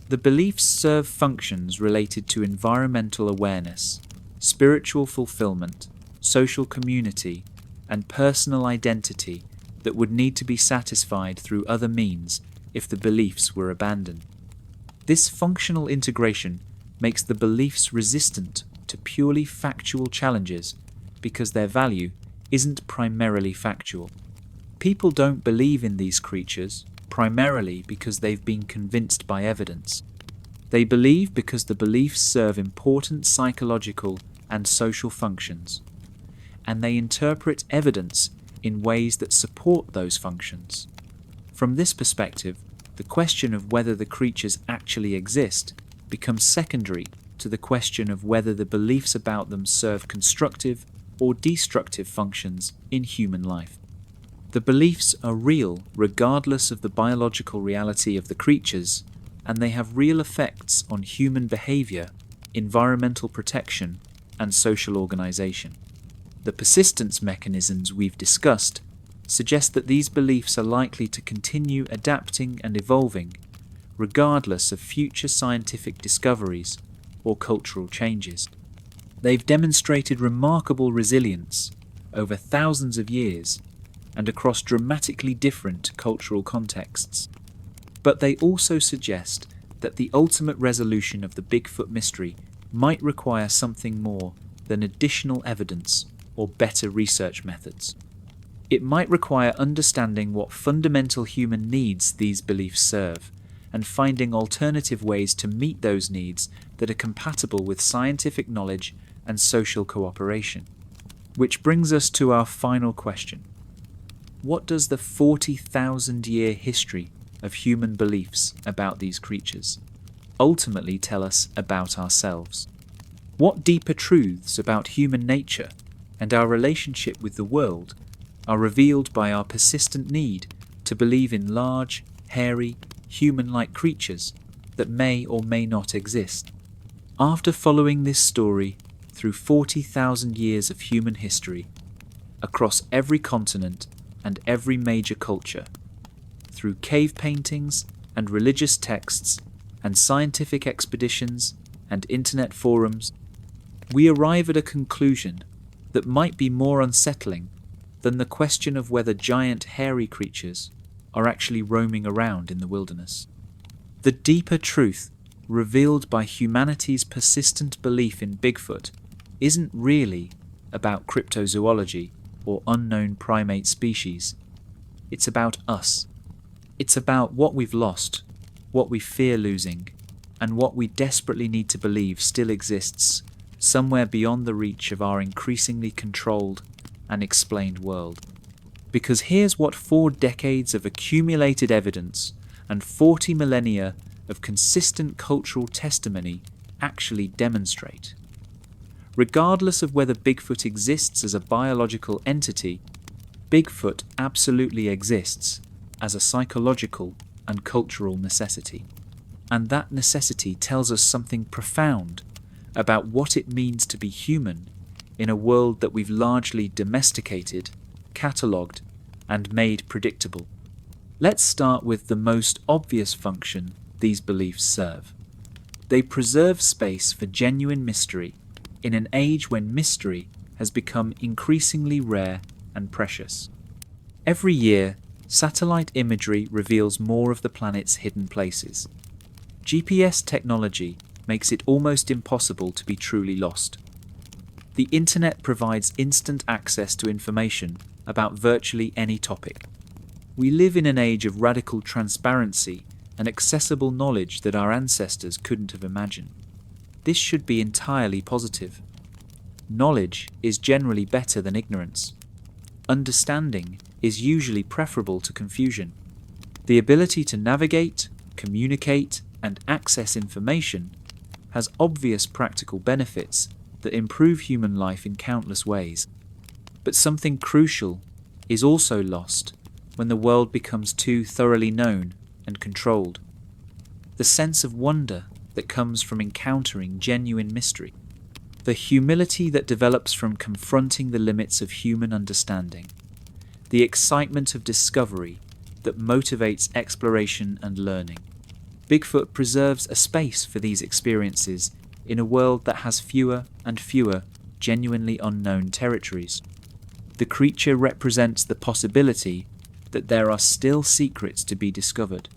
The beliefs serve functions related to environmental awareness, spiritual fulfillment, social community, and personal identity that would need to be satisfied through other means if the beliefs were abandoned. This functional integration makes the beliefs resistant to purely factual challenges because their value isn't primarily factual. People don't believe in these creatures primarily because they've been convinced by evidence. They believe because the beliefs serve important psychological and social functions, and they interpret evidence in ways that support those functions. From this perspective, the question of whether the creatures actually exist becomes secondary to the question of whether the beliefs about them serve constructive or destructive functions in human life. The beliefs are real regardless of the biological reality of the creatures, and they have real effects on human behavior, environmental protection, and social organization. The persistence mechanisms we've discussed suggest that these beliefs are likely to continue adapting and evolving regardless of future scientific discoveries or cultural changes. They've demonstrated remarkable resilience over thousands of years and across dramatically different cultural contexts. But they also suggest that the ultimate resolution of the Bigfoot mystery might require something more than additional evidence or better research methods. It might require understanding what fundamental human needs these beliefs serve, and finding alternative ways to meet those needs that are compatible with scientific knowledge and social cooperation. Which brings us to our final question. What does the 40,000-year history of human beliefs about these creatures ultimately tell us about ourselves? What deeper truths about human nature and our relationship with the world are revealed by our persistent need to believe in large, hairy, human-like creatures that may or may not exist? After following this story through 40,000 years of human history, across every continent and every major culture, through cave paintings and religious texts and scientific expeditions and internet forums, we arrive at a conclusion that might be more unsettling than the question of whether giant hairy creatures are actually roaming around in the wilderness. The deeper truth revealed by humanity's persistent belief in Bigfoot isn't really about cryptozoology or unknown primate species. It's about us. It's about what we've lost, what we fear losing, and what we desperately need to believe still exists somewhere beyond the reach of our increasingly controlled and explained world. Because here's what 4 decades of accumulated evidence and 40 millennia of consistent cultural testimony actually demonstrate. Regardless of whether Bigfoot exists as a biological entity, Bigfoot absolutely exists as a psychological and cultural necessity. And that necessity tells us something profound about what it means to be human in a world that we've largely domesticated, catalogued, and made predictable. Let's start with the most obvious function these beliefs serve. They preserve space for genuine mystery in an age when mystery has become increasingly rare and precious. Every year, satellite imagery reveals more of the planet's hidden places. GPS technology makes it almost impossible to be truly lost. The internet provides instant access to information about virtually any topic. We live in an age of radical transparency and accessible knowledge that our ancestors couldn't have imagined. This should be entirely positive. Knowledge is generally better than ignorance. Understanding is usually preferable to confusion. The ability to navigate, communicate, and access information has obvious practical benefits that improve human life in countless ways. But something crucial is also lost when the world becomes too thoroughly known and controlled. The sense of wonder that comes from encountering genuine mystery. The humility that develops from confronting the limits of human understanding. The excitement of discovery that motivates exploration and learning. Bigfoot preserves a space for these experiences in a world that has fewer and fewer genuinely unknown territories. The creature represents the possibility that there are still secrets to be discovered,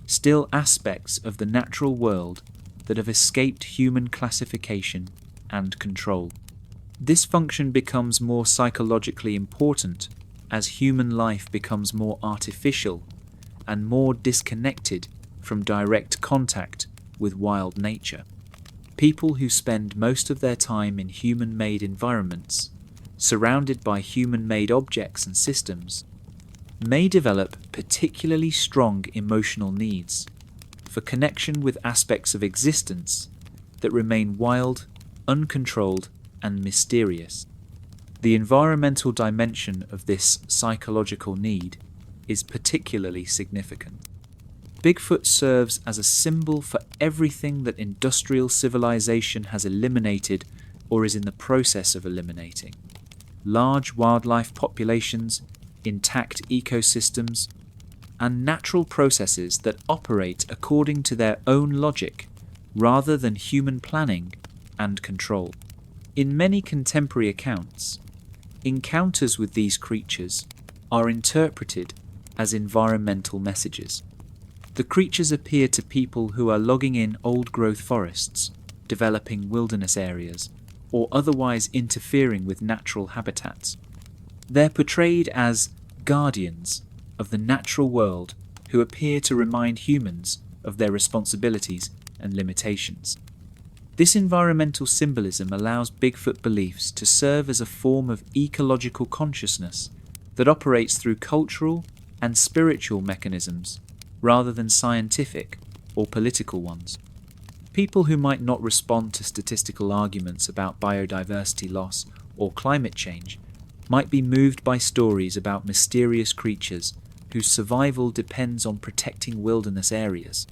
still aspects of the natural world that have escaped human classification and control. This function becomes more psychologically important as human life becomes more artificial and more disconnected from direct contact with wild nature. People who spend most of their time in human-made environments, surrounded by human-made objects and systems, may develop particularly strong emotional needs for connection with aspects of existence that remain wild, uncontrolled, and mysterious. The environmental dimension of this psychological need is particularly significant. Bigfoot serves as a symbol for everything that industrial civilization has eliminated or is in the process of eliminating. Large wildlife populations, intact ecosystems, and natural processes that operate according to their own logic rather than human planning and control. In many contemporary accounts, encounters with these creatures are interpreted as environmental messages. The creatures appear to people who are logging in old-growth forests, developing wilderness areas, or otherwise interfering with natural habitats. They're portrayed as guardians of the natural world who appear to remind humans of their responsibilities and limitations. This environmental symbolism allows Bigfoot beliefs to serve as a form of ecological consciousness that operates through cultural and spiritual mechanisms rather than scientific or political ones. People who might not respond to statistical arguments about biodiversity loss or climate change might be moved by stories about mysterious creatures whose survival depends on protecting wilderness areas.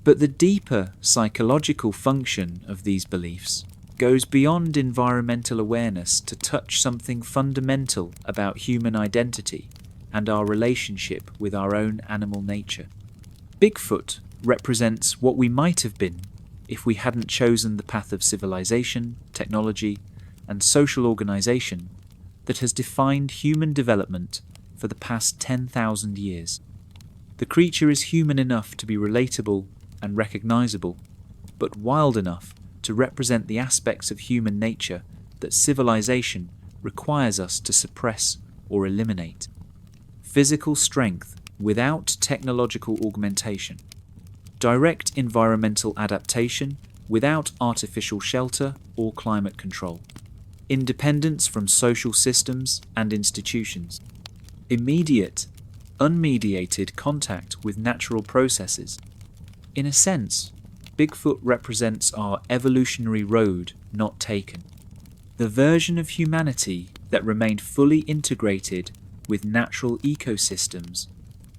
But the deeper psychological function of these beliefs goes beyond environmental awareness to touch something fundamental about human identity and our relationship with our own animal nature. Bigfoot represents what we might have been if we hadn't chosen the path of civilization, technology, and social organization that has defined human development for the past 10,000 years. The creature is human enough to be relatable and recognizable, but wild enough to represent the aspects of human nature that civilization requires us to suppress or eliminate. Physical strength without technological augmentation. Direct environmental adaptation without artificial shelter or climate control. Independence from social systems and institutions. Immediate, unmediated contact with natural processes. In a sense, Bigfoot represents our evolutionary road not taken. The version of humanity that remained fully integrated with natural ecosystems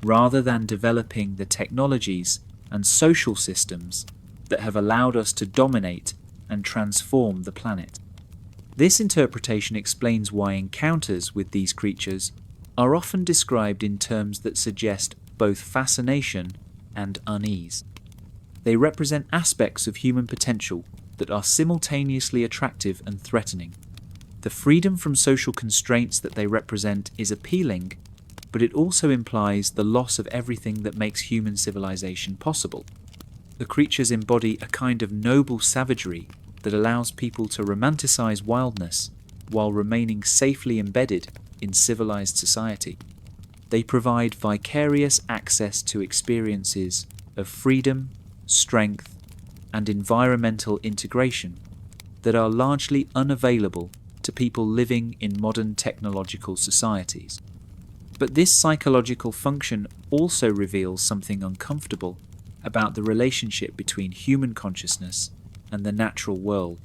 rather than developing the technologies and social systems that have allowed us to dominate and transform the planet. This interpretation explains why encounters with these creatures are often described in terms that suggest both fascination and unease. They represent aspects of human potential that are simultaneously attractive and threatening. The freedom from social constraints that they represent is appealing, but it also implies the loss of everything that makes human civilization possible. The creatures embody a kind of noble savagery that allows people to romanticize wildness while remaining safely embedded in civilized society. They provide vicarious access to experiences of freedom, strength, and environmental integration that are largely unavailable to people living in modern technological societies. But this psychological function also reveals something uncomfortable about the relationship between human consciousness and the natural world.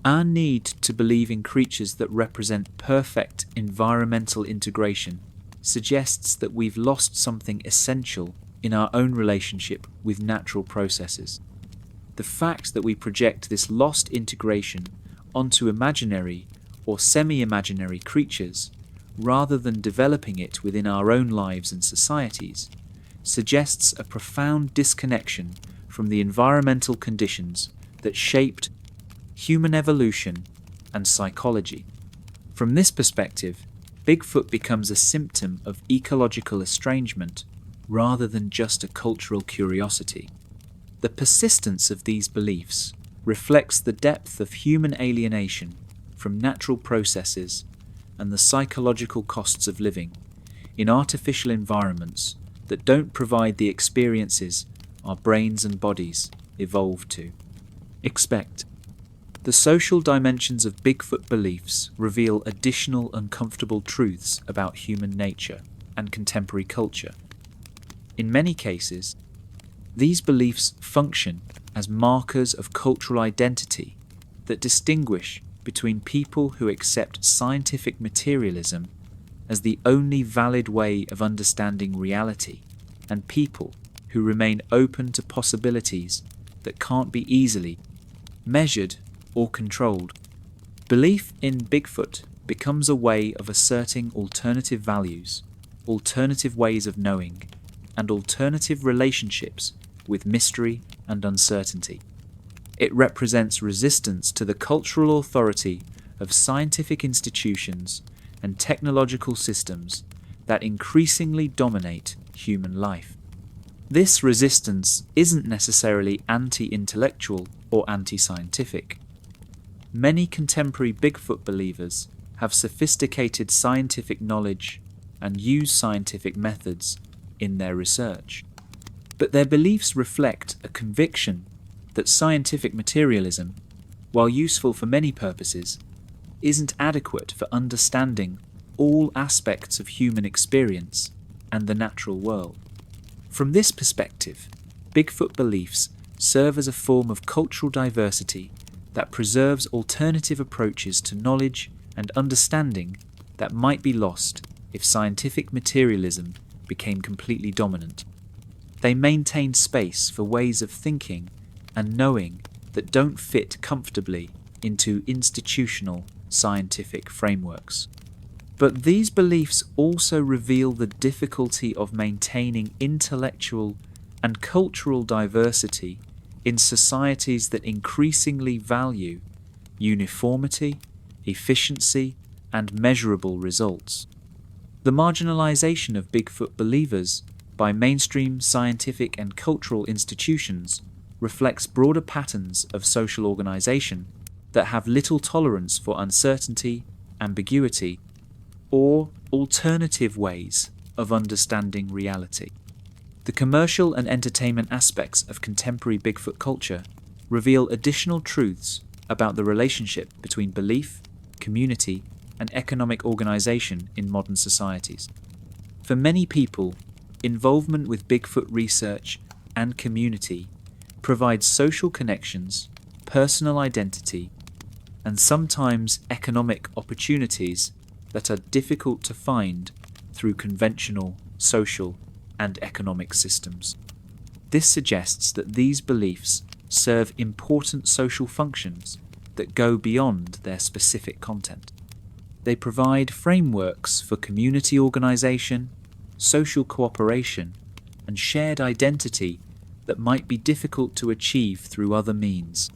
Our need to believe in creatures that represent perfect environmental integration suggests that we've lost something essential in our own relationship with natural processes. The fact that we project this lost integration onto imaginary or semi-imaginary creatures, rather than developing it within our own lives and societies, suggests a profound disconnection from the environmental conditions that shaped human evolution and psychology. From this perspective, Bigfoot becomes a symptom of ecological estrangement rather than just a cultural curiosity. The persistence of these beliefs reflects the depth of human alienation from natural processes and the psychological costs of living in artificial environments that don't provide the experiences our brains and bodies evolved to expect. The social dimensions of Bigfoot beliefs reveal additional uncomfortable truths about human nature and contemporary culture. In many cases, these beliefs function as markers of cultural identity that distinguish between people who accept scientific materialism as the only valid way of understanding reality and people who remain open to possibilities that can't be easily measured or controlled. Belief in Bigfoot becomes a way of asserting alternative values, alternative ways of knowing, and alternative relationships with mystery and uncertainty. It represents resistance to the cultural authority of scientific institutions and technological systems that increasingly dominate human life. This resistance isn't necessarily anti-intellectual or anti-scientific. Many contemporary Bigfoot believers have sophisticated scientific knowledge and use scientific methods in their research. But their beliefs reflect a conviction that scientific materialism, while useful for many purposes, isn't adequate for understanding all aspects of human experience and the natural world. From this perspective, Bigfoot beliefs serve as a form of cultural diversity that preserves alternative approaches to knowledge and understanding that might be lost if scientific materialism became completely dominant. They maintain space for ways of thinking and knowing that don't fit comfortably into institutional scientific frameworks. But these beliefs also reveal the difficulty of maintaining intellectual and cultural diversity in societies that increasingly value uniformity, efficiency, and measurable results. The marginalization of Bigfoot believers by mainstream scientific and cultural institutions reflects broader patterns of social organization that have little tolerance for uncertainty, ambiguity, or alternative ways of understanding reality. The commercial and entertainment aspects of contemporary Bigfoot culture reveal additional truths about the relationship between belief, community, and economic organization in modern societies. For many people, involvement with Bigfoot research and community provides social connections, personal identity, and sometimes economic opportunities that are difficult to find through conventional social and economic systems. This suggests that these beliefs serve important social functions that go beyond their specific content. They provide frameworks for community organization, social cooperation, and shared identity that might be difficult to achieve through other means.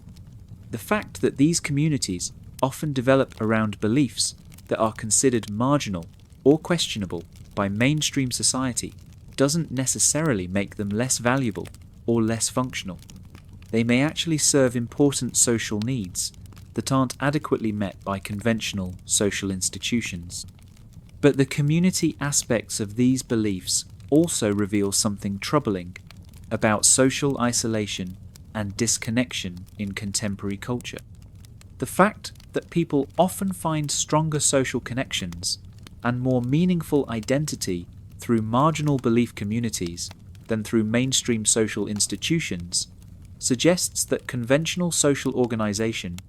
The fact that these communities often develop around beliefs that are considered marginal or questionable by mainstream society doesn't necessarily make them less valuable or less functional. They may actually serve important social needs that aren't adequately met by conventional social institutions. But the community aspects of these beliefs also reveal something troubling about social isolation and disconnection in contemporary culture. The fact that people often find stronger social connections and more meaningful identity through marginal belief communities than through mainstream social institutions suggests that conventional social organization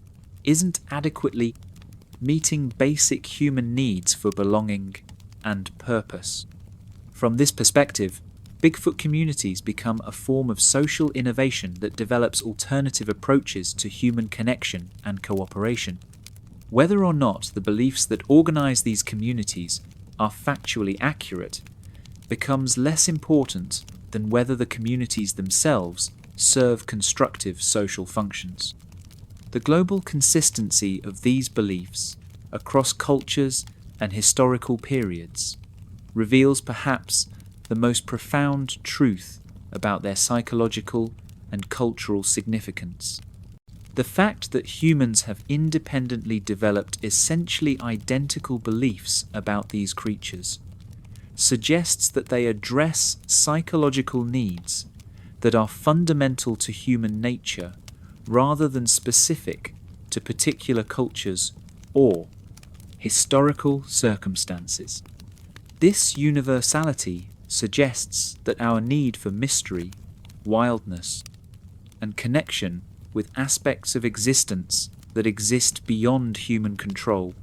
isn't adequately meeting basic human needs for belonging and purpose. From this perspective, Bigfoot communities become a form of social innovation that develops alternative approaches to human connection and cooperation. Whether or not the beliefs that organize these communities are factually accurate becomes less important than whether the communities themselves serve constructive social functions. The global consistency of these beliefs across cultures and historical periods reveals perhaps the most profound truth about their psychological and cultural significance. The fact that humans have independently developed essentially identical beliefs about these creatures suggests that they address psychological needs that are fundamental to human nature rather than specific to particular cultures or historical circumstances. This universality suggests that our need for mystery, wildness, and connection with aspects of existence that exist beyond human control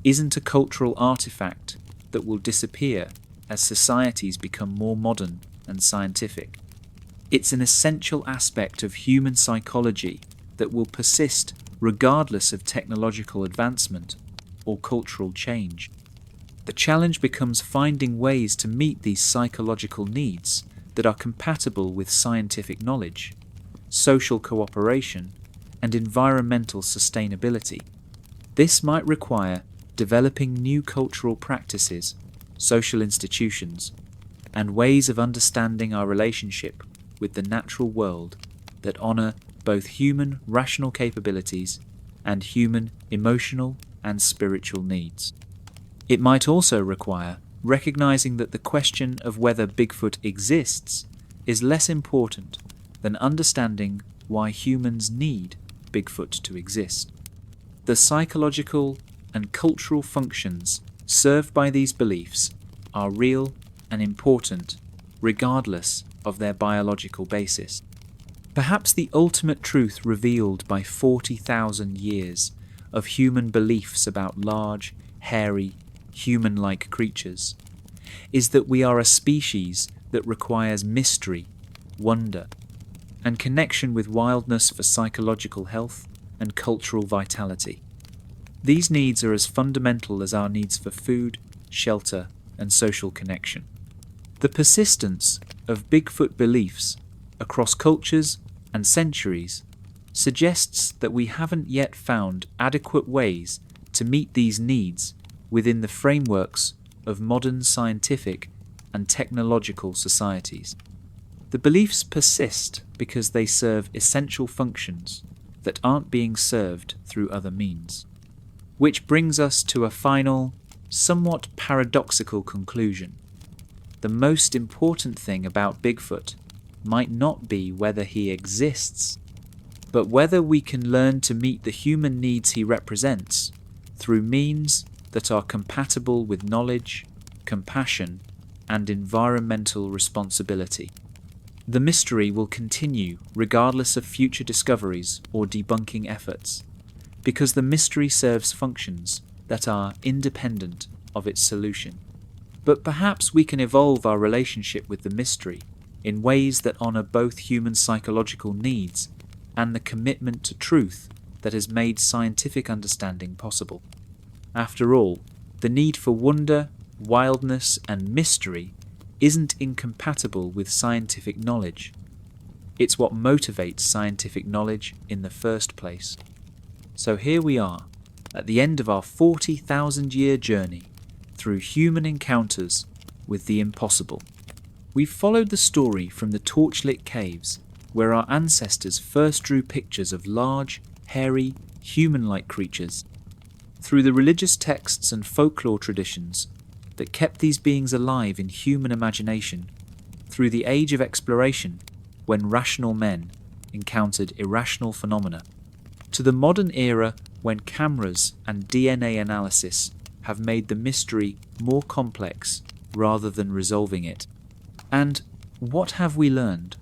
isn't a cultural artifact that will disappear as societies become more modern and scientific. It's an essential aspect of human psychology that will persist regardless of technological advancement or cultural change. The challenge becomes finding ways to meet these psychological needs that are compatible with scientific knowledge, social cooperation, and environmental sustainability. This might require developing new cultural practices, social institutions, and ways of understanding our relationship with the natural world that honor both human rational capabilities and human emotional and spiritual needs. It might also require recognizing that the question of whether Bigfoot exists is less important than understanding why humans need Bigfoot to exist. The psychological and cultural functions served by these beliefs are real and important regardless of their biological basis. Perhaps the ultimate truth revealed by 40,000 years of human beliefs about large, hairy, human-like creatures is that we are a species that requires mystery, wonder, and connection with wildness for psychological health and cultural vitality. These needs are as fundamental as our needs for food, shelter, and social connection. The persistence of Bigfoot beliefs across cultures and centuries suggests that we haven't yet found adequate ways to meet these needs within the frameworks of modern scientific and technological societies. The beliefs persist because they serve essential functions that aren't being served through other means. Which brings us to a final, somewhat paradoxical conclusion. The most important thing about Bigfoot might not be whether he exists, but whether we can learn to meet the human needs he represents through means that are compatible with knowledge, compassion, and environmental responsibility. The mystery will continue regardless of future discoveries or debunking efforts, because the mystery serves functions that are independent of its solution. But perhaps we can evolve our relationship with the mystery in ways that honor both human psychological needs and the commitment to truth that has made scientific understanding possible. After all, the need for wonder, wildness, and mystery isn't incompatible with scientific knowledge. It's what motivates scientific knowledge in the first place. So here we are, at the end of our 40,000-year journey through human encounters with the impossible. We've followed the story from the torchlit caves, where our ancestors first drew pictures of large, hairy, human-like creatures, through the religious texts and folklore traditions that kept these beings alive in human imagination, through the age of exploration when rational men encountered irrational phenomena, to the modern era when cameras and DNA analysis have made the mystery more complex rather than resolving it. And what have we learned?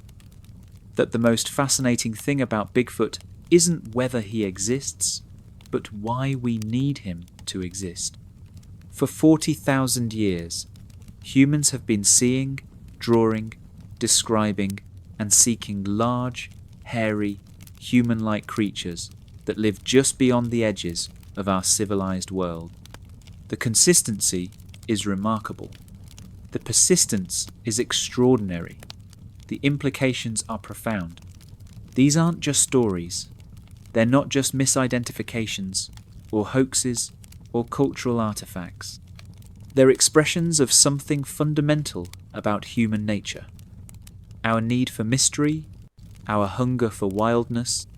That the most fascinating thing about Bigfoot isn't whether he exists, but why we need him to exist. For 40,000 years, humans have been seeing, drawing, describing, and seeking large, hairy, human-like creatures that live just beyond the edges of our civilized world. The consistency is remarkable. The persistence is extraordinary. The implications are profound. These aren't just stories. They're not just misidentifications, or hoaxes, or cultural artifacts. They're expressions of something fundamental about human nature. Our need for mystery, our hunger for wildness,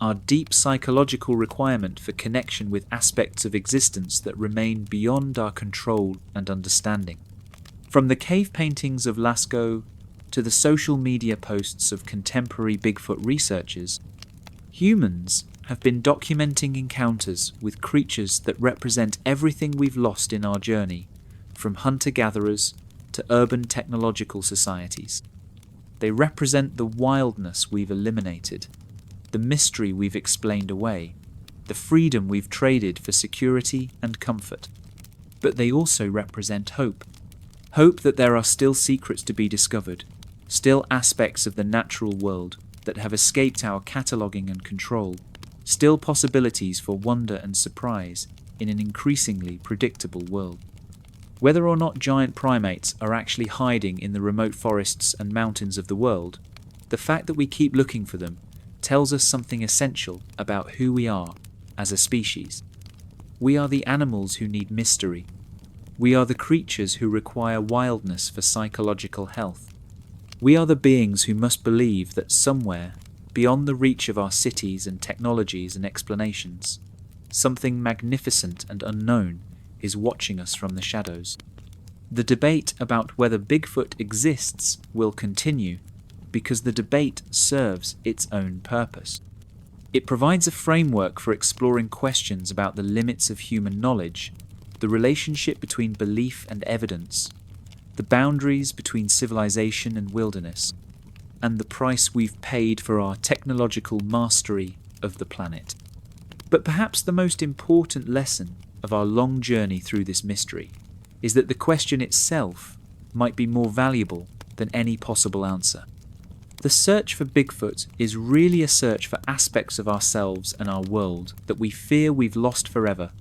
our deep psychological requirement for connection with aspects of existence that remain beyond our control and understanding. From the cave paintings of Lascaux to the social media posts of contemporary Bigfoot researchers, humans have been documenting encounters with creatures that represent everything we've lost in our journey, from hunter-gatherers to urban technological societies. They represent the wildness we've eliminated, the mystery we've explained away, the freedom we've traded for security and comfort. But they also represent hope. Hope that there are still secrets to be discovered, still aspects of the natural world that have escaped our cataloguing and control, still possibilities for wonder and surprise in an increasingly predictable world. Whether or not giant primates are actually hiding in the remote forests and mountains of the world, the fact that we keep looking for them tells us something essential about who we are as a species. We are the animals who need mystery. We are the creatures who require wildness for psychological health. We are the beings who must believe that somewhere, beyond the reach of our cities and technologies and explanations, something magnificent and unknown is watching us from the shadows. The debate about whether Bigfoot exists will continue because the debate serves its own purpose. It provides a framework for exploring questions about the limits of human knowledge, the relationship between belief and evidence, the boundaries between civilization and wilderness, and the price we've paid for our technological mastery of the planet. But perhaps the most important lesson of our long journey through this mystery is that the question itself might be more valuable than any possible answer. The search for Bigfoot is really a search for aspects of ourselves and our world that we fear we've lost forever,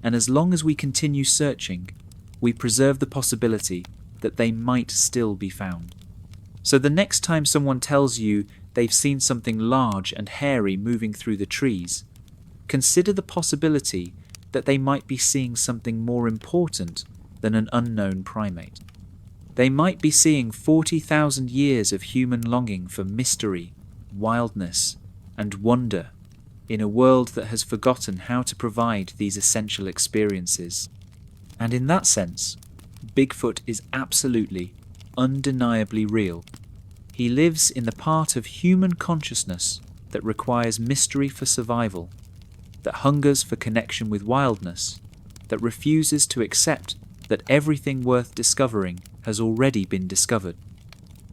and as long as we continue searching, we preserve the possibility that they might still be found. So the next time someone tells you they've seen something large and hairy moving through the trees, consider the possibility that they might be seeing something more important than an unknown primate. They might be seeing 40,000 years of human longing for mystery, wildness, and wonder in a world that has forgotten how to provide these essential experiences. And in that sense, Bigfoot is absolutely, undeniably real. He lives in the part of human consciousness that requires mystery for survival, that hungers for connection with wildness, that refuses to accept that everything worth discovering has already been discovered.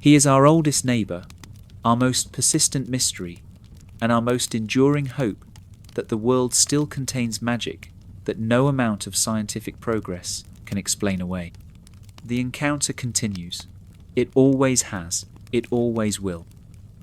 He is our oldest neighbour, our most persistent mystery, and our most enduring hope that the world still contains magic that no amount of scientific progress can explain away. The encounter continues. It always has. It always will.